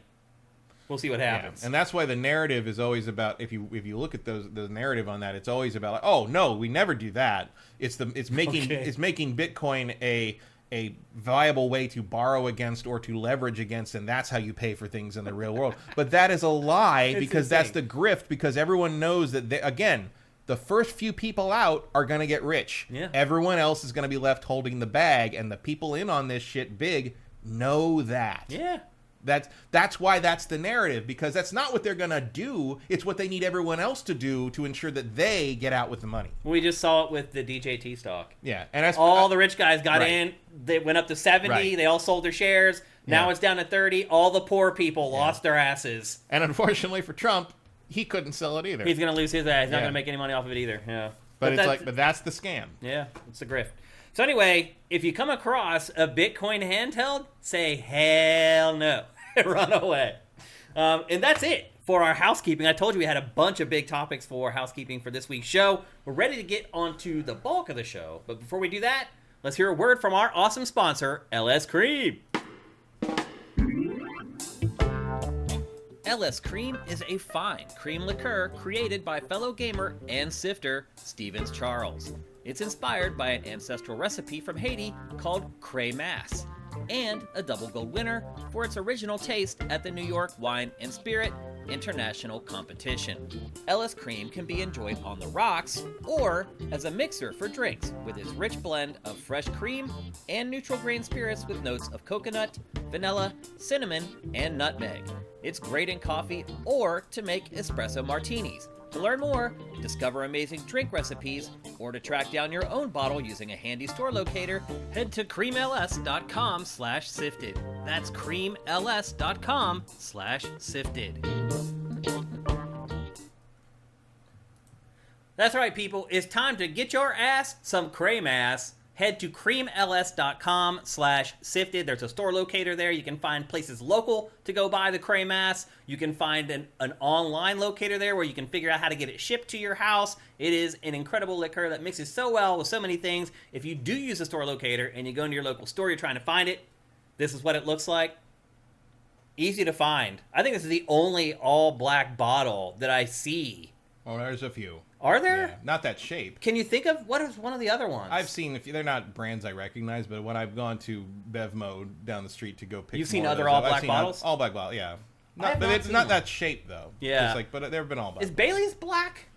we'll see what happens. Yeah. And that's why the narrative is always about, if you look at the narrative on that, it's always about like, oh no, we never do that. It's making Bitcoin a viable way to borrow against or to leverage against, and that's how you pay for things in the real world. But that is a lie, because that's the grift, because everyone knows that again, the first few people out are going to get rich. Yeah. Everyone else is going to be left holding the bag, and the people in on this shit big know that. Yeah. That's why that's the narrative, because that's not what they're going to do. It's what they need everyone else to do to ensure that they get out with the money. We just saw it with the DJT stock. Yeah. And all the rich guys got in. They went up to 70. Right. They all sold their shares. Now it's down to 30. All the poor people lost their asses. And unfortunately for Trump, he couldn't sell it either. He's going to lose his ass. He's not going to make any money off of it either. Yeah. But that's the scam. Yeah, it's the grift. So anyway, if you come across a Bitcoin handheld, say hell no. Run away. And that's it for our housekeeping. I told you we had a bunch of big topics for housekeeping for this week's show. We're ready to get on to the bulk of the show. But before we do that, let's hear a word from our awesome sponsor, LS Cream. LS Cream is a fine cream liqueur created by fellow gamer and sifter Stevens Charles. It's inspired by an ancestral recipe from Haiti called Cray Mass, and a double gold winner for its original taste at the New York Wine and Spirit International Competition. LS Cream can be enjoyed on the rocks or as a mixer for drinks with its rich blend of fresh cream and neutral grain spirits with notes of coconut, vanilla, cinnamon, and nutmeg. It's great in coffee or to make espresso martinis. To learn more, discover amazing drink recipes, or to track down your own bottle using a handy store locator, head to creamls.com/sifted. That's creamls.com/sifted. That's right, people. It's time to get your ass some Cray Mass. Head to creamls.com/sifted. There's a store locator there. You can find places local to go buy the Cray Mass. You can find an online locator there where you can figure out how to get it shipped to your house. It is an incredible liquor that mixes so well with so many things. If you do use a store locator and you go into your local store, you're trying to find it, this is what it looks like. Easy to find. I think this is the only all-black bottle that I see. Oh, there's a few. Are there? Yeah, not that shape. Can you think of what is one of the other ones? I've seen, they're not brands I recognize, but when I've gone to Bevmo down the street to go pick, you've seen other all-black bottles? All-black bottles, yeah. But it's not that shape though. Yeah. But there have been all-black. Is Bailey's black?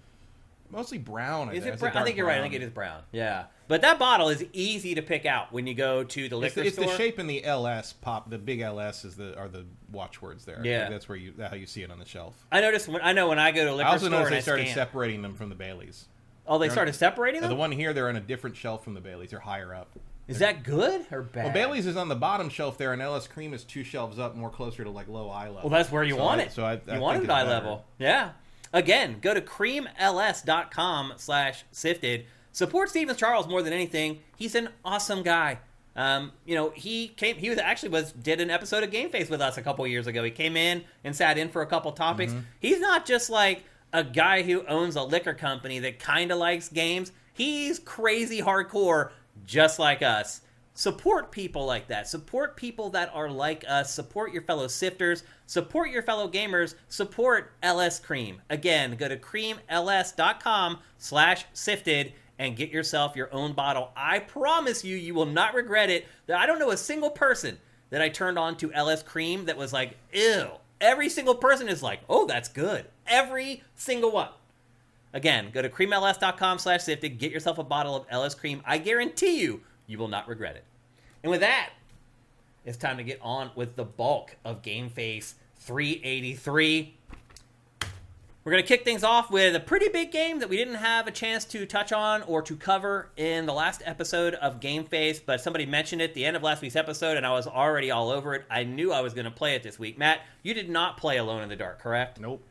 Mostly brown. Is it brown? I think you're right. I think it is brown. Yeah. But that bottle is easy to pick out when you go to the liquor store. It's the shape in the LS pop. The big LS are the watchwords there. Yeah. That's how you see it on the shelf. I noticed when I go to a liquor store. I also noticed they started separating them from the Baileys. Oh, they started separating them? The one here, they're on a different shelf from the Baileys. They're higher up. Is that good or bad? Well, Bailey's is on the bottom shelf there, and LS Cream is 2 shelves up, more closer to like low eye level. Well, that's where you want it. So I you want it at eye level. Yeah. Again, go to creamls.com/sifted. Support Stevens Charles more than anything. He's an awesome guy. He did an episode of GameFace with us a couple years ago. He came in and sat in for a couple topics. Mm-hmm. He's not just like a guy who owns a liquor company that kind of likes games. He's crazy hardcore, just like us. Support people like that. Support people that are like us. Support your fellow sifters. Support your fellow gamers. Support LS Cream. Again, go to creamls.com/sifted and get yourself your own bottle. I promise you, you will not regret it. I don't know a single person that I turned on to LS Cream that was like, ew. Every single person is like, oh, that's good. Every single one. Again, go to creamls.com/sifted. Get yourself a bottle of LS Cream. I guarantee you will not regret it. And with that, it's time to get on with the bulk of GameFace 383. We're going to kick things off with a pretty big game that we didn't have a chance to touch on or to cover in the last episode of GameFace, but somebody mentioned it at the end of last week's episode, and I was already all over it. I knew I was going to play it this week. Matt, you did not play Alone in the Dark, correct? Nope.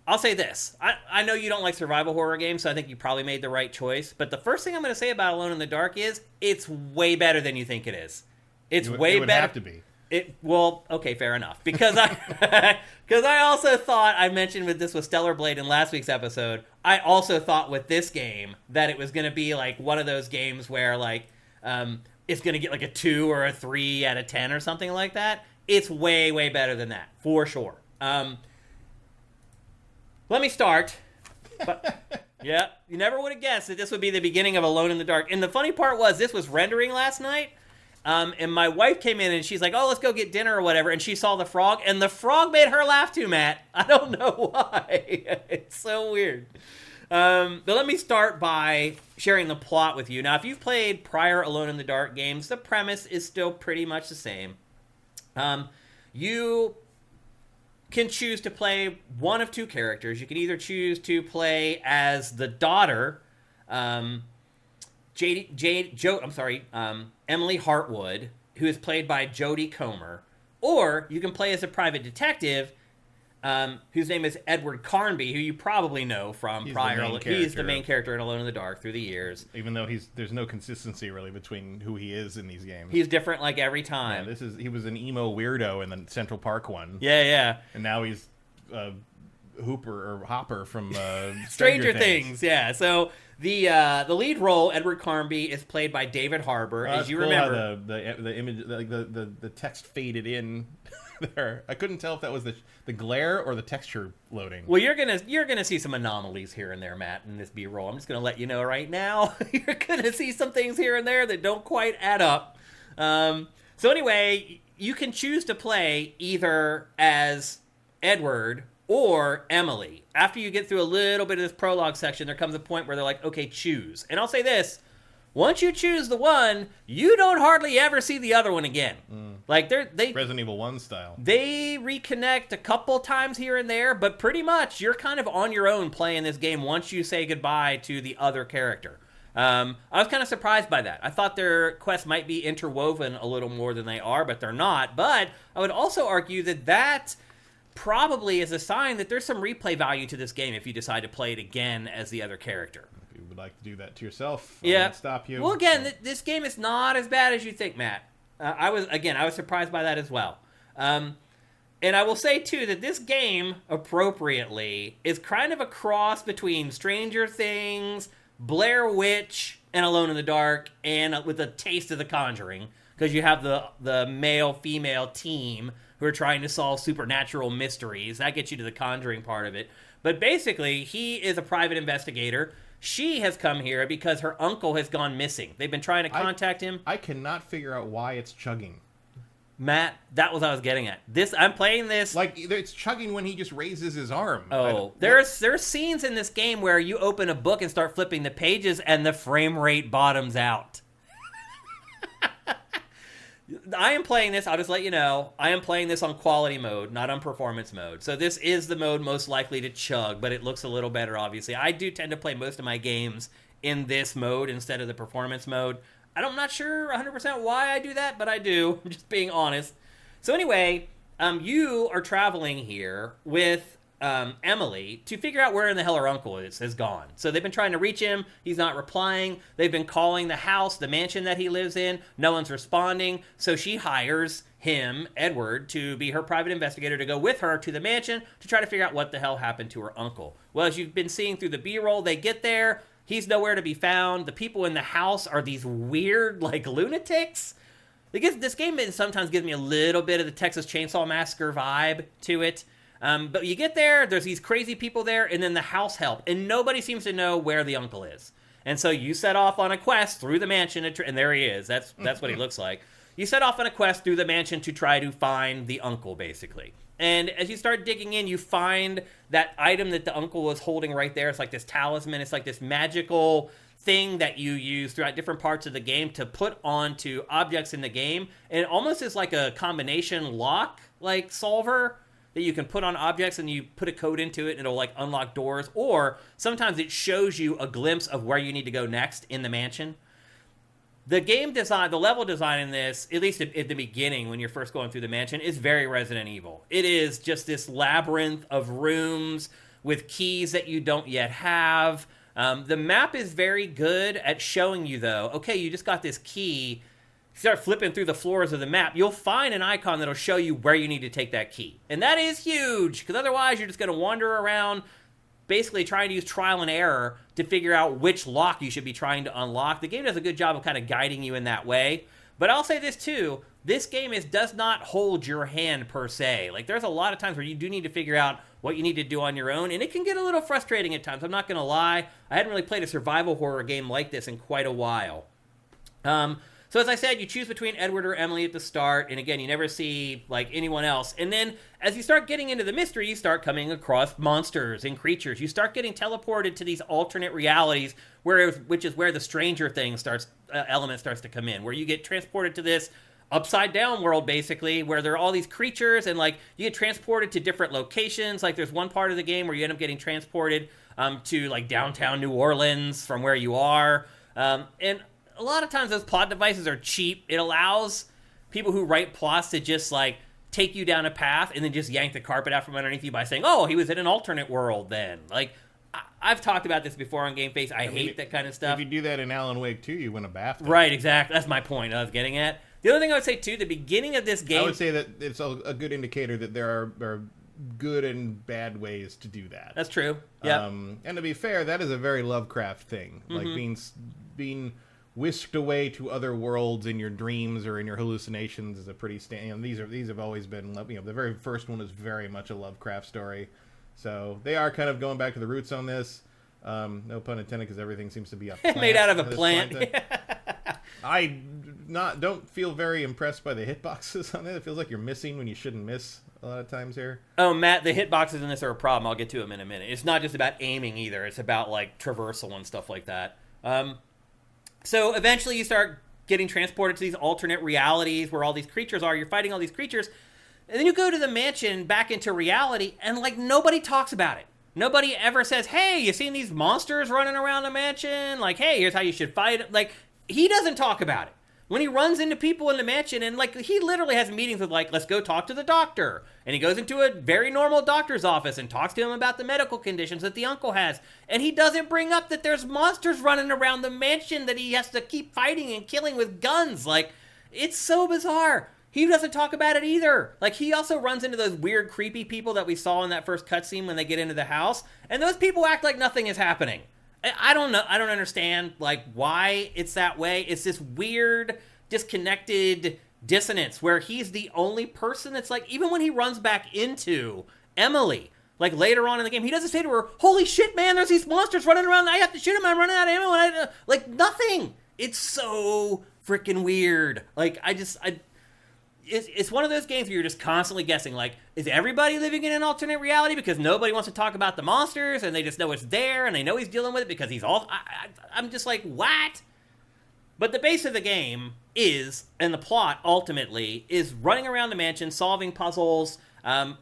I'll say this. I know you don't like survival horror games, so I think you probably made the right choice. But the first thing I'm going to say about Alone in the Dark is it's way better than you think it is. It would have to be. Okay, fair enough. Because I also thought, I mentioned with Stellar Blade in last week's episode, I also thought with this game that it was going to be like one of those games where like it's going to get like a 2 or a 3 out of 10 or something like that. It's way, way better than that, for sure. Let me start. Yeah, you never would have guessed that this would be the beginning of Alone in the Dark. And the funny part was this was rendering last night. And my wife came in and she's like, oh, let's go get dinner or whatever. And she saw the frog, and the frog made her laugh too, Matt. I don't know why. It's so weird. But let me start by sharing the plot with you. Now, if you've played prior Alone in the Dark games, the premise is still pretty much the same. You can choose to play one of two characters. You can either choose to play as the daughter, Emily Hartwood, who is played by Jodie Comer, or you can play as a private detective, whose name is Edward Carnby, who you probably know from prior. He's the main character in Alone in the Dark through the years. Even though there's no consistency really between who he is in these games. He's different like every time. Yeah, he was an emo weirdo in the Central Park one. Yeah. And now he's Hopper from Stranger Things. Yeah. So the lead role, Edward Carnby, is played by David Harbour. As you remember, the image, like the text faded in. There, I couldn't tell if that was the glare or the texture loading. Well, you're gonna see some anomalies here and there, Matt, in this B-roll. I'm just gonna let you know right now. You're gonna see some things here and there that don't quite add up. So anyway, you can choose to play either as Edward or Emily. After you get through a little bit of this prologue section, there comes a point where they're like, okay, choose. And I'll say this. Once you choose the one, you don't hardly ever see the other one again. Like they Resident Evil 1 style. They reconnect a couple times here and there, but pretty much you're kind of on your own playing this game once you say goodbye to the other character. I was kind of surprised by that. I thought their quests might be interwoven a little more than they are, but they're not. But I would also argue that probably is a sign that there's some replay value to this game if you decide to play it again as the other character. If you would like to do that to yourself, I won't stop you. Well, again, this game is not as bad as you think, Matt. I was surprised by that as well. And I will say, too, that this game, appropriately, is kind of a cross between Stranger Things, Blair Witch, and Alone in the Dark, and with a taste of The Conjuring, because you have the male-female team who are trying to solve supernatural mysteries. That gets you to the Conjuring part of it. But basically, he is a private investigator. She has come here because her uncle has gone missing. They've been trying to contact him. I cannot figure out why it's chugging. Matt, that was what I was getting at. I'm playing this... Like, it's chugging when he just raises his arm. Oh, there's scenes in this game where you open a book and start flipping the pages and the frame rate bottoms out. I am playing this, I'll just let you know, I am playing this on quality mode, not on performance mode. So this is the mode most likely to chug, but it looks a little better, obviously. I do tend to play most of my games in this mode instead of the performance mode. I'm not sure 100% why I do that, but I do. I'm just being honest. So anyway, you are traveling here with Emily to figure out where in the hell her uncle has gone. So they've been trying to reach him. He's not replying. They've been calling the house, the mansion that he lives in. No one's responding. So she hires him, Edward, to be her private investigator to go with her to the mansion to try to figure out what the hell happened to her uncle. Well, as you've been seeing through the B-roll, they get there. He's nowhere to be found. The people in the house are these weird, like, lunatics. This game sometimes gives me a little bit of the Texas Chainsaw Massacre vibe to it. But you get there, there's these crazy people there, and then the house help, and nobody seems to know where the uncle is. And so you set off on a quest through the mansion, and there he is. That's what he looks like. You set off on a quest through the mansion to try to find the uncle, basically. And as you start digging in, you find that item that the uncle was holding right there. It's like this talisman. It's like this magical thing that you use throughout different parts of the game to put onto objects in the game. And it almost is like a combination lock, like, solver that you can put on objects, and you put a code into it and it'll like unlock doors, or sometimes it shows you a glimpse of where you need to go next in the mansion. The game design, the level design in this, at least at the beginning when you're first going through the mansion, is very Resident Evil. It is just this labyrinth of rooms with keys that you don't yet have. The map is very good at showing you, though, okay, you just got this key. Start flipping through the floors of the map, you'll find an icon that'll show you where you need to take that key. And that is huge, because otherwise you're just going to wander around basically trying to use trial and error to figure out which lock you should be trying to unlock. The game does a good job of kind of guiding you in that way. But I'll say this too, this game does not hold your hand per se. Like, there's a lot of times where you do need to figure out what you need to do on your own, and it can get a little frustrating at times. I'm not going to lie. I hadn't really played a survival horror game like this in quite a while. So as I said, you choose between Edward or Emily at the start, and again, you never see like anyone else. And then as you start getting into the mystery, you start coming across monsters and creatures. You start getting teleported to these alternate realities, which is where the Stranger Things element starts to come in, where you get transported to this upside down world, basically, where there are all these creatures, and like you get transported to different locations. Like there's one part of the game where you end up getting transported to like downtown New Orleans from where you are, and a lot of times those plot devices are cheap. It allows people who write plots to just like take you down a path and then just yank the carpet out from underneath you by saying, oh, he was in an alternate world then. Like, I've talked about this before on GameFace. I hate that kind of stuff. If you do that in Alan Wake 2, you win a BAFTA. Right, exactly. That's my point I was getting at. The other thing I would say, too, the beginning of this game... I would say that it's a good indicator that there are good and bad ways to do that. That's true. Yeah. And to be fair, that is a very Lovecraft thing. Like being whisked away to other worlds in your dreams or in your hallucinations is a pretty these have always been, the very first one is very much a Lovecraft story. So they are kind of going back to the roots on this. No pun intended, because everything seems to be a plant made out of a plant. I don't feel very impressed by the hitboxes on it. It feels like you're missing when you shouldn't miss a lot of times here. Oh, Matt, the hitboxes in this are a problem. I'll get to them in a minute. It's not just about aiming either. It's about like traversal and stuff like that. So eventually you start getting transported to these alternate realities where all these creatures are. You're fighting all these creatures. And then you go to the mansion back into reality, and like nobody talks about it. Nobody ever says, hey, you seen these monsters running around the mansion? Like, hey, here's how you should fight. Like, he doesn't talk about it. When he runs into people in the mansion, and like he literally has meetings with like, let's go talk to the doctor. And he goes into a very normal doctor's office and talks to him about the medical conditions that the uncle has. And he doesn't bring up that there's monsters running around the mansion that he has to keep fighting and killing with guns. Like, it's so bizarre. He doesn't talk about it either. Like, he also runs into those weird, creepy people that we saw in that first cutscene when they get into the house. And those people act like nothing is happening. I don't know. I don't understand, like, why it's that way. It's this weird, disconnected dissonance where he's the only person that's like, even when he runs back into Emily, like later on in the game, he doesn't say to her, holy shit, man, there's these monsters running around. I have to shoot him. I'm running out of ammo. Like, nothing. It's so freaking weird. Like, it's one of those games where you're just constantly guessing, like, is everybody living in an alternate reality because nobody wants to talk about the monsters and they just know it's there and they know he's dealing with it because he's all... I'm just like, what? But the base of the game is, and the plot, ultimately, is running around the mansion, solving puzzles,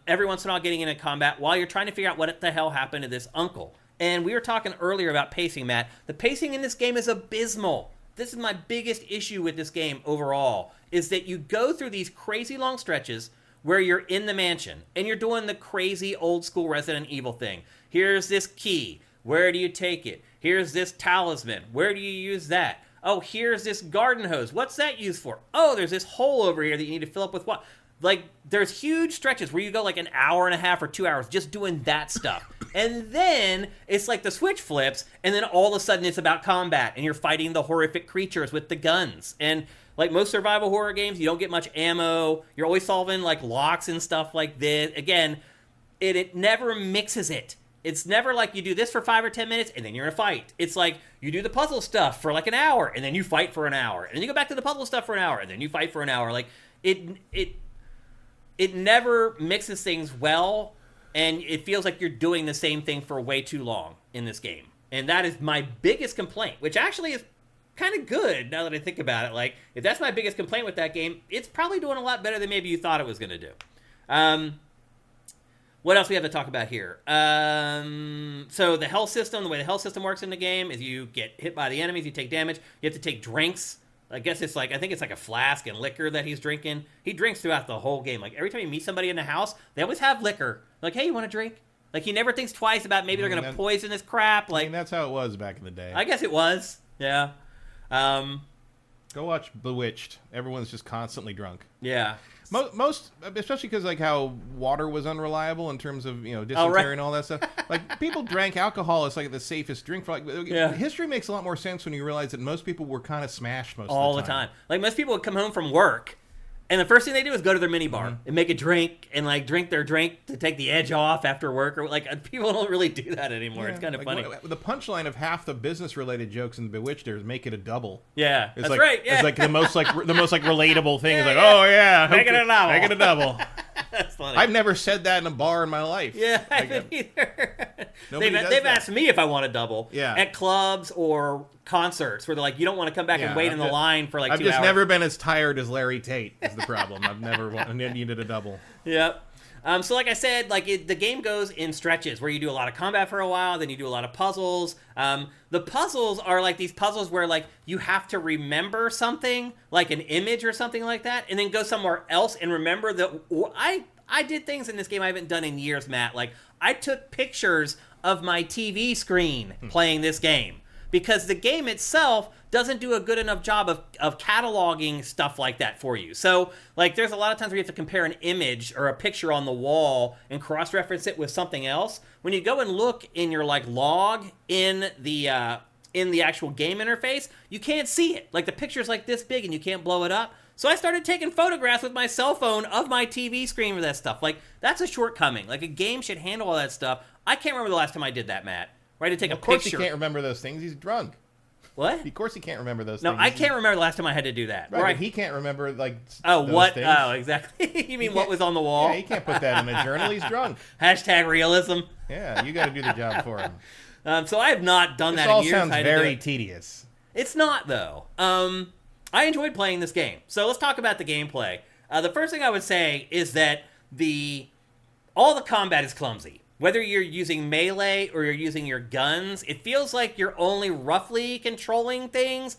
every once in a while getting into combat while you're trying to figure out what the hell happened to this uncle. And we were talking earlier about pacing, Matt. The pacing in this game is abysmal. This is my biggest issue with this game overall, is that you go through these crazy long stretches where you're in the mansion and you're doing the crazy old school Resident Evil thing. Here's this key. Where do you take it? Here's this talisman. Where do you use that? Oh, here's this garden hose. What's that used for? Oh, there's this hole over here that you need to fill up with what? Like, there's huge stretches where you go like an hour and a half or 2 hours just doing that stuff. And then it's like the switch flips, and then all of a sudden it's about combat, and you're fighting the horrific creatures with the guns. And like most survival horror games, you don't get much ammo. You're always solving like locks and stuff like this. Again, it never mixes it. It's never like you do this for 5 or 10 minutes, and then you're in a fight. It's like you do the puzzle stuff for like an hour, and then you fight for an hour. And then you go back to the puzzle stuff for an hour, and then you fight for an hour. Like, it never mixes things well, and it feels like you're doing the same thing for way too long in this game. And that is my biggest complaint, which actually is kind of good now that I think about it. Like, if that's my biggest complaint with that game, it's probably doing a lot better than maybe you thought it was going to do. What else we have to talk about here? So the health system, the way the health system works in the game is you get hit by the enemies, you take damage, you have to take drinks. I think it's like a flask and liquor that he's drinking. He drinks throughout the whole game. Like, every time you meet somebody in the house, they always have liquor. Like, hey, you want a drink? Like, he never thinks twice about maybe they're going to poison his crap. Like, I mean, that's how it was back in the day. I guess it was. Yeah. Go watch Bewitched. Everyone's just constantly drunk. Yeah. Most, especially because like how water was unreliable in terms of dysentery and all that stuff. Like, people drank alcohol as like the safest drink for like. Yeah. History makes a lot more sense when you realize that most people were kind of smashed all the time. Like, most people would come home from work, and the first thing they do is go to their minibar and make a drink and like drink their drink to take the edge off after work. Or like, people don't really do that anymore. Yeah, it's kind of funny. The punchline of half the business-related jokes in Bewitched is make it a double. Yeah, it's that's right. Yeah. It's like the most relatable thing. It's like, oh yeah, make it a double. Make it a double. That's funny. I've never said that in a bar in my life. Yeah, I haven't either. They've asked me if I want to double Yeah. at clubs or concerts where they're like, you don't want to come back and wait in the line for like 2 hours. I've just never been as tired as Larry Tate is the problem. I've never needed a double. Yep. So like I said, like the game goes in stretches where you do a lot of combat for a while, then you do a lot of puzzles. The puzzles are like these puzzles where like you have to remember something, like an image or something like that, and then go somewhere else and remember that. I did things in this game I haven't done in years, Matt. Like I took pictures of my TV screen playing this game because the game itself doesn't do a good enough job of cataloging stuff like that for you. So, like, there's a lot of times where you have to compare an image or a picture on the wall and cross-reference it with something else. When you go and look in your, like, log in the actual game interface, you can't see it. Like, the picture's, like, this big and you can't blow it up. So I started taking photographs with my cell phone of my TV screen with that stuff. Like, that's a shortcoming. Like, a game should handle all that stuff. I can't remember the last time I did that, Matt. Where I had to take a picture. Of course he can't remember those things. He's drunk. What? Of course he can't remember those No, things. I can't remember the last time I had to do that. Right, but he can't remember, like, those things. Oh, exactly. You mean what was on the wall? Yeah, he can't put that in a journal. He's drunk. Hashtag realism. Yeah, you got to do the job for him. So I have not done that in in years. This all sounds very tedious. It's not, though. I enjoyed playing this game. So let's talk about the gameplay. The first thing I would say is that all the combat is clumsy. Whether you're using melee or you're using your guns, it feels like you're only roughly controlling things.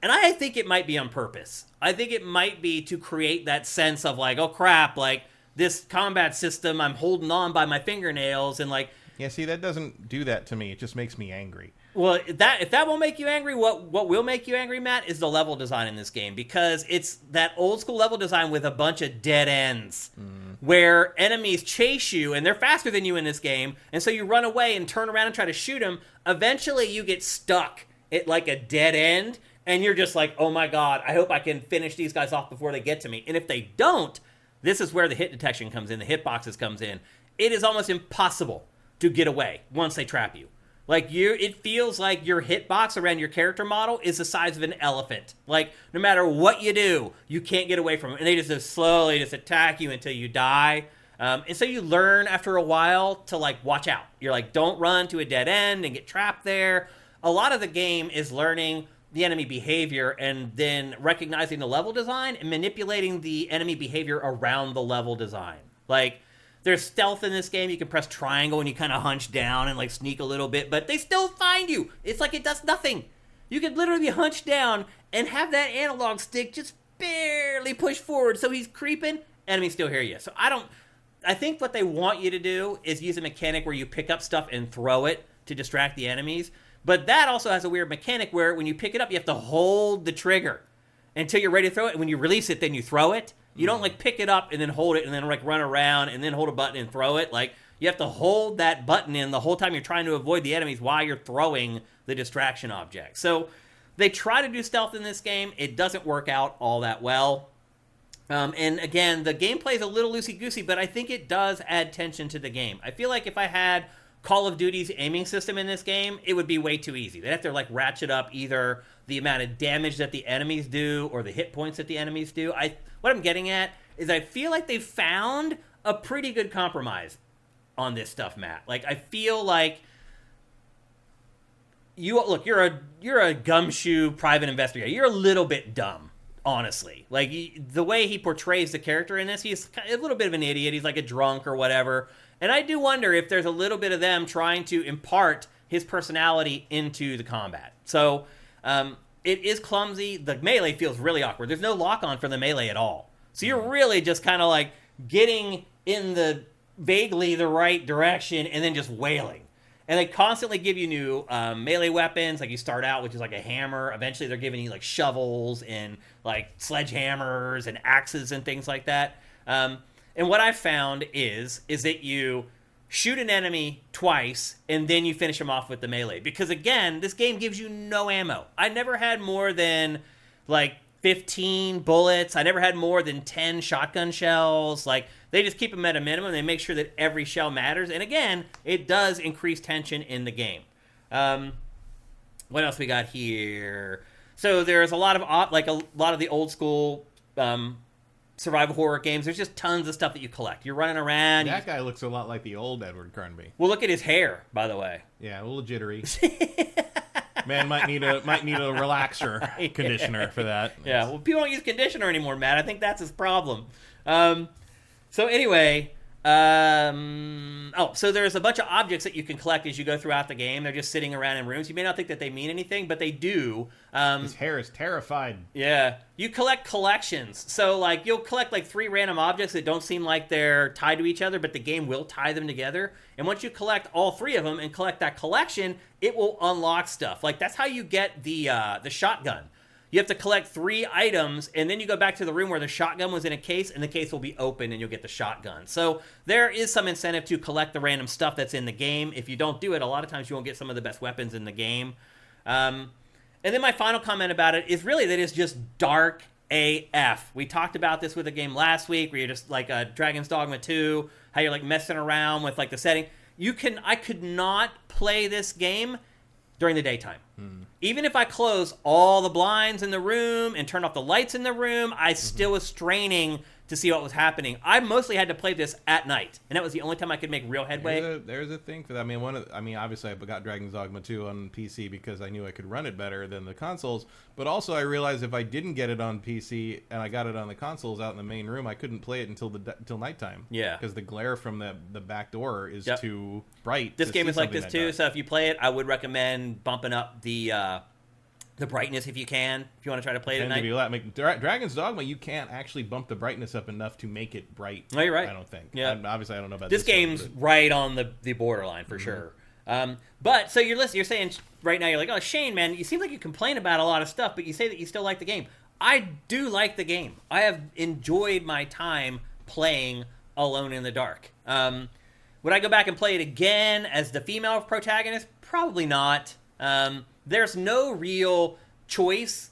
And I think it might be on purpose. I think it might be to create that sense of like, oh crap, like this combat system, I'm holding on by my fingernails and like... Yeah, see, that doesn't do that to me. It just makes me angry. Well, if that won't make you angry, what will make you angry, Matt, is the level design in this game. Because it's that old school level design with a bunch of dead ends. Where enemies chase you, and they're faster than you in this game, and so you run away and turn around and try to shoot them. Eventually, you get stuck at like a dead end, and you're just like, oh my god, I hope I can finish these guys off before they get to me. And if they don't, this is where the hit detection comes in, the hitboxes comes in. It is almost impossible to get away once they trap you. Like, it feels like your hitbox around your character model is the size of an elephant. Like, no matter what you do, you can't get away from it. And they just slowly attack you until you die. And so you learn after a while to, like, watch out. You're like, don't run to a dead end and get trapped there. A lot of the game is learning the enemy behavior and then recognizing the level design and manipulating the enemy behavior around the level design. Like... There's stealth in this game. You can press triangle and you kind of hunch down and like sneak a little bit, but they still find you. It's like it does nothing. You could literally be hunched down and have that analog stick just barely push forward. So he's creeping, enemies still hear you. So I think what they want you to do is use a mechanic where you pick up stuff and throw it to distract the enemies. But that also has a weird mechanic where when you pick it up, you have to hold the trigger until you're ready to throw it. And when you release it, then you throw it. You don't, like, pick it up and then hold it and then, like, run around and then hold a button and throw it. Like, you have to hold that button in the whole time you're trying to avoid the enemies while you're throwing the distraction object. So, they try to do stealth in this game. It doesn't work out all that well. And, again, the gameplay is a little loosey-goosey, but I think it does add tension to the game. I feel like if I had Call of Duty's aiming system in this game, it would be way too easy. They'd have to, like, ratchet up either the amount of damage that the enemies do or the hit points that the enemies do. What I'm getting at is I feel like they've found a pretty good compromise on this stuff, Matt. Like, I feel like you're a gumshoe private investigator. You're a little bit dumb, honestly. Like, the way he portrays the character in this, he's a little bit of an idiot. He's like a drunk or whatever. And I do wonder if there's a little bit of them trying to impart his personality into the combat. So, it is clumsy. The melee feels really awkward. There's no lock-on for the melee at all. So you're really just kind of like getting in the vaguely the right direction and then just wailing. And they constantly give you new melee weapons. Like you start out, which is like a hammer. Eventually they're giving you like shovels and like sledgehammers and axes and things like that. And what I've found is that you shoot an enemy twice, and then you finish them off with the melee. Because, again, this game gives you no ammo. I never had more than, like, 15 bullets. I never had more than 10 shotgun shells. Like, they just keep them at a minimum. They make sure that every shell matters. And, again, it does increase tension in the game. What else we got here? So there's a lot of the old school survival horror games, there's just tons of stuff that you collect. You're running around. That guy looks a lot like the old Edward Carnby. Well, look at his hair, by the way. Yeah, a little jittery. Man might need a relaxer conditioner for that. Yeah, well, people don't use conditioner anymore, Matt. I think that's his problem. So anyway, so there's a bunch of objects that you can collect as you go throughout the game. They're just sitting around in rooms. You may not think that they mean anything, but they do. His hair is terrified. Yeah. You collect collections. So, like, you'll collect, like, 3 random objects that don't seem like they're tied to each other, but the game will tie them together. And once you collect all 3 of them and collect that collection, it will unlock stuff. Like, that's how you get the shotgun. You have to collect 3 items, and then you go back to the room where the shotgun was in a case, and the case will be open, and you'll get the shotgun. So there is some incentive to collect the random stuff that's in the game. If you don't do it, a lot of times you won't get some of the best weapons in the game. And then my final comment about it is really that it's just dark AF. We talked about this with a game last week, where you're just like Dragon's Dogma 2, how you're like messing around with like the setting. I could not play this game during the daytime. Even if I close all the blinds in the room and turn off the lights in the room, I still was straining to see what was happening. I mostly had to play this at night, and that was the only time I could make real headway. There's a thing for that. I mean, obviously I got Dragon's Dogma 2 on PC because I knew I could run it better than the consoles, but also I realized if I didn't get it on PC and I got it on the consoles out in the main room, I couldn't play it until nighttime. Yeah. Because the glare from the back door is too bright. This game is like this too, so if you play it, I would recommend bumping up the brightness if you can, if you want to try to play it at night. Dragon's Dogma, you can't actually bump the brightness up enough to make it bright. No, you're right. I don't think. Yeah. Obviously, I don't know about this game's right on the borderline for sure. But so you're saying right now, you're like, oh, Shane, man, you seem like you complain about a lot of stuff, but you say that you still like the game. I do like the game. I have enjoyed my time playing Alone in the Dark. Would I go back and play it again as the female protagonist? Probably not. There's no real choice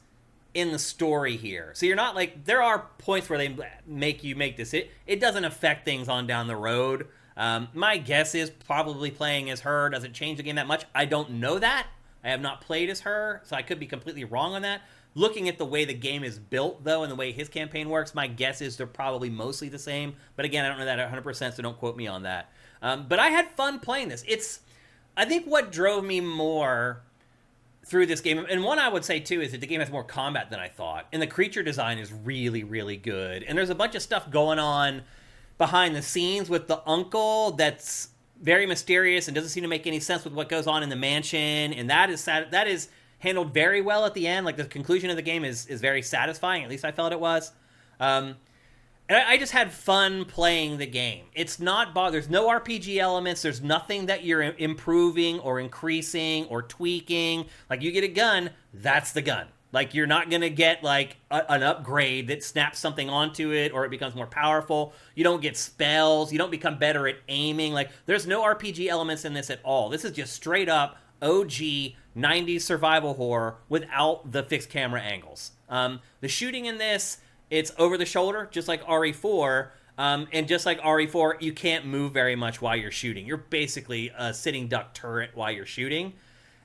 in the story here. So you're not like, there are points where they make you make this. It doesn't affect things on down the road. My guess is probably playing as her doesn't change the game that much. I don't know that. I have not played as her, so I could be completely wrong on that. Looking at the way the game is built, though, and the way his campaign works, my guess is they're probably mostly the same. But again, I don't know that 100%, so don't quote me on that. But I had fun playing this. I think what drove me more through this game, and one I would say too, is that the game has more combat than I thought, and the creature design is really, really good, and there's a bunch of stuff going on behind the scenes with the uncle that's very mysterious and doesn't seem to make any sense with what goes on in the mansion, and that is handled very well at the end. Like, the conclusion of the game is very satisfying, at least I felt it was. And I just had fun playing the game. It's not there's no RPG elements. There's nothing that you're improving or increasing or tweaking. Like, you get a gun, that's the gun. Like, you're not going to get, like, an upgrade that snaps something onto it or it becomes more powerful. You don't get spells. You don't become better at aiming. Like, there's no RPG elements in this at all. This is just straight up OG 90s survival horror without the fixed camera angles. The shooting in this, it's over the shoulder, just like RE4, and just like RE4, you can't move very much while you're shooting. You're basically a sitting duck turret while you're shooting.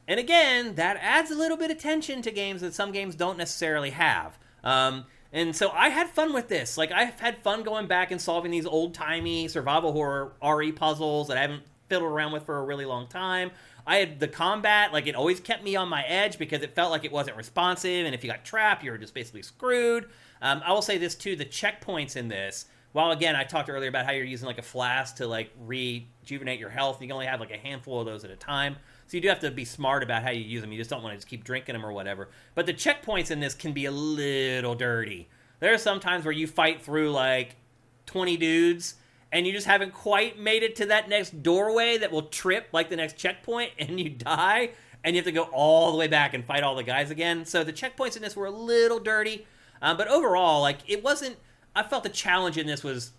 And again, that adds a little bit of tension to games that some games don't necessarily have. And so I had fun with this. Like, I've had fun going back and solving these old-timey survival horror RE puzzles that I haven't fiddled around with for a really long time. I had the combat, like, it always kept me on my edge because it felt like it wasn't responsive, and if you got trapped, you were just basically screwed. I will say this, too, the checkpoints in this, while, again, I talked earlier about how you're using, like, a flask to, like, rejuvenate your health, and you can only have, like, a handful of those at a time, so you do have to be smart about how you use them. You just don't want to just keep drinking them or whatever. But the checkpoints in this can be a little dirty. There are some times where you fight through, like, 20 dudes, and you just haven't quite made it to that next doorway that will trip, like, the next checkpoint, and you die, and you have to go all the way back and fight all the guys again. So the checkpoints in this were a little dirty. But overall, like, it wasn't... I felt the challenge in this was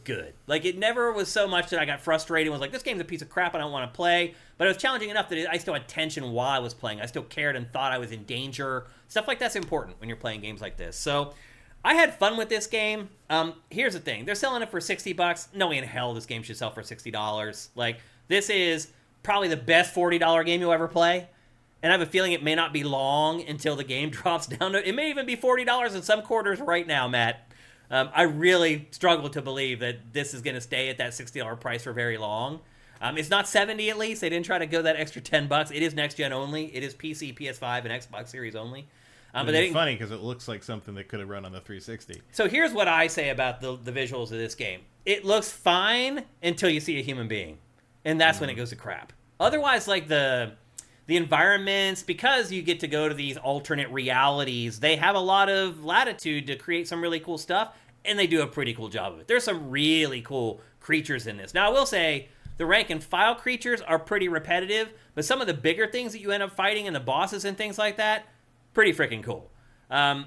good. Like, it never was so much that I got frustrated and was like, this game's a piece of crap, I don't want to play. But it was challenging enough that I still had tension while I was playing. I still cared and thought I was in danger. Stuff like that's important when you're playing games like this. So, I had fun with this game. Here's the thing. They're selling it for $60. No way in hell this game should sell for $60. Like, this is probably the best $40 game you'll ever play. And I have a feeling it may not be long until the game drops down to... It may even be $40 in some quarters right now, Matt. I really struggle to believe that this is going to stay at that $60 price for very long. It's not $70 at least. They didn't try to go that extra $10. It is next gen only. It is PC, PS5, and Xbox Series only. But they didn't... funny because it looks like something that could have run on the 360. So here's what I say about the visuals of this game. It looks fine until you see a human being, and that's when it goes to crap. Otherwise, like the environments, because you get to go to these alternate realities, they have a lot of latitude to create some really cool stuff, and they do a pretty cool job of it. There's some really cool creatures in this. Now, I will say, the rank and file creatures are pretty repetitive, but some of the bigger things that you end up fighting and the bosses and things like that, pretty freaking cool.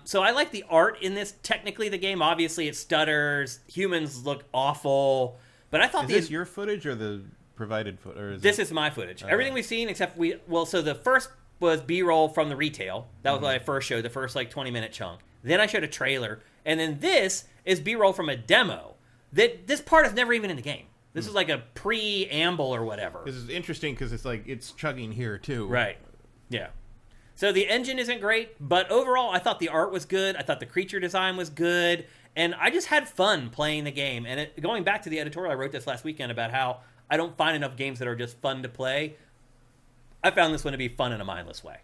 So I like the art in this. Technically, the game, obviously, it stutters. Humans look awful. But I thought... Is this your footage or the provided footage? This is my footage. Okay. Everything we've seen except so the first was B-roll from the retail. That was what I first showed, the first, 20-minute chunk. Then I showed a trailer. And then this is B-roll from a demo. This part is never even in the game. This is like a preamble or whatever. This is interesting because it's chugging here, too. Right. Yeah. So the engine isn't great, but overall, I thought the art was good. I thought the creature design was good. And I just had fun playing the game. And going back to the editorial I wrote this last weekend about how I don't find enough games that are just fun to play, I found this one to be fun in a mindless way.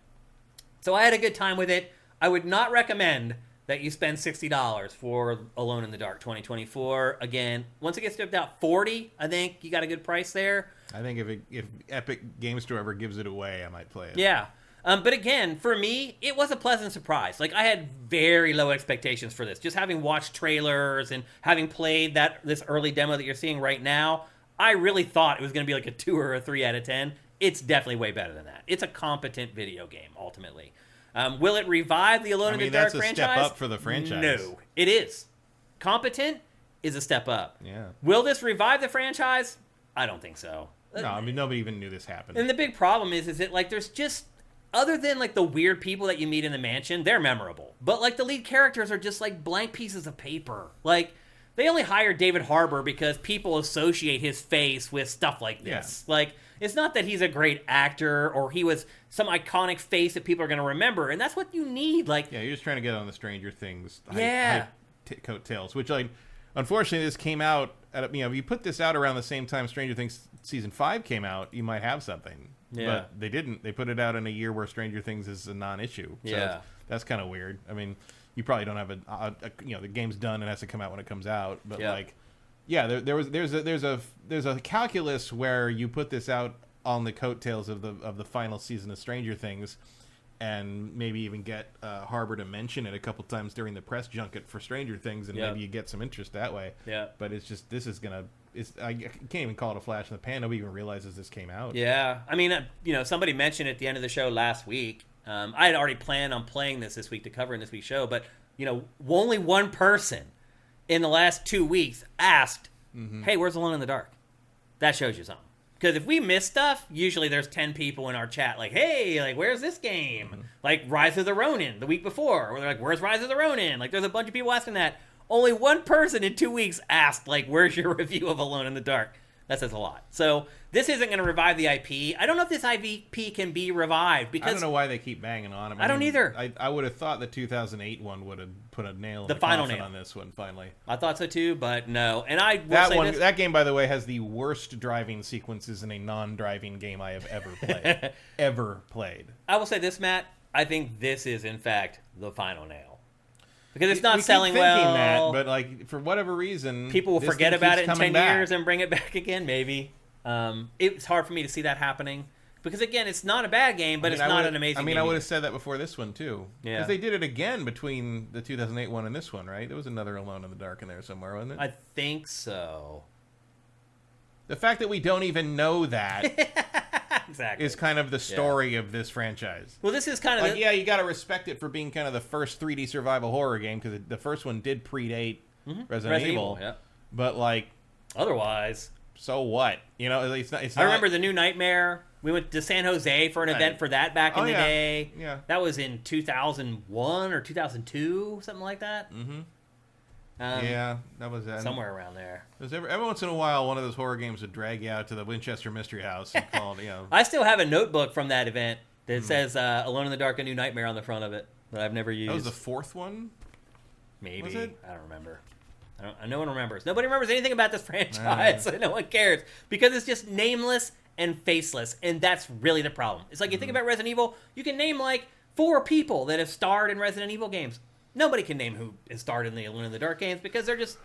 So I had a good time with it. I would not recommend that you spend $60 for Alone in the Dark 2024. Again, once it gets to about $40, I think you got a good price there. I think if Epic Game Store ever gives it away, I might play it. Yeah. But again, for me, it was a pleasant surprise. I had very low expectations for this. Just having watched trailers and having played this early demo that you're seeing right now, I really thought it was going to be like a 2 or a 3 out of 10. It's definitely way better than that. It's a competent video game, ultimately. Will it revive the Alone in the Dark franchise? That's a step up for the franchise. No, it is. Competent is a step up. Yeah. Will this revive the franchise? I don't think so. No, nobody even knew this happened. And the big problem is that there's just... Other than, the weird people that you meet in the mansion, they're memorable. But, the lead characters are just, blank pieces of paper. They only hired David Harbour because people associate his face with stuff like this. Yeah. It's not that he's a great actor or he was some iconic face that people are going to remember. And that's what you need. Yeah, you're just trying to get on the Stranger Things coattails. Which, unfortunately, this came out... if you put this out around the same time Stranger Things Season 5 came out, you might have something. Yeah. But they didn't. They put it out in a year where Stranger Things is a non-issue. So yeah. That's kind of weird. I mean, you probably don't have the game's done and has to come out when it comes out. But there's a calculus where you put this out on the coattails of the final season of Stranger Things, and maybe even get Harbour to mention it a couple times during the press junket for Stranger Things, and maybe you get some interest that way. Yeah. But it's just I can't even call it a flash in the pan. Nobody even realizes this came out. Yeah. I mean, somebody mentioned at the end of the show last week, I had already planned on playing this week to cover in this week's show, but, only one person in the last 2 weeks asked, hey, where's Alone in the Dark? That shows you something. Because if we miss stuff, usually there's 10 people in our chat hey, where's this game? Rise of the Ronin the week before. Or they're where's Rise of the Ronin? There's a bunch of people asking that. Only one person in 2 weeks asked, where's your review of Alone in the Dark? That says a lot. So this isn't going to revive the IP. I don't know if this IP can be revived because I don't know why they keep banging on it. I don't either. I would have thought the 2008 one would have put a nail in the final coffin nail on this one. Finally, I thought so too, but no. And I will say this. That game, by the way, has the worst driving sequences in a non-driving game I have ever played. I will say this, Matt. I think this is in fact the final nail. Because it's not selling well. That, but for whatever reason, people will forget about it in 10 years and bring it back again. Maybe it's hard for me to see that happening because again, it's not a bad game, but it's not an amazing. game I would have said that before this one too. Yeah, because they did it again between the 2008 one and this one, right? There was another Alone in the Dark in there somewhere, wasn't it? I think so. The fact that we don't even know that. Exactly. Is kind of the story of this franchise. Well, this is kind of you got to respect it for being kind of the first 3D survival horror game because the first one did predate Resident Evil. Yeah. But otherwise, so what? It's not. I remember the New Nightmare. We went to San Jose for an event for that back in the day. Yeah, that was in 2001 or 2002, something like that. Mm-hmm. That was somewhere around there. Every once in a while, one of those horror games would drag you out to the Winchester Mystery House and call it, I still have a notebook from that event that says Alone in the Dark, A New Nightmare on the front of it that I've never used. That was the fourth one? Maybe. Was it? I don't remember. No one remembers. Nobody remembers anything about this franchise. So no one cares because it's just nameless and faceless, and that's really the problem. It's like you think about Resident Evil, you can name like 4 people that have starred in Resident Evil games. Nobody can name who has starred in the Alone in the Dark games because they're just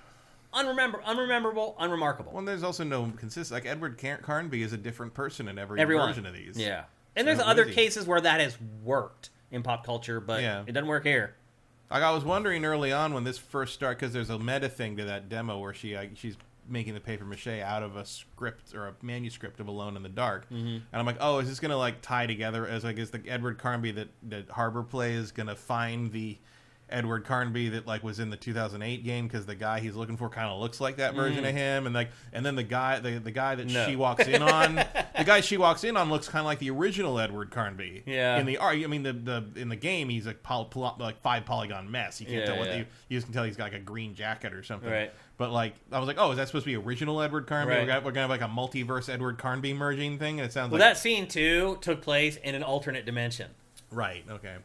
unrememberable, unremarkable. Well, there's also no consistency. Like Edward Carnby is a different person in every version of these. Yeah. And there's other cases where that has worked in pop culture, but it doesn't work here. Like I was wondering early on when this first started, because there's a meta thing to that demo where she's making the paper mache out of a script or a manuscript of Alone in the Dark, and I'm like, oh, is this gonna like tie together as like is the Edward Carnby that Harbor plays gonna find the Edward Carnby that like was in the 2008 game because the guy he's looking for kind of looks like that version of him, and then the guy that she walks in on, the guy she walks in on looks kind of like the original Edward Carnby. Yeah. In the in the game he's a like 5 polygon mess. You can't tell what you just can tell he's got like a green jacket or something. Right. But like I was like, oh, is that supposed to be original Edward Carnby? Right. We're gonna have like a multiverse Edward Carnby merging thing, and it sounds like that scene too took place in an alternate dimension. Right. Okay.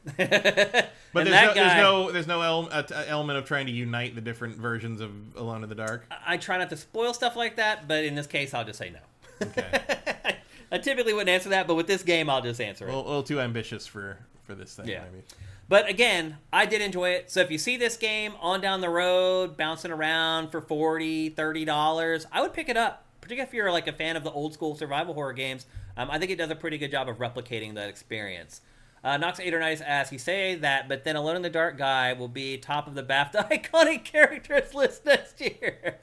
But there's no element of trying to unite the different versions of Alone in the Dark. I try not to spoil stuff like that, but in this case, I'll just say no. Okay. I typically wouldn't answer that, but with this game, I'll just answer it. A little too ambitious for this thing. Yeah. Maybe. But again, I did enjoy it. So if you see this game on down the road, bouncing around for $40, $30, I would pick it up. Particularly if you're like a fan of the old school survival horror games. I think it does a pretty good job of replicating that experience. Nox809 asks, you say that, but then Alone in the Dark guy will be top of the BAFTA iconic characters list next year.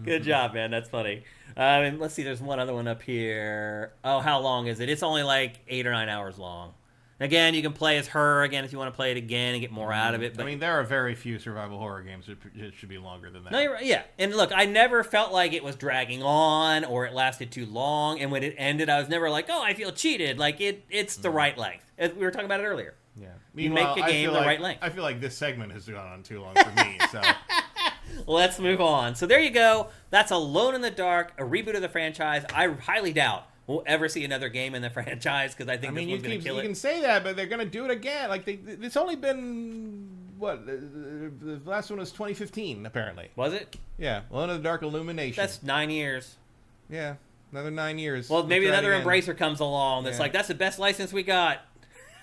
Good job, man. That's funny. And let's see, there's one other one up here. Oh, how long is it? It's only like 8 or 9 hours long. Again, you can play as her again if you want to play it again and get more out of it. But I mean, there are very few survival horror games that should be longer than that. No, you're right. Yeah. And look, I never felt like it was dragging on or it lasted too long. And when it ended, I was never like, oh, I feel cheated. Like, it's the right length. As we were talking about it earlier. Yeah. You make a game the right length. I feel like this segment has gone on too long for me, so... Let's move on. So there you go. That's Alone in the Dark, a reboot of the franchise. I highly doubt we'll ever see another game in the franchise because I think this one's going to kill it. You can say that, but they're going to do it again. Like it's only been the last one was 2015 apparently. Was it? Yeah, Alone in the Dark Illumination. That's 9 years. Yeah, another 9 years. Well, maybe another Embracer comes along that's like that's the best license we got.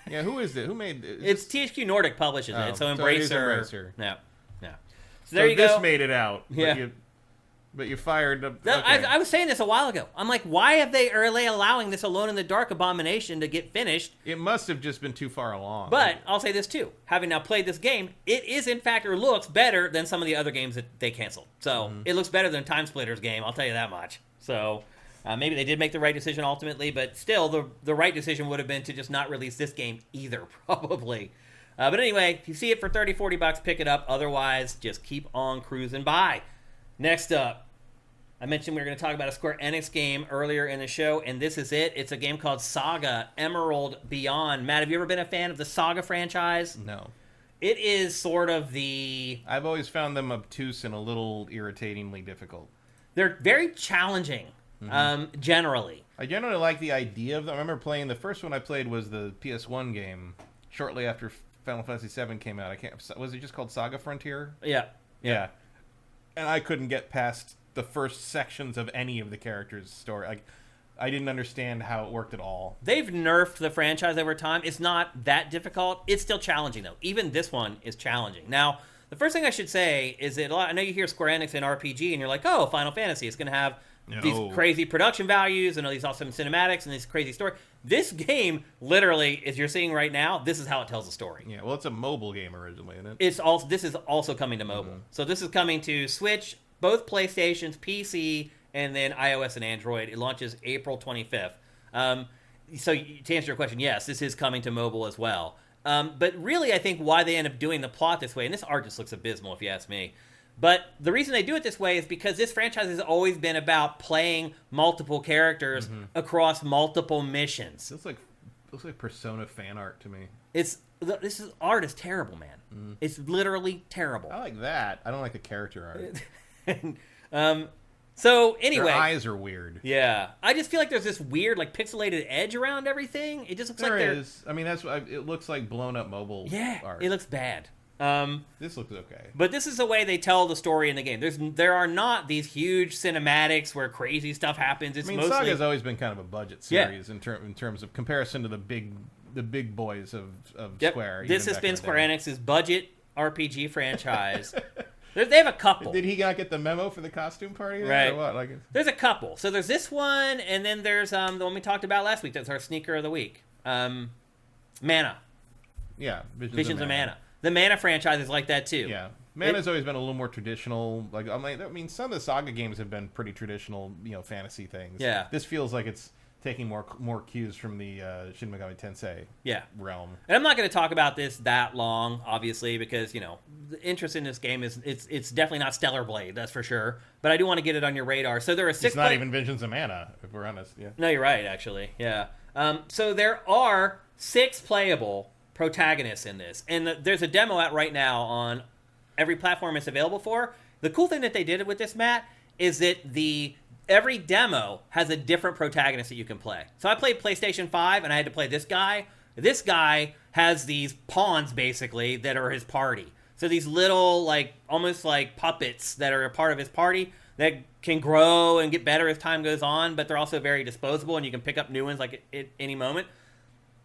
Yeah, who is it? Who made it? It's THQ Nordic publishes it, so Embracer. No. So there you go. This made it out. Yeah. But you fired... Okay. I was saying this a while ago. I'm like, why are they allowing this Alone in the Dark abomination to get finished? It must have just been too far along. But I'll say this too. Having now played this game, it is in fact, or looks better than some of the other games that they canceled. So it looks better than Time Splitter's game, I'll tell you that much. So maybe they did make the right decision ultimately, but still the right decision would have been to just not release this game either, probably. But anyway, if you see it for $30, $40, pick it up. Otherwise, just keep on cruising by. Next up, I mentioned we were going to talk about a Square Enix game earlier in the show, and this is it. It's a game called Saga Emerald Beyond. Matt, have you ever been a fan of the Saga franchise? No. It is sort of the... I've always found them obtuse and a little irritatingly difficult. They're very challenging, generally. I generally like the idea of them. I remember playing... The first one I played was the PS1 game shortly after Final Fantasy VII came out. Was it just called Saga Frontier? Yeah. And I couldn't get past the first sections of any of the characters' story. Like, I didn't understand how it worked at all. They've nerfed the franchise over time. It's not that difficult. It's still challenging, though. Even this one is challenging. Now, the first thing I should say is that I know you hear Square Enix in RPG, and you're like, oh, Final Fantasy, it's going to have these crazy production values and all these awesome cinematics and this crazy story. This game, literally, as you're seeing right now, this is how it tells a story. Yeah, well, it's a mobile game originally, isn't it? This is also coming to mobile. So this is coming to Switch, both PlayStations, PC, and then iOS and Android. It launches April 25th. So to answer your question, yes, this is coming to mobile as well. But really, I think why they end up doing the plot this way, and this art just looks abysmal if you ask me, but the reason they do it this way is because this franchise has always been about playing multiple characters across multiple missions. It looks like Persona fan art to me. Art is terrible, man. It's literally terrible. I like that. I don't like the character art. So anyway, their eyes are weird. Yeah, I just feel like there's this weird, like pixelated edge around everything. It just looks like there is. I mean, it looks like blown up mobile. Yeah, art. It looks bad. This looks okay. But this is the way they tell the story in the game. There are not these huge cinematics where crazy stuff happens. It's mostly... Saga's always been kind of a budget series in terms of comparison to the big boys of Square. This has been Square Enix's budget RPG franchise. They have a couple. Did he not get the memo for the costume party? Right. Or what? There's a couple. So there's this one, and then there's the one we talked about last week. That's our sneaker of the week. Mana. Yeah, Visions of Mana. The Mana franchise is like that too. Yeah, Mana's always been a little more traditional. Some of the Saga games have been pretty traditional, fantasy things. Yeah. This feels like it's taking more cues from the Shin Megami Tensei realm. And I'm not going to talk about this that long, obviously, because the interest in this game is it's definitely not Stellar Blade, that's for sure. But I do want to get it on your radar. So there are 6. It's not even Visions of Mana, if we're honest. Yeah. No, you're right, actually. Yeah. So there are 6 playable protagonists in this, and there's a demo out right now on every platform it's available for. The cool thing that they did with this, Matt, is that every demo has a different protagonist that you can play. So I played PlayStation 5 and I had to play this guy. This guy has these pawns basically that are his party. So these little almost like puppets that are a part of his party that can grow and get better as time goes on, but they're also very disposable and you can pick up new ones at any moment.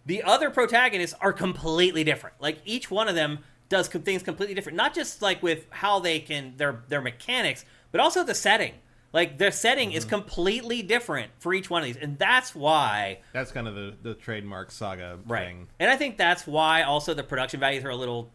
The other protagonists are completely different. Each one of them does things completely different. Not just with how they can their mechanics, but also the setting. Their setting is completely different for each one of these, and that's why. That's kind of the trademark Saga thing. And I think that's why also the production values are a little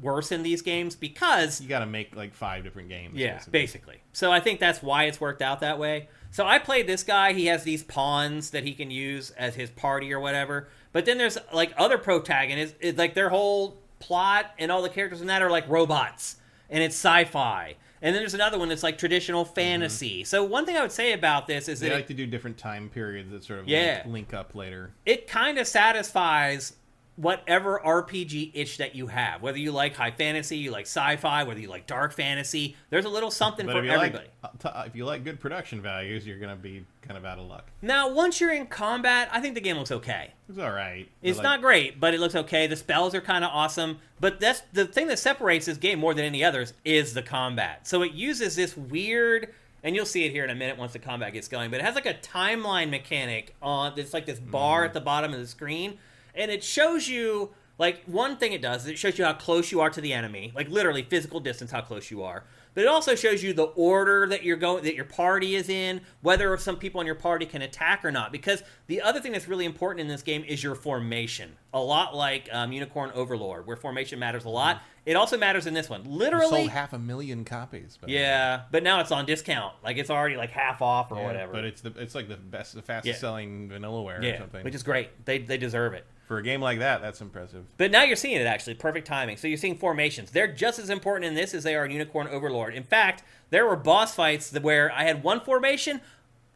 worse in these games because you got to make 5 different games. Yeah, basically. So I think that's why it's worked out that way. So I played this guy. He has these pawns that he can use as his party or whatever. But then there's other protagonists. Their whole plot and all the characters in that are robots, and it's sci-fi. And then there's another one that's traditional fantasy. So one thing I would say about this is they that like to do different time periods that sort of link up later. It kind of satisfies whatever RPG itch that you have. Whether you like high fantasy, you like sci-fi, whether you like dark fantasy, there's a little something for everybody. If you like good production values, you're going to be kind of out of luck. Now, once you're in combat, I think the game looks okay. It's all right. It's not great, but it looks okay. The spells are kind of awesome. But that's the thing that separates this game more than any others is the combat. So it uses this weird... And you'll see it here in a minute once the combat gets going. But it has a timeline mechanic on... It's this bar at the bottom of the screen. And it shows you, one thing it does is it shows you how close you are to the enemy. Literally physical distance, how close you are. But it also shows you the order that that your party is in, whether some people in your party can attack or not. Because the other thing that's really important in this game is your formation. A lot like Unicorn Overlord, where formation matters a lot. It also matters in this one. Literally... sold 500,000 copies. Yeah, but now it's on discount. It's already half off or whatever. But it's the fastest selling Vanillaware or something. Which is great. They deserve it. For a game like that, that's impressive. But now you're seeing it, actually. Perfect timing. So you're seeing formations. They're just as important in this as they are in Unicorn Overlord. In fact, there were boss fights where I had one formation,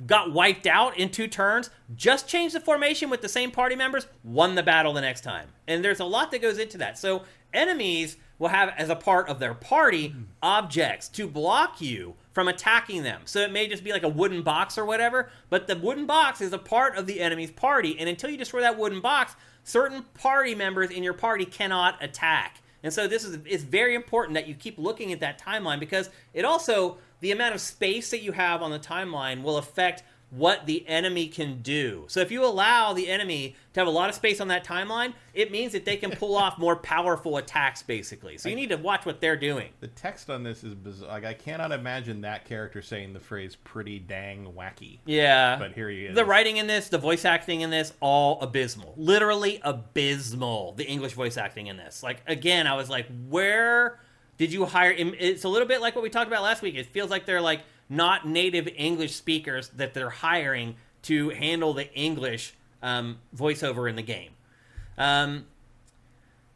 got wiped out in 2 turns, just changed the formation with the same party members, won the battle the next time. And there's a lot that goes into that. So enemies will have, as a part of their party, objects to block you from attacking them. So it may just be a wooden box or whatever, but the wooden box is a part of the enemy's party, and until you destroy that wooden box, certain party members in your party cannot attack. And so it's very important that you keep looking at that timeline because it also, the amount of space that you have on the timeline will affect what the enemy can do. So if you allow the enemy to have a lot of space on that timeline, it means that they can pull off more powerful attacks, basically. So you need to watch what they're doing. The text on this is bizarre. I cannot imagine that character saying the phrase pretty dang wacky. Yeah. But here he is. The writing in this, the voice acting in this, all abysmal. Literally abysmal, the English voice acting in this. Again, I was where did you hire... It's a little bit like what we talked about last week. It feels like they're not native English speakers that they're hiring to handle the English voiceover in the game.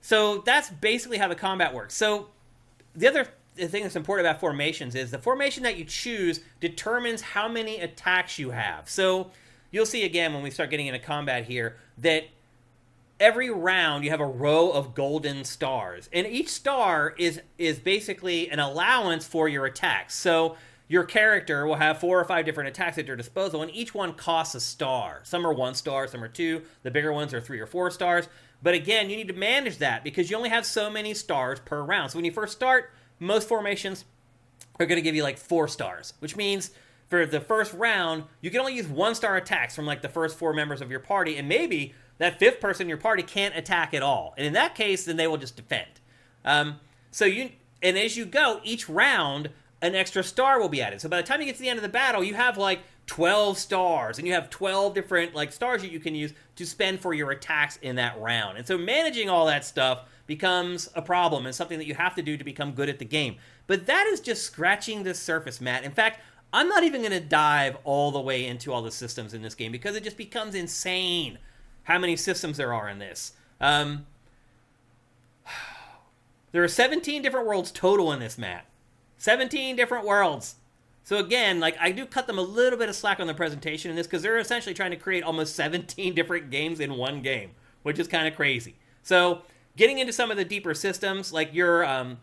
So that's basically how the combat works. So the other thing that's important about formations is the formation that you choose determines how many attacks you have. So you'll see again when we start getting into combat here that every round you have a row of golden stars. And each star is basically an allowance for your attacks. So your character will have 4 or 5 different attacks at your disposal, and each one costs a star. Some are 1 star, some are 2. The bigger ones are 3 or 4 stars. But again, you need to manage that because you only have so many stars per round. So when you first start, most formations are going to give you like 4 stars, which means for the first round, you can only use 1-star attacks from like the first 4 members of your party, and maybe that 5th person in your party can't attack at all. And in that case, then they will just defend. And as you go, each round, an extra star will be added. So by the time you get to the end of the battle, you have like 12 stars, and you have 12 different like stars that you can use to spend for your attacks in that round. And so managing all that stuff becomes a problem and something that you have to do to become good at the game. But that is just scratching the surface, Matt. In fact, I'm not even going to dive all the way into all the systems in this game because it just becomes insane how many systems there are in this. There are 17 different worlds total in this, Matt. 17 different worlds. So again, like I do cut them a little bit of slack on the presentation in this because they're essentially trying to create almost 17 different games in one game, which is kind of crazy. So getting into some of the deeper systems, like your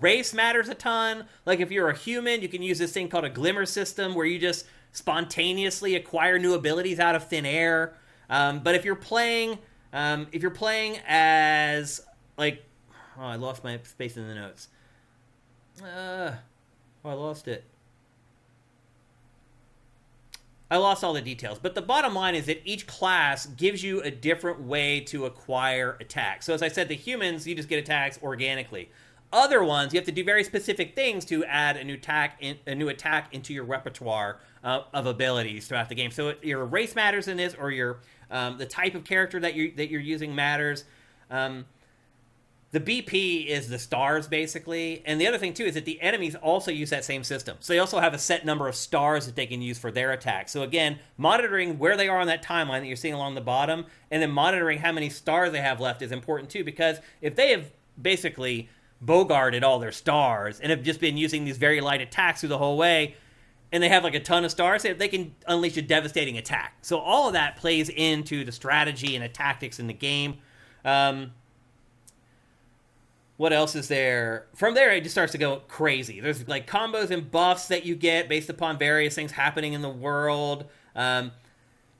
race matters a ton. Like if you're a human, you can use this thing called a glimmer system where you just spontaneously acquire new abilities out of thin air. But if you're playing as like, oh, I lost my space in the notes. I lost it. I lost all the details. But the bottom line is that each class gives you a different way to acquire attacks. So as I said, the humans, you just get attacks organically. Other ones, you have to do very specific things to add a new attack into your repertoire of abilities throughout the game. So your race matters in this, or your the type of character that you're using matters. The BP is the stars, basically. And the other thing, too, is that the enemies also use that same system. So they also have a set number of stars that they can use for their attacks. So again, monitoring where they are on that timeline that you're seeing along the bottom, and then monitoring how many stars they have left is important, too, because if they have basically bogarted all their stars and have just been using these very light attacks through the whole way, and they have like a ton of stars, they can unleash a devastating attack. So all of that plays into the strategy and the tactics in the game. What else is there? From there, it just starts to go crazy. There's like combos and buffs that you get based upon various things happening in the world. There's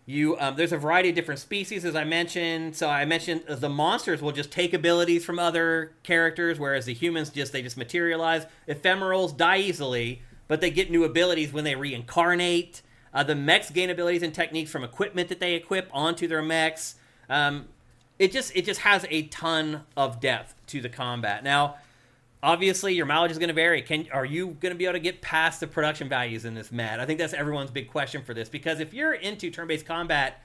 a variety of different species, as I mentioned. So I mentioned the monsters will just take abilities from other characters, whereas the humans they just materialize. Ephemerals die easily, but they get new abilities when they reincarnate. The mechs gain abilities and techniques from equipment that they equip onto their mechs. It just has a ton of depth to the combat. Now, obviously, your mileage is going to vary. Are you going to be able to get past the production values in this, Matt? I think that's everyone's big question for this, because if you're into turn-based combat,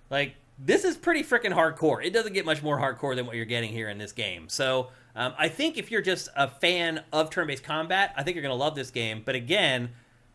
like, this is pretty freaking hardcore. It doesn't get much more hardcore than what you're getting here in this game. So, I think if you're just a fan of turn-based combat, I think you're going to love this game. But again,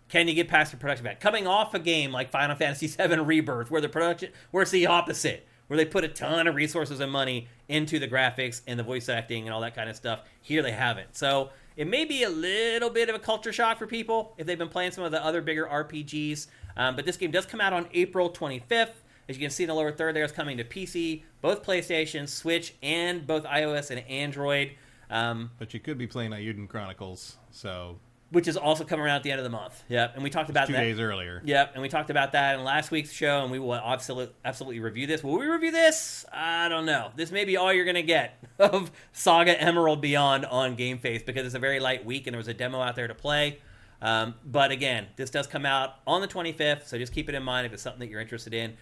can you get past the production value? Coming off a game like Final Fantasy VII Rebirth, where it's the opposite, where they put a ton of resources and money into the graphics and the voice acting and all that kind of stuff. Here they haven't. So it may be a little bit of a culture shock for people if they've been playing some of the other bigger RPGs. But this game does come out on April 25th. As you can see in the lower third there, it's coming to PC, both PlayStation, Switch, and both iOS and Android. But you could be playing Ayuden Chronicles, so... Which is also coming around at the end of the month. Yep, and we talked about that 2 days earlier. Yep, and we talked about that in last week's show, and we will absolutely review this. Will we review this? I don't know. This may be all you're going to get of Saga Emerald Beyond on GameFace, because it's a very light week, and there was a demo out there to play. But again, this does come out on the 25th, so just keep it in mind if it's something that you're interested in.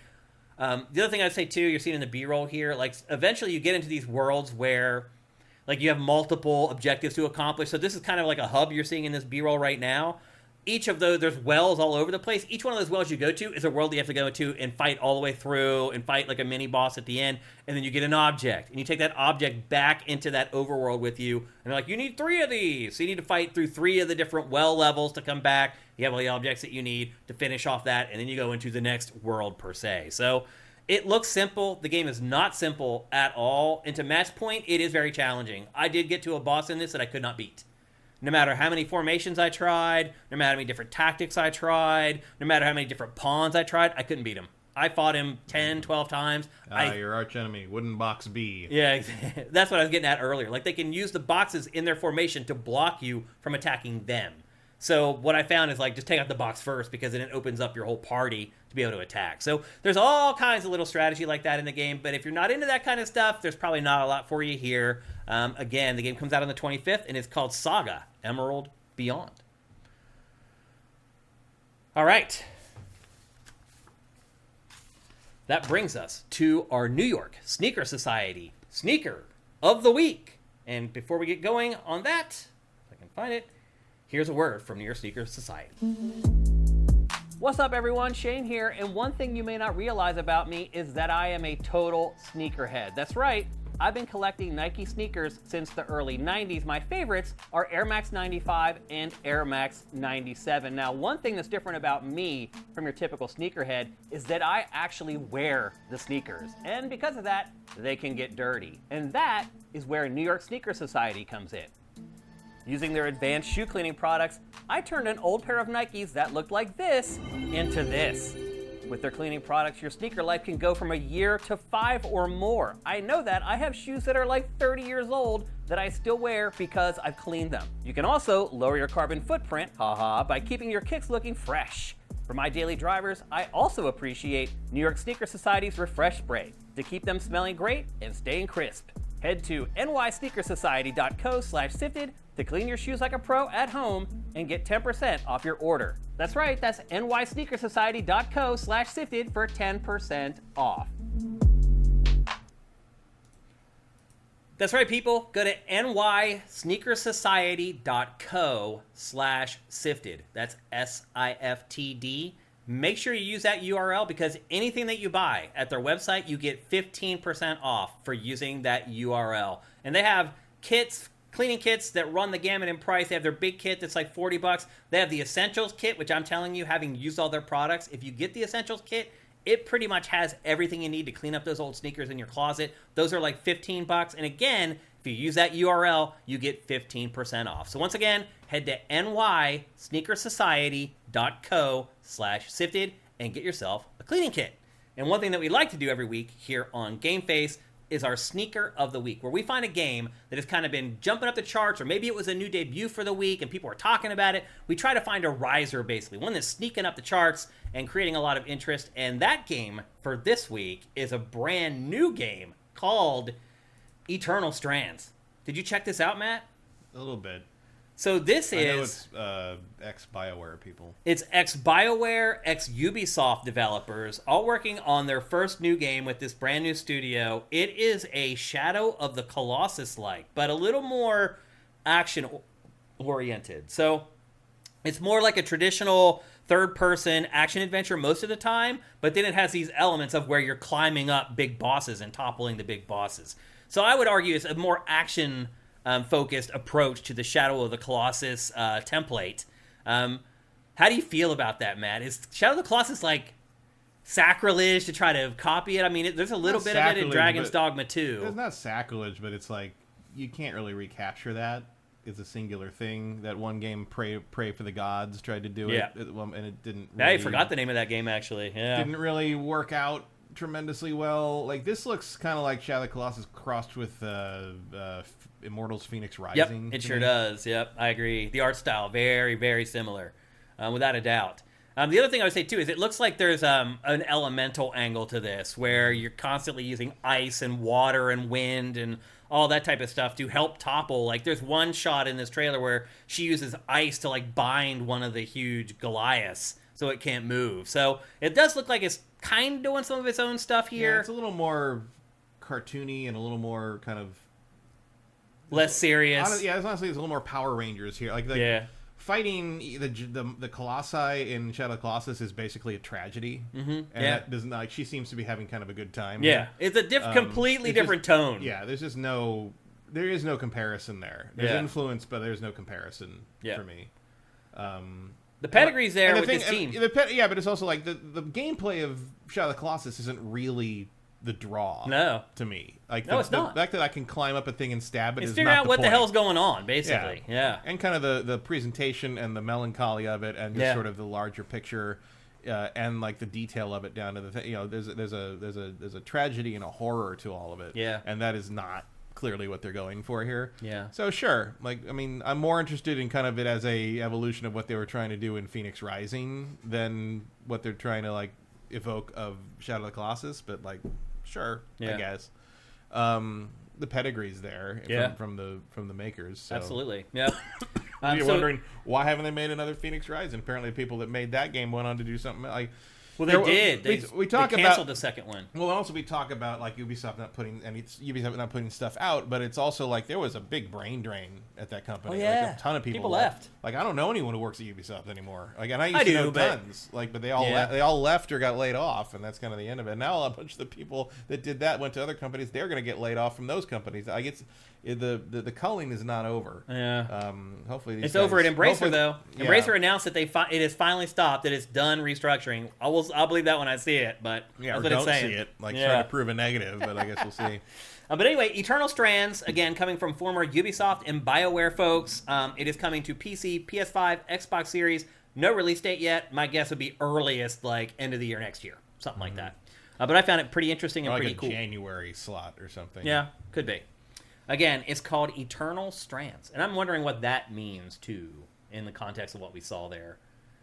The other thing I'd say, too, you're seeing in the B-roll here, like, eventually you get into these worlds where... like, you have multiple objectives to accomplish. So this is kind of like a hub you're seeing in this B-roll right now. Each of those, there's wells all over the place. Each one of those wells you go to is a world that you have to go to and fight all the way through and fight like a mini boss at the end. And then you get an object. And you take that object back into that overworld with you. And they're like, you need 3 of these. So you need to fight through 3 of the different well levels to come back. You have all the objects that you need to finish off that. And then you go into the next world per se. So... it looks simple. The game is not simple at all. And to Matt's point, it is very challenging. I did get to a boss in this that I could not beat. No matter how many formations I tried, no matter how many different tactics I tried, no matter how many different pawns I tried, I couldn't beat him. I fought him 10, 12 times. Your archenemy, Wooden Box B. Yeah, that's what I was getting at earlier. Like, they can use the boxes in their formation to block you from attacking them. So what I found is like just take out the box first because then it opens up your whole party to be able to attack. So there's all kinds of little strategy like that in the game. But if you're not into that kind of stuff, there's probably not a lot for you here. Again, the game comes out on the 25th, and it's called Saga: Emerald Beyond. All right. That brings us to our New York Sneaker Society Sneaker of the Week. And before we get going on that, if I can find it, here's a word from New York Sneaker Society. What's up, everyone? Shane here, and one thing you may not realize about me is that I am a total sneakerhead. That's right. I've been collecting Nike sneakers since the early 90s. My favorites are Air Max 95 and Air Max 97. Now, one thing that's different about me from your typical sneakerhead is that I actually wear the sneakers. And because of that, they can get dirty. And that is where New York Sneaker Society comes in. Using their advanced shoe cleaning products, I turned an old pair of Nikes that looked like this into this. With their cleaning products, your sneaker life can go from a year to 5 or more. I know that. I have shoes that are like 30 years old that I still wear because I've cleaned them. You can also lower your carbon footprint, by keeping your kicks looking fresh. For my daily drivers, I also appreciate New York Sneaker Society's Refresh Spray to keep them smelling great and staying crisp. Head to nysneakersociety.co/sifted to clean your shoes like a pro at home and get 10% off your order. That's right, that's nysneakersociety.co/sifted for 10% off. That's right, people. Go to nysneakersociety.co/sifted. That's SIFTD. Make sure you use that URL because anything that you buy at their website, you get 15% off for using that URL. And they have kits, cleaning kits that run the gamut in price. They have their big kit that's like $40. They have the Essentials kit, which I'm telling you, having used all their products, if you get the Essentials kit, it pretty much has everything you need to clean up those old sneakers in your closet. Those are like $15. And again, if you use that URL, you get 15% off. So once again, head to nysneakersociety.co/sifted and get yourself a cleaning kit. And one thing that we like to do every week here on GameFace is our Sneaker of the Week, where we find a game that has kind of been jumping up the charts, or maybe it was a new debut for the week and people are talking about it. We try to find a riser, basically, one that's sneaking up the charts and creating a lot of interest. And that game for this week is a brand new game called Eternal Strands. Did you check this out, Matt? A little bit. So this I know is... it's ex-BioWare people. It's ex-BioWare, ex-Ubisoft developers, all working on their first new game with this brand new studio. It is a Shadow of the Colossus-like, but a little more action-oriented. So it's more like a traditional third-person action-adventure most of the time, but then it has these elements of where you're climbing up big bosses and toppling the big bosses. So I would argue it's a more action-focused approach to the Shadow of the Colossus template. How do you feel about that, Matt? Is Shadow of the Colossus like sacrilege to try to copy it? I mean, there's a little bit of it in Dragon's Dogma 2. It's not sacrilege, but it's like you can't really recapture that. It's a singular thing. That one game, Pray for the Gods, tried to do it, and it didn't really... I forgot the name of that game, actually. Yeah. Didn't really work out tremendously well. Like, this looks kind of like Shadow of the Colossus crossed with Immortals Phoenix Rising. Yep, it sure does. Yep, I agree. The art style, very, very similar, without a doubt. The other thing I would say, too, is it looks like there's an elemental angle to this, where you're constantly using ice and water and wind and all that type of stuff to help topple. Like, there's one shot in this trailer where she uses ice to, like, bind one of the huge Goliaths so it can't move. So it does look like it's kind of doing some of its own stuff here. Yeah, it's a little more cartoony and a little more kind of... less serious. Honestly, it's a little more Power Rangers here. Like fighting the Colossi in Shadow of the Colossus is basically a tragedy, and that doesn't like she seems to be having kind of a good time. Yeah, it's a completely different tone. Yeah, there is no comparison there. There's influence, but there's no comparison for me. The pedigree's there with this team. But it's also like the gameplay of Shadow of the Colossus isn't really the draw to me. Like it's not. The fact that I can climb up a thing and stab it is figure not out the what point. the hell's going on, basically. Yeah. And kind of the presentation and the melancholy of it, and just sort of the larger picture, and like the detail of it down to the thing. You know, there's a tragedy and a horror to all of it. Yeah. And that is not clearly what they're going for here. Yeah. So sure, like I mean, I'm more interested in kind of it as a evolution of what they were trying to do in Phoenix Rising than what they're trying to like evoke of Shadow of the Colossus. But like, sure, I guess. The pedigree's there from the makers. So. Absolutely. Yeah. You're wondering why haven't they made another Phoenix Rising? Apparently, the people that made that game went on to do something like. Well, they did. We talk they canceled the second one. Well, also we talk about like Ubisoft not putting stuff out, but it's also like there was a big brain drain at that company. Oh, yeah. Like a ton of people left. Like I don't know anyone who works at Ubisoft anymore. Like and I used I to do, know but- tons. Like, but they all left or got laid off, and that's kind of the end of it. Now a bunch of the people that did that went to other companies. They're going to get laid off from those companies. I guess the culling is not over. Yeah. Hopefully it's over at Embracer though. Yeah. Embracer announced that it has finally stopped. That it's done restructuring. I'll believe that when I see it. But yeah, that's or what don't it's saying. see it. Like try to prove a negative, but I guess we'll see. But anyway, Eternal Strands, again, coming from former Ubisoft and BioWare folks. It is coming to PC, PS5, Xbox Series. No release date yet. My guess would be earliest, like, end of the year next year. Something like that. But I found it pretty interesting and like pretty a cool. January slot or something. Yeah, could be. Again, it's called Eternal Strands. And I'm wondering what that means, too, in the context of what we saw there.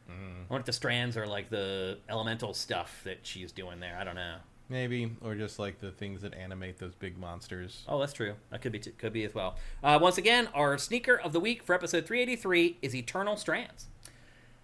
I wonder if the strands are like the elemental stuff that she's doing there. I don't know. Maybe, or just like the things that animate those big monsters. Oh, that's true. That could be as well. Once again, our sneaker of the week for episode 383 is Eternal Strands.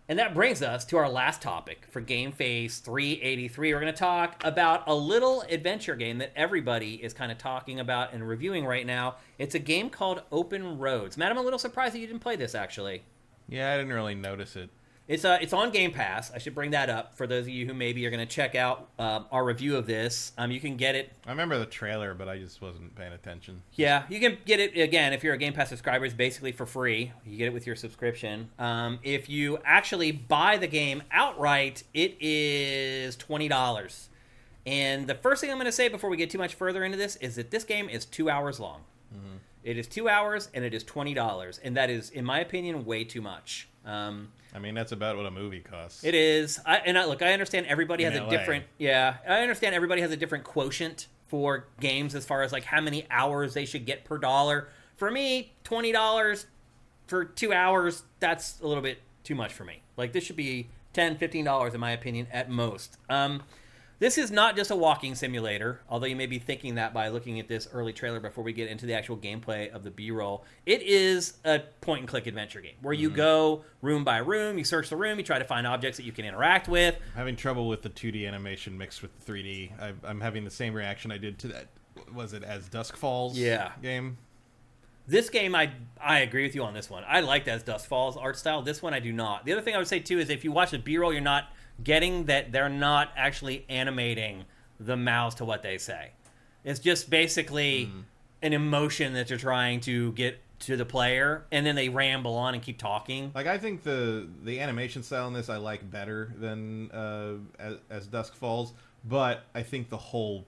And that brings us to our last topic for GameFace 383. We're going to talk about a little adventure game that everybody is kind of talking about and reviewing right now. It's a game called Open Roads. Matt, I'm a little surprised that you didn't play this, actually. Yeah, I didn't really notice it. It's on Game Pass. I should bring that up for those of you who maybe are going to check out our review of this. You can get it. I remember the trailer, but I just wasn't paying attention. Yeah, you can get it, again, if you're a Game Pass subscriber, it's basically for free. You get it with your subscription. If you actually buy the game outright, it is $20. And the first thing I'm going to say before we get too much further into this is that this game is 2 hours long. Mm-hmm. It is 2 hours, and it is $20. And that is, in my opinion, way too much. I mean, that's about what a movie costs. It is. I understand everybody has In a LA. different... Yeah, I understand everybody has a different quotient for games as far as like how many hours they should get per dollar. For me, $20 for 2 hours, that's a little bit too much for me. Like, this should be $10, $15 in my opinion at most. This is not just a walking simulator, although you may be thinking that by looking at this early trailer before we get into the actual gameplay of the B-roll. It is a point-and-click adventure game where you go room by room, you search the room, you try to find objects that you can interact with. I'm having trouble with the 2D animation mixed with the 3D. I'm having the same reaction I did to that, was it As Dusk Falls game? This game, I agree with you on this one. I liked As Dusk Falls art style. This one I do not. The other thing I would say, too, is if you watch the B-roll, you're not getting that they're not actually animating the mouths to what they say. It's just basically an emotion that they're trying to get to the player, and then they ramble on and keep talking. Like, I think the animation style in this I like better than As Dusk Falls, but I think the whole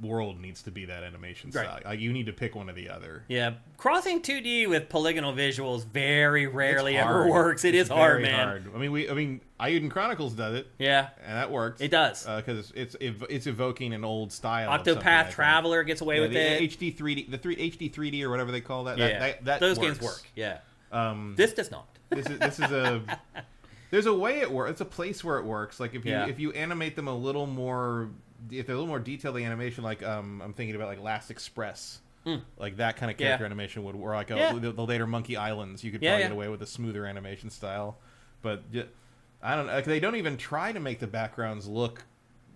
world needs to be that animation style. Like, you need to pick one or the other. Yeah, crossing 2D with polygonal visuals very rarely ever works. It's hard, man. Hard. I mean, Ayuden Chronicles does it. Yeah, and that works. It does because it's evoking an old style. Octopath Traveler gets away with it. HD 3D, HD 3D or whatever they call that. Yeah, that those works. games work. Yeah, this does not. This is a. There's a way it works. It's a place where it works. Like if you animate them a little more. If they're a little more detailed, the animation, like I'm thinking about like Last Express, like that kind of character animation would, or like the later Monkey Islands, you could probably get away with a smoother animation style. But I don't know. Like, they don't even try to make the backgrounds look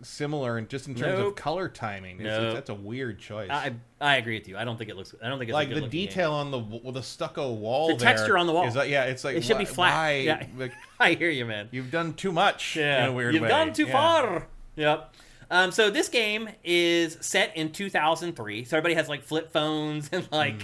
similar, and just in terms of color timing, that's a weird choice. I agree with you. I don't think it looks. I don't think it's like a good the detail game. on the stucco wall. The texture on the wall. Is like, it's like it should be flat. Why? Yeah. Like, I hear you, man. You've done too much. In a weird way. You've gone too far. Yep. So this game is set in 2003. So everybody has like flip phones and like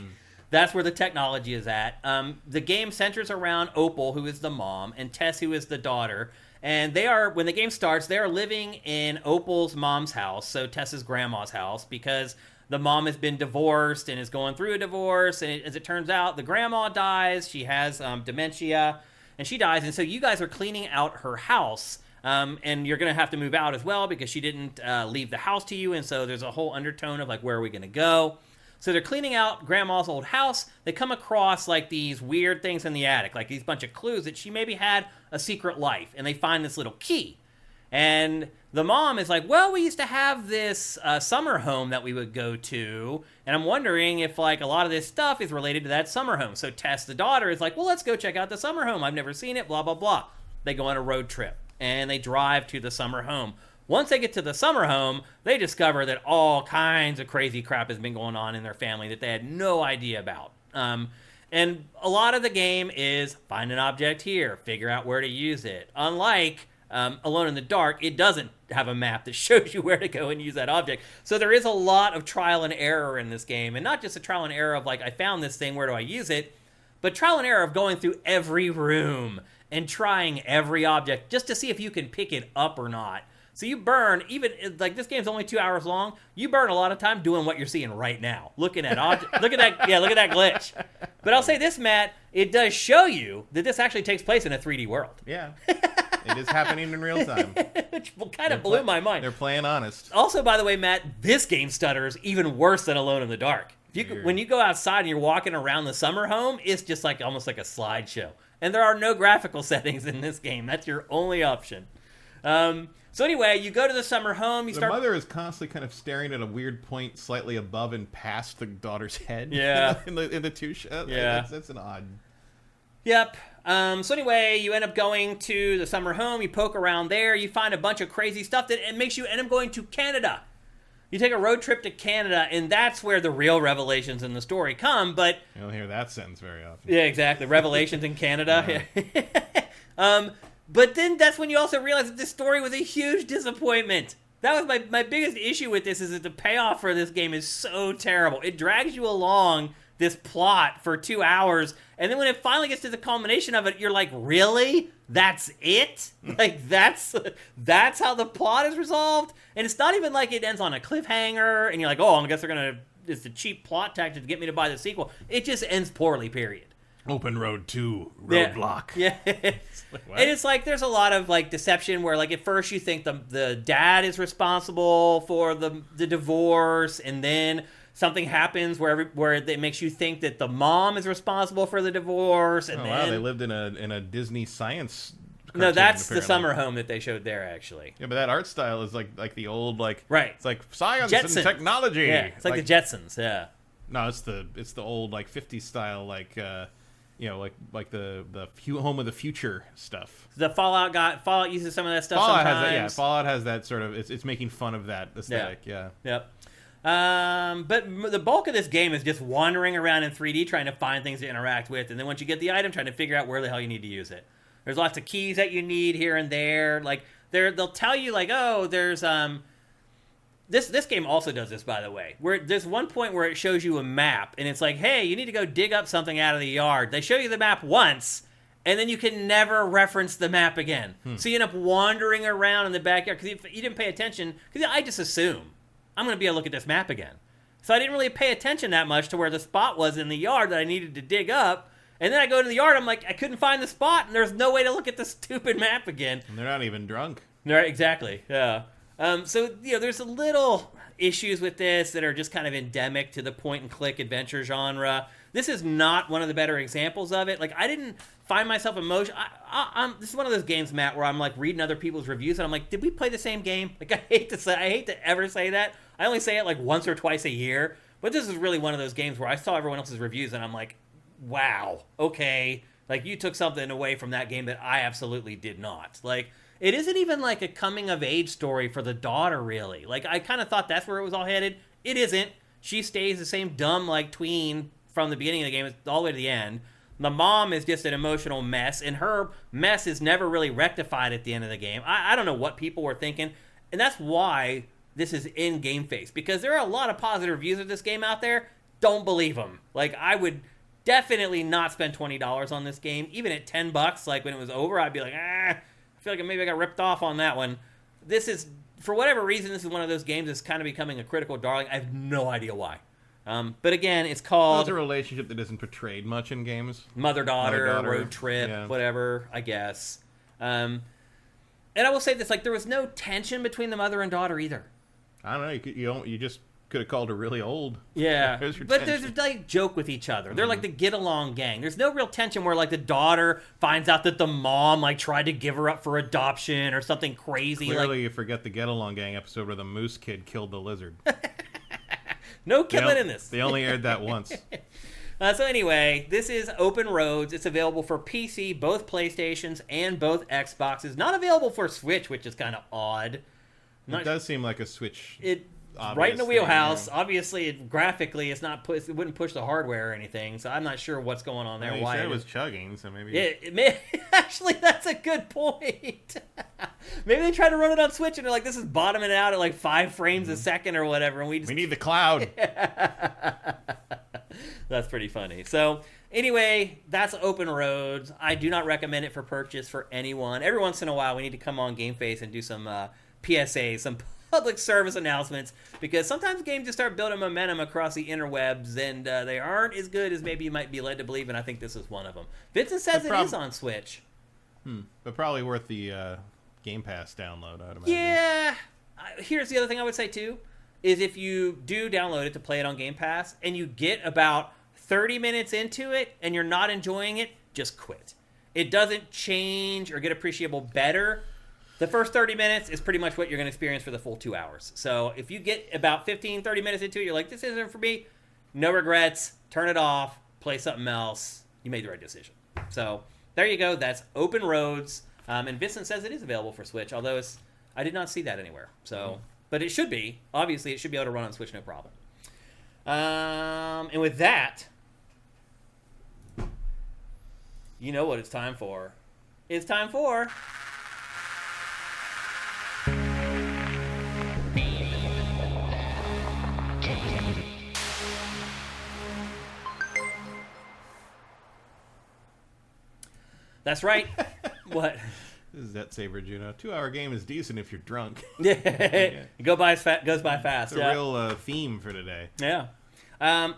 that's where the technology is at. The game centers around Opal, who is the mom, and Tess, who is the daughter. And they are, when the game starts, they are living in Opal's mom's house, so Tess's grandma's house, because the mom has been divorced and is going through a divorce. And as it turns out, the grandma dies. She has dementia, and she dies. And so you guys are cleaning out her house. And you're going to have to move out as well because she didn't leave the house to you. And so there's a whole undertone of like, where are we going to go? So they're cleaning out Grandma's old house. They come across like these weird things in the attic, like these bunch of clues that she maybe had a secret life. And they find this little key. And the mom is like, well, we used to have this summer home that we would go to, and I'm wondering if, like, a lot of this stuff is related to that summer home. So Tess, the daughter, is like, well, let's go check out the summer home. I've never seen it, blah, blah, blah. They go on a road trip, and they drive to the summer home. Once they get to the summer home, they discover that all kinds of crazy crap has been going on in their family that they had no idea about. And a lot of the game is find an object here, figure out where to use it. Unlike Alone in the Dark, it doesn't have a map that shows you where to go and use that object. So there is a lot of trial and error in this game, and not just a trial and error of like, I found this thing, where do I use it? But trial and error of going through every room and trying every object just to see if you can pick it up or not. So you burn, even, like, this game's only 2 hours long, you burn a lot of time doing what you're seeing right now. Looking at object, look at that glitch. But I'll say this, Matt, it does show you that this actually takes place in a 3D world. Yeah. It is happening in real time. Which kind of blew my mind. They're playing honest. Also, by the way, Matt, this game stutters even worse than Alone in the Dark. When you go outside and you're walking around the summer home, it's just like almost like a slideshow. And there are no graphical settings in this game. That's your only option. So anyway, you go to the summer home. The mother is constantly kind of staring at a weird point slightly above and past the daughter's head. Yeah. in the two shots. Yeah. That's an odd... Yep. So anyway, you end up going to the summer home. You poke around there. You find a bunch of crazy stuff that it makes you end up going to Canada. You take a road trip to Canada, and that's where the real revelations in the story come. But you don't hear that sentence very often. Yeah, exactly. Revelations in Canada. But then that's when you also realize that this story was a huge disappointment. That was my biggest issue with this, is that the payoff for this game is so terrible. It drags you along this plot for 2 hours, and then when it finally gets to the culmination of it, you're like, really? That's it? Like, that's how the plot is resolved? And it's not even like it ends on a cliffhanger, and you're like, oh, I guess it's a cheap plot tactic to get me to buy the sequel. It just ends poorly, period. Open Road 2, Roadblock. Yeah. And it's like, there's a lot of like deception where, like, at first you think the dad is responsible for the divorce, and then something happens where it makes you think that the mom is responsible for the divorce. And wow, they lived in a Disney science cartoon, no, that's apparently. the summer home that they showed there, actually. Yeah, but that art style is like the old, like, right. It's like science Jetsons. and technology. Yeah, it's like the Jetsons. Yeah. No, it's the old, like, 50s style, like like the home of the future stuff. The Fallout uses some of that stuff Fallout sometimes. has that, yeah. Fallout has that sort of, it's making fun of that aesthetic. Yeah. Yep. But the bulk of this game is just wandering around in 3D trying to find things to interact with, and then once you get the item, trying to figure out where the hell you need to use it. There's lots of keys that you need here and there. Like, they'll tell you, like, oh, there's This game also does this, by the way, where there's one point where it shows you a map, and it's like, hey, you need to go dig up something out of the yard. They show you the map once, and then you can never reference the map again. So you end up wandering around in the backyard because you didn't pay attention. Because I just assume I'm going to be able to look at this map again. So I didn't really pay attention that much to where the spot was in the yard that I needed to dig up. And then I go to the yard, I'm like, I couldn't find the spot, and there's no way to look at the stupid map again. And they're not even drunk. Right, exactly, yeah. So, there's a little issues with this that are just kind of endemic to the point-and-click adventure genre. This is not one of the better examples of it. Like, I didn't find myself emotional. This is one of those games, Matt, where I'm, like, reading other people's reviews, and I'm like, did we play the same game? Like, I hate to ever say that. I only say it, like, once or twice a year. But this is really one of those games where I saw everyone else's reviews, and I'm like, wow, okay. Like, you took something away from that game that I absolutely did not. Like, it isn't even like a coming-of-age story for the daughter, really. Like, I kind of thought that's where it was all headed. It isn't. She stays the same dumb, like, tween from the beginning of the game all the way to the end. The mom is just an emotional mess, and her mess is never really rectified at the end of the game. I don't know what people were thinking, and that's why this is in GameFace, because there are a lot of positive reviews of this game out there. Don't believe them. Like, I would definitely not spend $20 on this game. Even at $10, like, when it was over, I'd be like, I feel like maybe I got ripped off on that one. This is, for whatever reason, this is one of those games that's kind of becoming a critical darling. I have no idea why. But again, it's called... It's a relationship that isn't portrayed much in games. Mother-daughter, road trip, whatever, I guess. And I will say this, like, there was no tension between the mother and daughter either. I don't know, you just Could have called her really old. Yeah, There's your but tension. there's like joke with each other. They're like the get along gang. There's no real tension where like the daughter finds out that the mom like tried to give her up for adoption or something crazy. Clearly, you forget the Get Along Gang episode where the moose kid killed the lizard. No killing in this. They only aired that once. So anyway, this is Open Roads. It's available for PC, both PlayStations, and both Xboxes. Not available for Switch, which is kind of odd. It does seem like a Switch. Right in the wheelhouse. Thing, Obviously, graphically, it's not it wouldn't push the hardware or anything. So I'm not sure what's going on there. Well, why it was chugging, so maybe. It may actually. That's a good point. Maybe they tried to run it on Switch and they're like, "This is bottoming out at like 5 frames a second or whatever," and we need the cloud. That's pretty funny. So anyway, that's Open Roads. I do not recommend it for purchase for anyone. Every once in a while, we need to come on GameFace and do some PSAs, some public service announcements, because sometimes games just start building momentum across the interwebs, and they aren't as good as maybe you might be led to believe, and I think this is one of them. Vincent says it is on Switch. But probably worth the Game Pass download, I'd imagine. Yeah. Here's the other thing I would say, too, is if you do download it to play it on Game Pass, and you get about 30 minutes into it, and you're not enjoying it, just quit. It doesn't change or get appreciable better. The first 30 minutes is pretty much what you're going to experience for the full 2 hours. So if you get about 15, 30 minutes into it, you're like, this isn't for me, no regrets, turn it off, play something else. You made the right decision. So there you go. That's Open Roads. And Vincent says it is available for Switch, although I did not see that anywhere. So, but it should be. Obviously, it should be able to run on Switch, no problem. And with that, you know what it's time for. It's time for... That's right. What? This is that Saber Juno. 2-hour game is decent if you're drunk. Yeah. It goes by fast. It's a real theme for today. Yeah.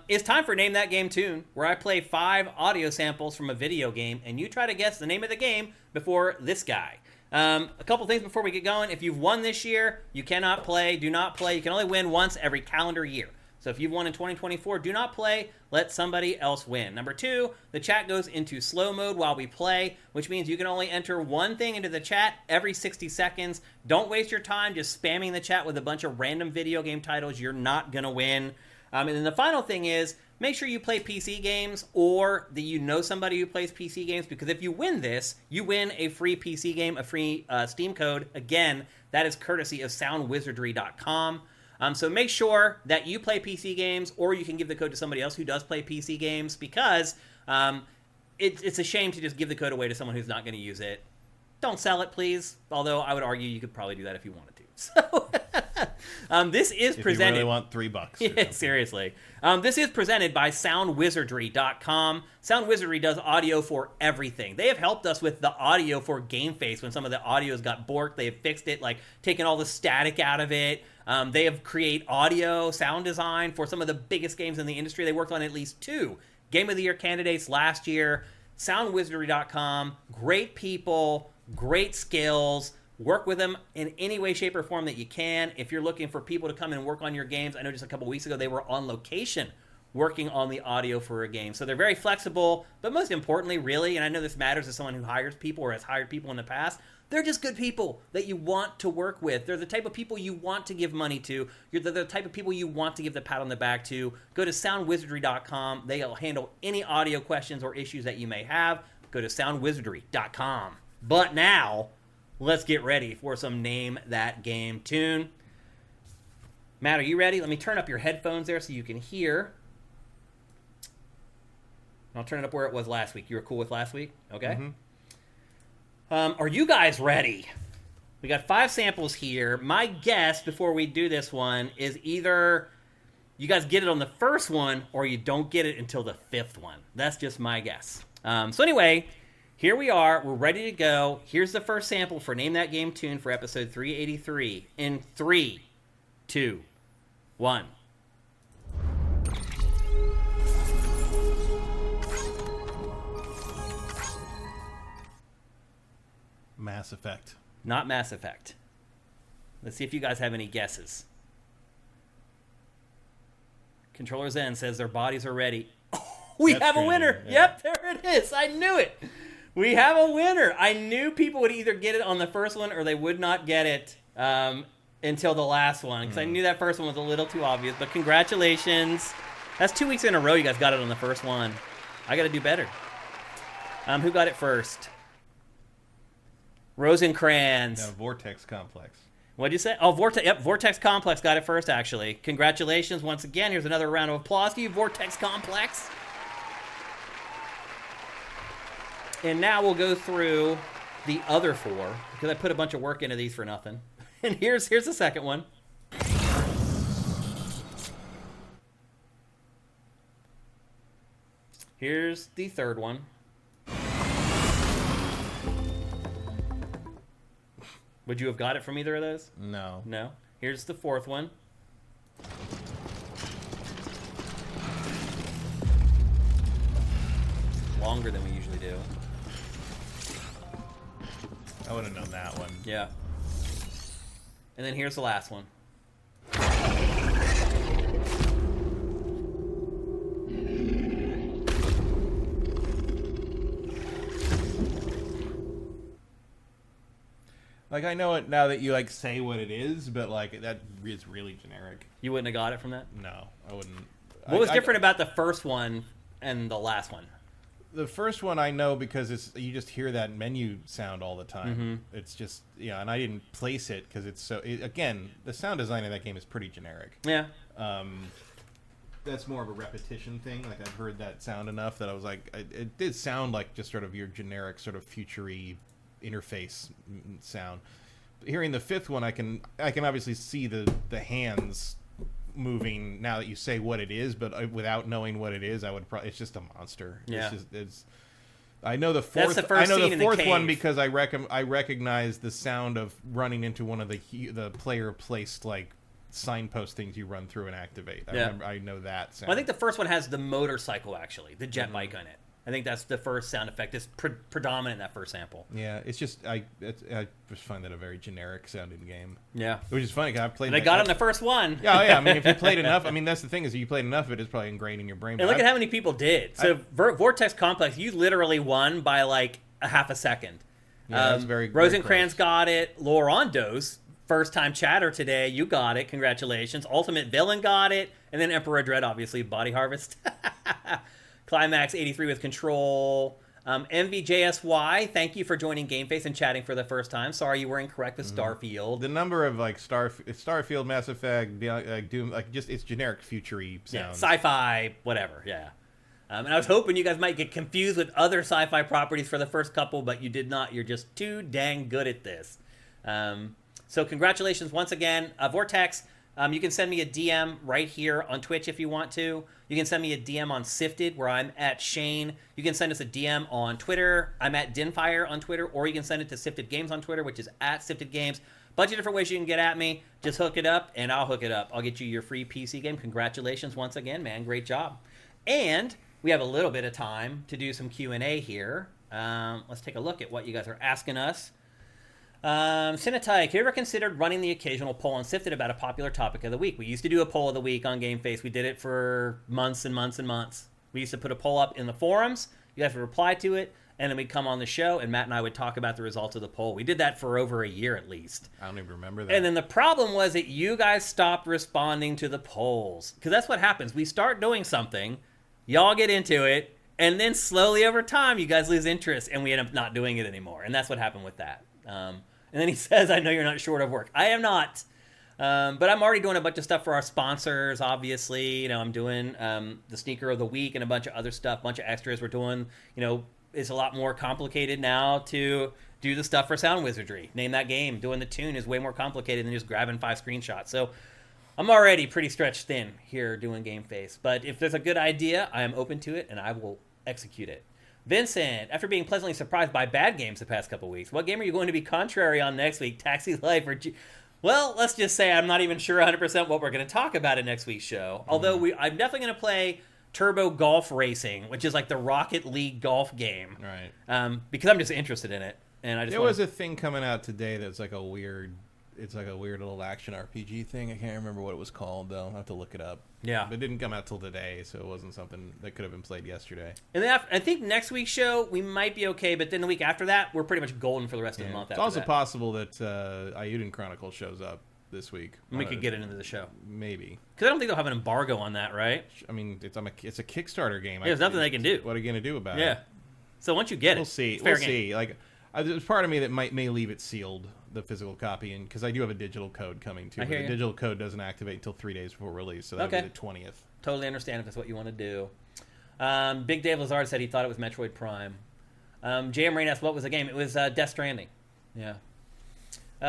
It's time for Name That Game Tune, where I play 5 audio samples from a video game, and you try to guess the name of the game before this guy. A couple things before we get going. If you've won this year, you cannot play. Do not play. You can only win once every calendar year. So if you've won in 2024, do not play. Let somebody else win. Number 2, the chat goes into slow mode while we play, which means you can only enter one thing into the chat every 60 seconds. Don't waste your time just spamming the chat with a bunch of random video game titles. You're not going to win. And then the final thing is, make sure you play PC games or that you know somebody who plays PC games, because if you win this, you win a free PC game, a free Steam code. Again, that is courtesy of soundwizardry.com. So make sure that you play PC games, or you can give the code to somebody else who does play PC games, because it's a shame to just give the code away to someone who's not going to use it. Don't sell it, please. Although I would argue you could probably do that if you wanted to. So this is presented. If you really want $3. Yeah, seriously. This is presented by soundwizardry.com. Soundwizardry does audio for everything. They have helped us with the audio for GameFace when some of the audios got borked. They have fixed it, like taken all the static out of it. They have created audio, sound design for some of the biggest games in the industry. They worked on at least 2 Game of the Year candidates last year. Soundwizardry.com. Great people, great skills. Work with them in any way, shape, or form that you can. If you're looking for people to come and work on your games, I know just a couple weeks ago they were on location working on the audio for a game. So they're very flexible, but most importantly, really, and I know this matters as someone who hires people or has hired people in the past, they're just good people that you want to work with. They're the type of people you want to give money to. They're the type of people you want to give the pat on the back to. Go to soundwizardry.com. They'll handle any audio questions or issues that you may have. Go to soundwizardry.com. But now, let's get ready for some Name That Game Tune. Matt, are you ready? Let me turn up your headphones there so you can hear. I'll turn it up where it was last week. You were cool with last week? Okay. Mm-hmm. Are you guys ready? We got 5 samples here. My guess before we do this one is either you guys get it on the first one or you don't get it until the 5th one. That's just my guess. So anyway, here we are. We're ready to go. Here's the first sample for Name That Game Tune for episode 383 in 3, 2, 1. Mass Effect. Not Mass Effect. Let's see if you guys have any guesses. Controller Zen says their bodies are ready. We That's have a trendy, winner. yeah. Yep, there it is. I knew it. We have a winner. I knew people would either get it on the first one or they would not get it until the last one, because I knew that first one was a little too obvious. But congratulations. That's 2 weeks in a row you guys got it on the first one. I got to do better. Who got it first? Rosencrantz. No, Vortex Complex. What'd you say? Oh, Vortex. Yep, Vortex Complex got it first, actually. Congratulations once again. Here's another round of applause to you, Vortex Complex. And now we'll go through the other 4, because I put a bunch of work into these for nothing. And here's the second one. Here's the third one. Would you have got it from either of those? No. No. Here's the fourth one. Longer than we usually do. I would have known that one. Yeah. And then here's the last one. Like, I know it now that you, like, say what it is, but, like, that is really generic. You wouldn't have got it from that? No, I wouldn't. What was different about the first one and the last one? The first one I know because you just hear that menu sound all the time. It's just, yeah, and I didn't place it because it's so... again, the sound design of that game is pretty generic. Yeah. That's more of a repetition thing. Like, I've heard that sound enough that I was like... It did sound like just sort of your generic sort of future-y interface sound. But hearing the fifth one, I can obviously see the hands moving now that you say what it is, but without knowing what it is, I would probably... It's just a monster. Yeah. I know the fourth. That's the first scene in the fourth one cave. because I recognize the sound of running into one of the player placed like signpost things you run through and activate. I know that sound. Well, I think the first one has the motorcycle, actually, the jet bike on it. I think that's the first sound effect. It's predominant in that first sample. Yeah, it's just I just find that a very generic sounding game. Yeah, which is funny because I played. And I got it on the first one. Yeah. I mean, if you played enough, I mean, that's the thing is, if you played enough of it, it's probably ingrained in your brain. And look at how many people did. So Vortex Complex, you literally won by like a half a second. Yeah, that's very. Rosencrantz very got it. Lorandos, first time chatter today, you got it. Congratulations. Ultimate Villain got it, and then Emperor Dread, obviously, Body Harvest. Climax 83 with Control. MVJSY, thank you for joining GameFace and chatting for the first time. Sorry you were incorrect with Starfield. The number of like Starfield, Mass Effect, Doom, like just it's generic future-y sounds. Yeah, sci-fi, whatever. Yeah. And I was hoping you guys might get confused with other sci-fi properties for the first couple, but you did not. You're just too dang good at this. So congratulations once again, Vortex. You can send me a DM right here on Twitch if you want to. You can send me a DM on Sifted, where I'm at Shane. You can send us a DM on Twitter. I'm at Dinfire on Twitter, or you can send it to Sifted Games on Twitter, which is at Sifted Games. Bunch of different ways you can get at me. Just hook it up, and I'll hook it up. I'll get you your free PC game. Congratulations once again, man. Great job. And we have a little bit of time to do some Q&A here. Let's take a look at what you guys are asking us. Cinetyke, have you ever considered running the occasional poll on Sifted about a popular topic of the week? We used to do a poll of the week on GameFace. We did it for months and months and months. We used to put a poll up in the forums. You have to reply to it, and then we'd come on the show, and Matt and I would talk about the results of the poll. We did that for over a year at least. I don't even remember that. And then the problem was that you guys stopped responding to the polls. Because that's what happens. We start doing something, y'all get into it, and then slowly over time, you guys lose interest, and we end up not doing it anymore. And that's what happened with that. And then he says, I know you're not short of work. I am not. But I'm already doing a bunch of stuff for our sponsors, obviously. You know, I'm doing the Sneaker of the Week and a bunch of other stuff, a bunch of extras we're doing. You know, it's a lot more complicated now to do the stuff for Sound Wizardry. Name that game. Doing the tune is way more complicated than just grabbing 5 screenshots. So I'm already pretty stretched thin here doing GameFace. But if there's a good idea, I am open to it, and I will execute it. Vincent, after being pleasantly surprised by bad games the past couple weeks, what game are you going to be contrary on next week? Taxi Life or... Well, let's just say I'm not even sure 100% what we're going to talk about in next week's show. Although I'm definitely going to play Turbo Golf Racing, which is like the Rocket League golf game. Right. Because I'm just interested in it. And I just was a thing coming out today that's like a weird... it's like a weird little action RPG thing. I can't remember what it was called though. I'll have to look it up. Yeah, but it didn't come out till today, so it wasn't something that could have been played yesterday. And then I think next week's show we might be okay, but then the week after that we're pretty much golden for the rest of the month. It's also possible that Ayuden Chronicle shows up this week. And we could get it into the show. Maybe. Because I don't think they'll have an embargo on that, right? I mean, it's a Kickstarter game. There's nothing they can do. What are you going to do about it? Yeah. So once you get it, we'll see. We'll see. Like, there's part of me that may leave it sealed, the physical copy, and because I do have a digital code coming too. I hear the you. digital code doesn't activate until 3 days before release, so that'll be the 20th. Totally understand if that's what you want to do. Big Dave Lazard said he thought it was Metroid Prime. JM Rain asked, what was the game? It was Death Stranding. Yeah.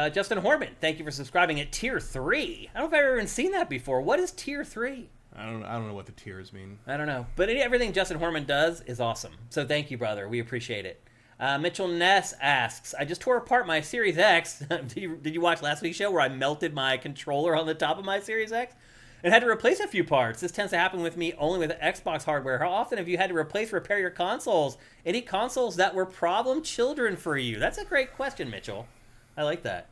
Justin Horman, thank you for subscribing at Tier 3. I don't know if I've ever even seen that before. What is Tier 3? I don't know what the tiers mean. I don't know. But everything Justin Horman does is awesome. So thank you, brother. We appreciate it. Mitchell Ness asks, I just tore apart my Series X. Did you watch last week's show where I melted my controller on the top of my Series X? And had to replace a few parts. This tends to happen with me only with Xbox hardware. How often have you had to repair your consoles? Any consoles that were problem children for you? That's a great question, Mitchell. I like that.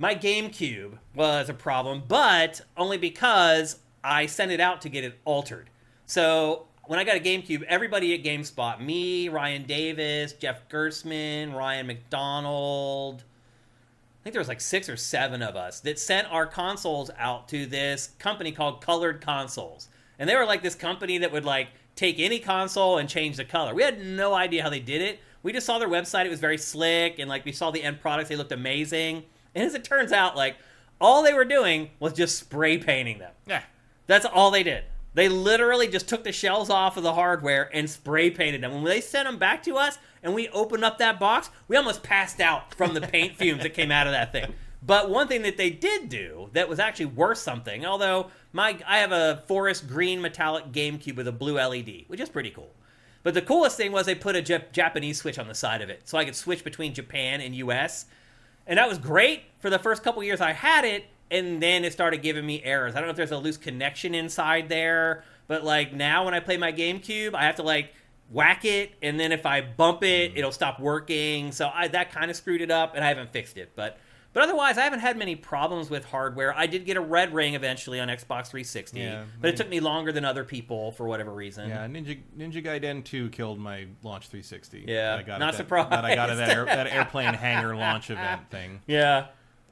My GameCube was a problem, but only because I sent it out to get it altered. So when I got a GameCube, everybody at GameSpot, me, Ryan Davis, Jeff Gersman, Ryan McDonald, I think there was like 6 or 7 of us that sent our consoles out to this company called Colored Consoles. And they were like this company that would like take any console and change the color. We had no idea how they did it. We just saw their website. It was very slick. And like we saw the end products. They looked amazing. And as it turns out, like all they were doing was just spray painting them. Yeah. That's all they did. They literally just took the shells off of the hardware and spray painted them. When they sent them back to us and we opened up that box, we almost passed out from the paint fumes that came out of that thing. But one thing that they did do that was actually worth something, although I have a forest green metallic GameCube with a blue LED, which is pretty cool. But the coolest thing was they put a Japanese switch on the side of it, so I could switch between Japan and US. And that was great for the first couple years I had it, and then it started giving me errors. I don't know if there's a loose connection inside there, but like now when I play my GameCube, I have to like whack it, and then if I bump it, it'll stop working. So that kind of screwed it up, and I haven't fixed it. But otherwise, I haven't had many problems with hardware. I did get a red ring eventually on Xbox 360, but it took me longer than other people for whatever reason. Yeah, Ninja Gaiden 2 killed my launch 360. Yeah, not surprised. That I got at that airplane hangar launch event thing. Yeah.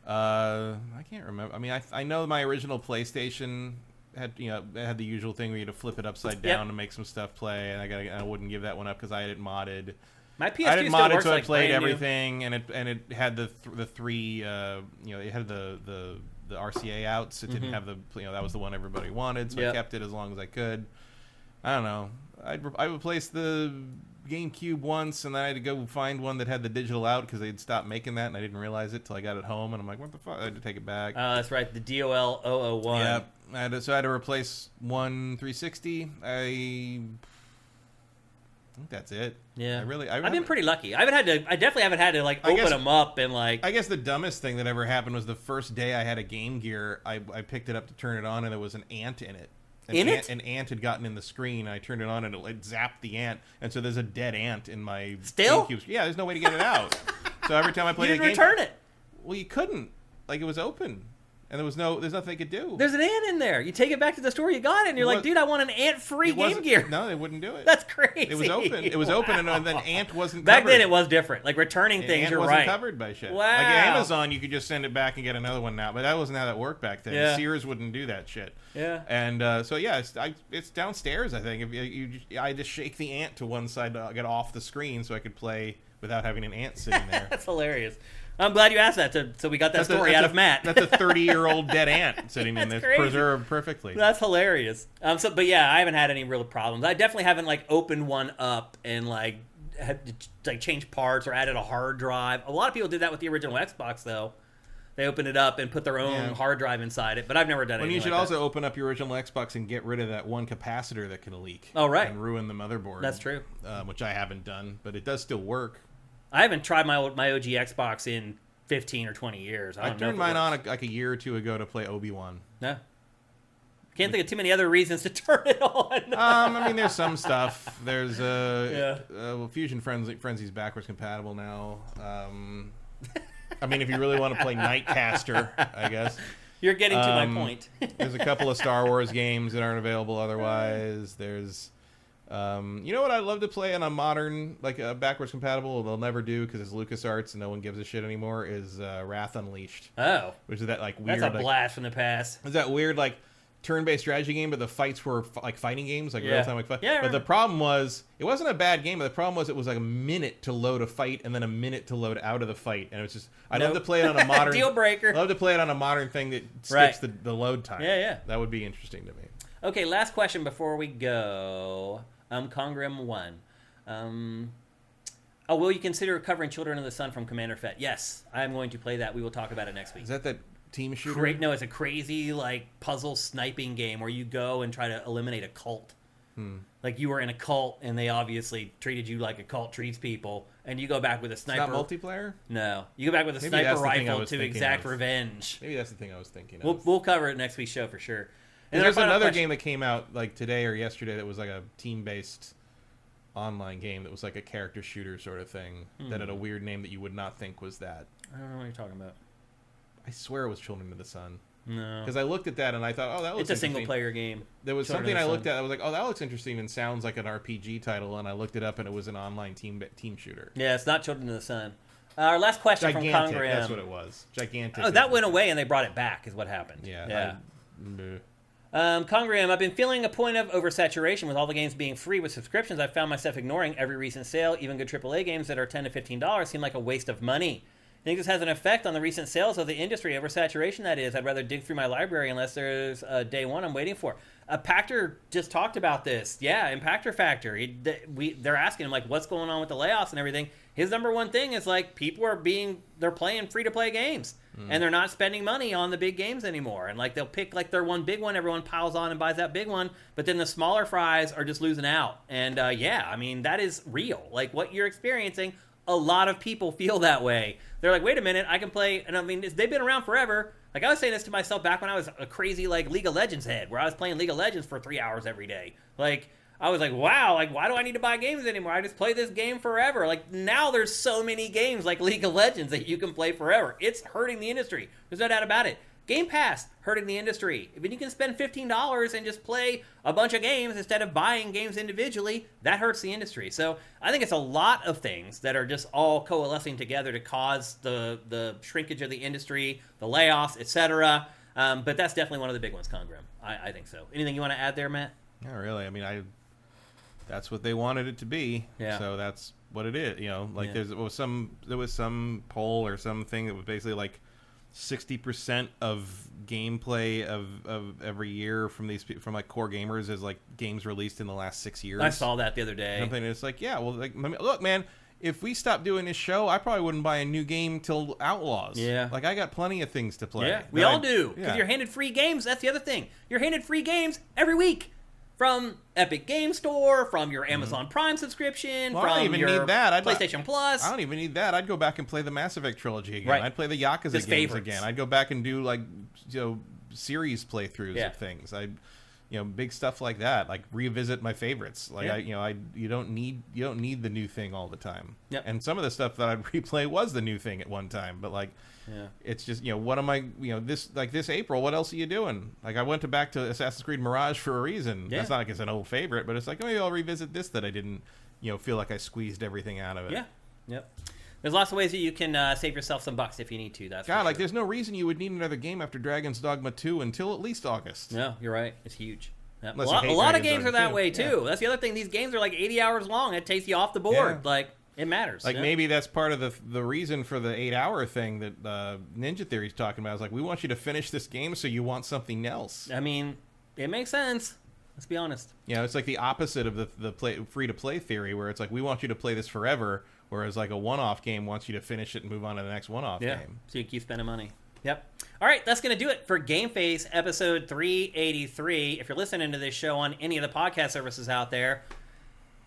I can't remember. I mean, I know my original PlayStation had the usual thing where you had to flip it upside down to make some stuff play, and I wouldn't give that one up because I had it modded. My PS2 I had it still modded, works so like I played brand new. everything, and it had the three it had the RCA outs. It didn't have the that was the one everybody wanted, so I kept it as long as I could. I don't know. I replaced the GameCube once, and then I had to go find one that had the digital out because they'd stopped making that, and I didn't realize it till I got it home, and I'm like, what the fuck? I had to take it back. That's right, the DOL 001. Yep. I had to replace one 360. I think that's it. Yeah, I've been pretty lucky. I definitely haven't had to like open them up and like. I guess the dumbest thing that ever happened was the first day I had a Game Gear. I picked it up to turn it on, and there was an ant in it. An ant had gotten in the screen. I turned it on, and it zapped the ant, and so there's a dead ant in my GameCube. Yeah, there's no way to get it out. So every time I played you didn't return it. Well, you couldn't. Like it was open. And there's nothing they could do. There's an ant in there. You take it back to the store, you got it, and you're like, dude, I want an ant-free Game Gear. No, they wouldn't do it. That's crazy. It was open. It was open, and then ant wasn't back covered. then it was different. Like returning things, ant you're wasn't right. covered by shit. Wow. Like at Amazon, you could just send it back and get another one now, but that wasn't how that worked back then. Yeah. Sears wouldn't do that shit. Yeah. And so yeah, it's downstairs. I think I just shake the ant to one side to get off the screen so I could play without having an ant sitting there. That's hilarious. I'm glad you asked that, so we got that story out of Matt. That's a 30-year-old dead ant sitting in there, preserved perfectly. That's hilarious. But yeah, I haven't had any real problems. I definitely haven't like opened one up and like had to like change parts or added a hard drive. A lot of people did that with the original Xbox, though. They opened it up and put their own hard drive inside it, but I've never done anything you should like also open up your original Xbox and get rid of that one capacitor that can leak. Oh, right. And ruin the motherboard. That's true. Which I haven't done, but it does still work. I haven't tried my OG Xbox in 15 or 20 years. I turned mine on like a year or two ago to play Obi-Wan. No. Can't think of too many other reasons to turn it on. I mean, there's some stuff. There's Fusion Frenzy's backwards compatible now. I mean, if you really want to play Nightcaster, I guess. You're getting to my point. There's a couple of Star Wars games that aren't available otherwise. There's, you know what I'd love to play on a modern, like backwards compatible, they'll never do because it's LucasArts and no one gives a shit anymore, is Wrath Unleashed. Oh. Which is that like weird. That's a blast from the past. Is that weird like turn-based strategy game, but the fights were like fighting games, like real-time like fight. Yeah, but the problem was, it wasn't a bad game, but the problem was it was like a minute to load a fight and then a minute to load out of the fight. And it was just, I'd love to play it on a modern... Deal breaker. I'd love to play it on a modern thing that skips the load time. Yeah. That would be interesting to me. Okay, last question before we go. Congrim 1. Will you consider covering Children of the Sun from Commander Fett? Yes, I'm going to play that. We will talk about it next week. Is that team shooter? No, it's a crazy like puzzle sniping game where you go and try to eliminate a cult. Like you were in a cult and they obviously treated you like a cult treats people, and you go back with a sniper. It's not multiplayer? No, you go back with a sniper rifle to exact revenge. Maybe that's the thing I was thinking of. We'll cover it next week's show for sure. And there's another game that came out like today or yesterday that was like a team-based online game that was like a character shooter sort of thing that had a weird name that you would not think was that. I don't know what you're talking about. I swear it was Children of the Sun. No. Because I looked at that and I thought, oh, that looks interesting. It's a single-player game. There was something I looked at. I was like, oh, that looks interesting and sounds like an RPG title. And I looked it up and it was an online team shooter. Yeah, it's not Children of the Sun. Our last question Gigantic, from Congrim. That's what it was. Gigantic. Oh, that went away and they brought it back is what happened. Yeah. Congrim, I've been feeling a point of oversaturation with all the games being free with subscriptions. I've found myself ignoring every recent sale. Even good AAA games that are $10 to $15 seem like a waste of money. I think this has an effect on the recent sales of the industry. Oversaturation, that is. I'd rather dig through my library unless there's a day one I'm waiting for. Pactor just talked about this. Yeah, Impactor Factor. They're asking him, like, what's going on with the layoffs and everything. His number one thing is, like, they're playing free-to-play games. And they're not spending money on the big games anymore. And, like, they'll pick, like, their one big one. Everyone piles on and buys that big one. But then the smaller fries are just losing out. And, I mean, that is real. Like, what you're experiencing, a lot of people feel that way. They're like, wait a minute, I can play... And, I mean, they've been around forever. Like, I was saying this to myself back when I was a crazy, like, League of Legends head, where I was playing League of Legends for 3 hours every day. Like... I was like, wow, like, why do I need to buy games anymore? I just play this game forever. Like, now there's so many games like League of Legends that you can play forever. It's hurting the industry. There's no doubt about it. Game Pass, hurting the industry. If you can spend $15 and just play a bunch of games instead of buying games individually, that hurts the industry. So I think it's a lot of things that are just all coalescing together to cause the shrinkage of the industry, the layoffs, etc. But that's definitely one of the big ones, Congrim. I think so. Anything you want to add there, Matt? Not really. I mean, that's what they wanted it to be. Yeah. So that's what it is. You know, like there was some poll or something that was basically like 60% of gameplay of every year from like core gamers is like games released in the last 6 years. I saw that the other day. Something it's like, yeah, well, like, look, man, if we stopped doing this show, I probably wouldn't buy a new game till Outlaws. Yeah. Like, I got plenty of things to play. Yeah, we all do. Because you're handed free games. That's the other thing. You're handed free games every week. From Epic Game Store, from your Amazon Prime subscription, from I don't even your need that. PlayStation Plus. I don't even need that. I'd go back and play the Mass Effect trilogy again. Right. I'd play the Yakuza games favorites. again. I'd go back and do like series playthroughs of things. Big stuff like that. Like revisit my favorites. Like you don't need the new thing all the time. Yep. And some of the stuff that I'd replay was the new thing at one time. But like, it's just what am I? This April, what else are you doing? Like I went back to Assassin's Creed Mirage for a reason. Yeah. It's not like it's an old favorite, but it's like maybe I'll revisit this that I didn't feel like I squeezed everything out of it. Yeah. Yep. There's lots of ways that you can save yourself some bucks if you need to. That's God, there's no reason you would need another game after Dragon's Dogma 2 until at least August. No, you're right. It's huge. Yep. A Unless you lot hate of Dragon's games Dogma are that 2. way, too. That's the other thing. These games are like 80 hours long. It takes you off the board. Yeah. Like, it matters. Like, maybe that's part of the reason for the 8-hour thing that Ninja Theory's talking about. Is like, we want you to finish this game so you want something else. I mean, it makes sense. Let's be honest. Yeah, it's like the opposite of the free-to-play theory, where it's like, we want you to play this forever, whereas like a one-off game wants you to finish it and move on to the next one-off game. So you keep spending money. Yep. All right, that's going to do it for GameFace episode 383. If you're listening to this show on any of the podcast services out there,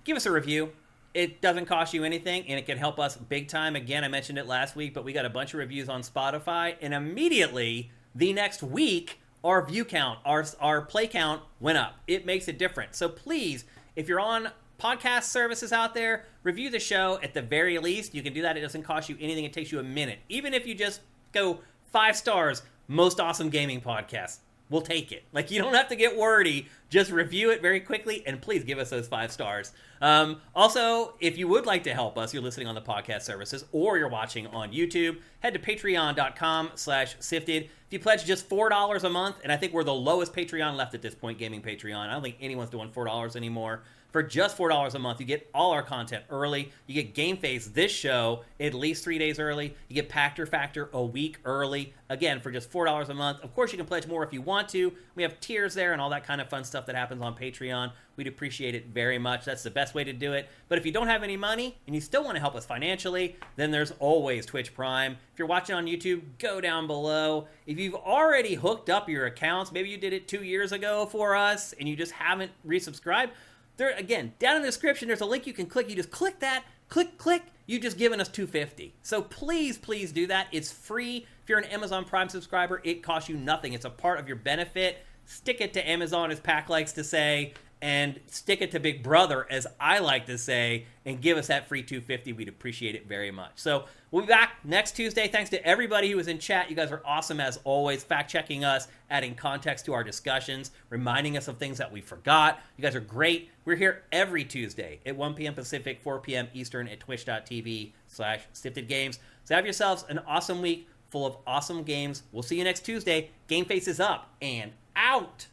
give us a review. It doesn't cost you anything, and it can help us big time. Again, I mentioned it last week, but we got a bunch of reviews on Spotify, and immediately the next week, our view count, our play count went up. It makes a difference. So please, if you're on podcast services out there, review the show at the very least. You can do that. It doesn't cost you anything. It takes you a minute. Even if you just go 5 stars, most awesome gaming podcast. We'll take it. Like, you don't have to get wordy. Just review it very quickly, and please give us those 5 stars. Also, if you would like to help us, you're listening on the podcast services, or you're watching on YouTube, head to patreon.com/sifted. If you pledge just $4 a month, and I think we're the lowest Patreon left at this point, gaming Patreon. I don't think anyone's doing $4 anymore. For just $4 a month, you get all our content early. You get GameFace, this show, at least 3 days early. You get Pactor Factor a week early. Again, for just $4 a month. Of course, you can pledge more if you want to. We have tiers there and all that kind of fun stuff that happens on Patreon. We'd appreciate it very much. That's the best way to do it. But if you don't have any money and you still want to help us financially, then there's always Twitch Prime. If you're watching on YouTube, go down below. If you've already hooked up your accounts, maybe you did it 2 years ago for us and you just haven't resubscribed, there, again, down in the description, there's a link you can click. You just click that, click. You've just given us $2.50. So please do that. It's free. If you're an Amazon Prime subscriber, it costs you nothing. It's a part of your benefit. Stick it to Amazon, as Pac likes to say, and stick it to Big Brother, as I like to say, and give us that free $2.50. We'd appreciate it very much. So we'll be back next Tuesday. Thanks to everybody who was in chat. You guys are awesome as always, fact-checking us, adding context to our discussions, reminding us of things that we forgot. You guys are great. We're here every Tuesday at 1 p.m. Pacific, 4 p.m. Eastern at twitch.tv/SiftedGames. So have yourselves an awesome week full of awesome games. We'll see you next Tuesday. GameFace is up and out.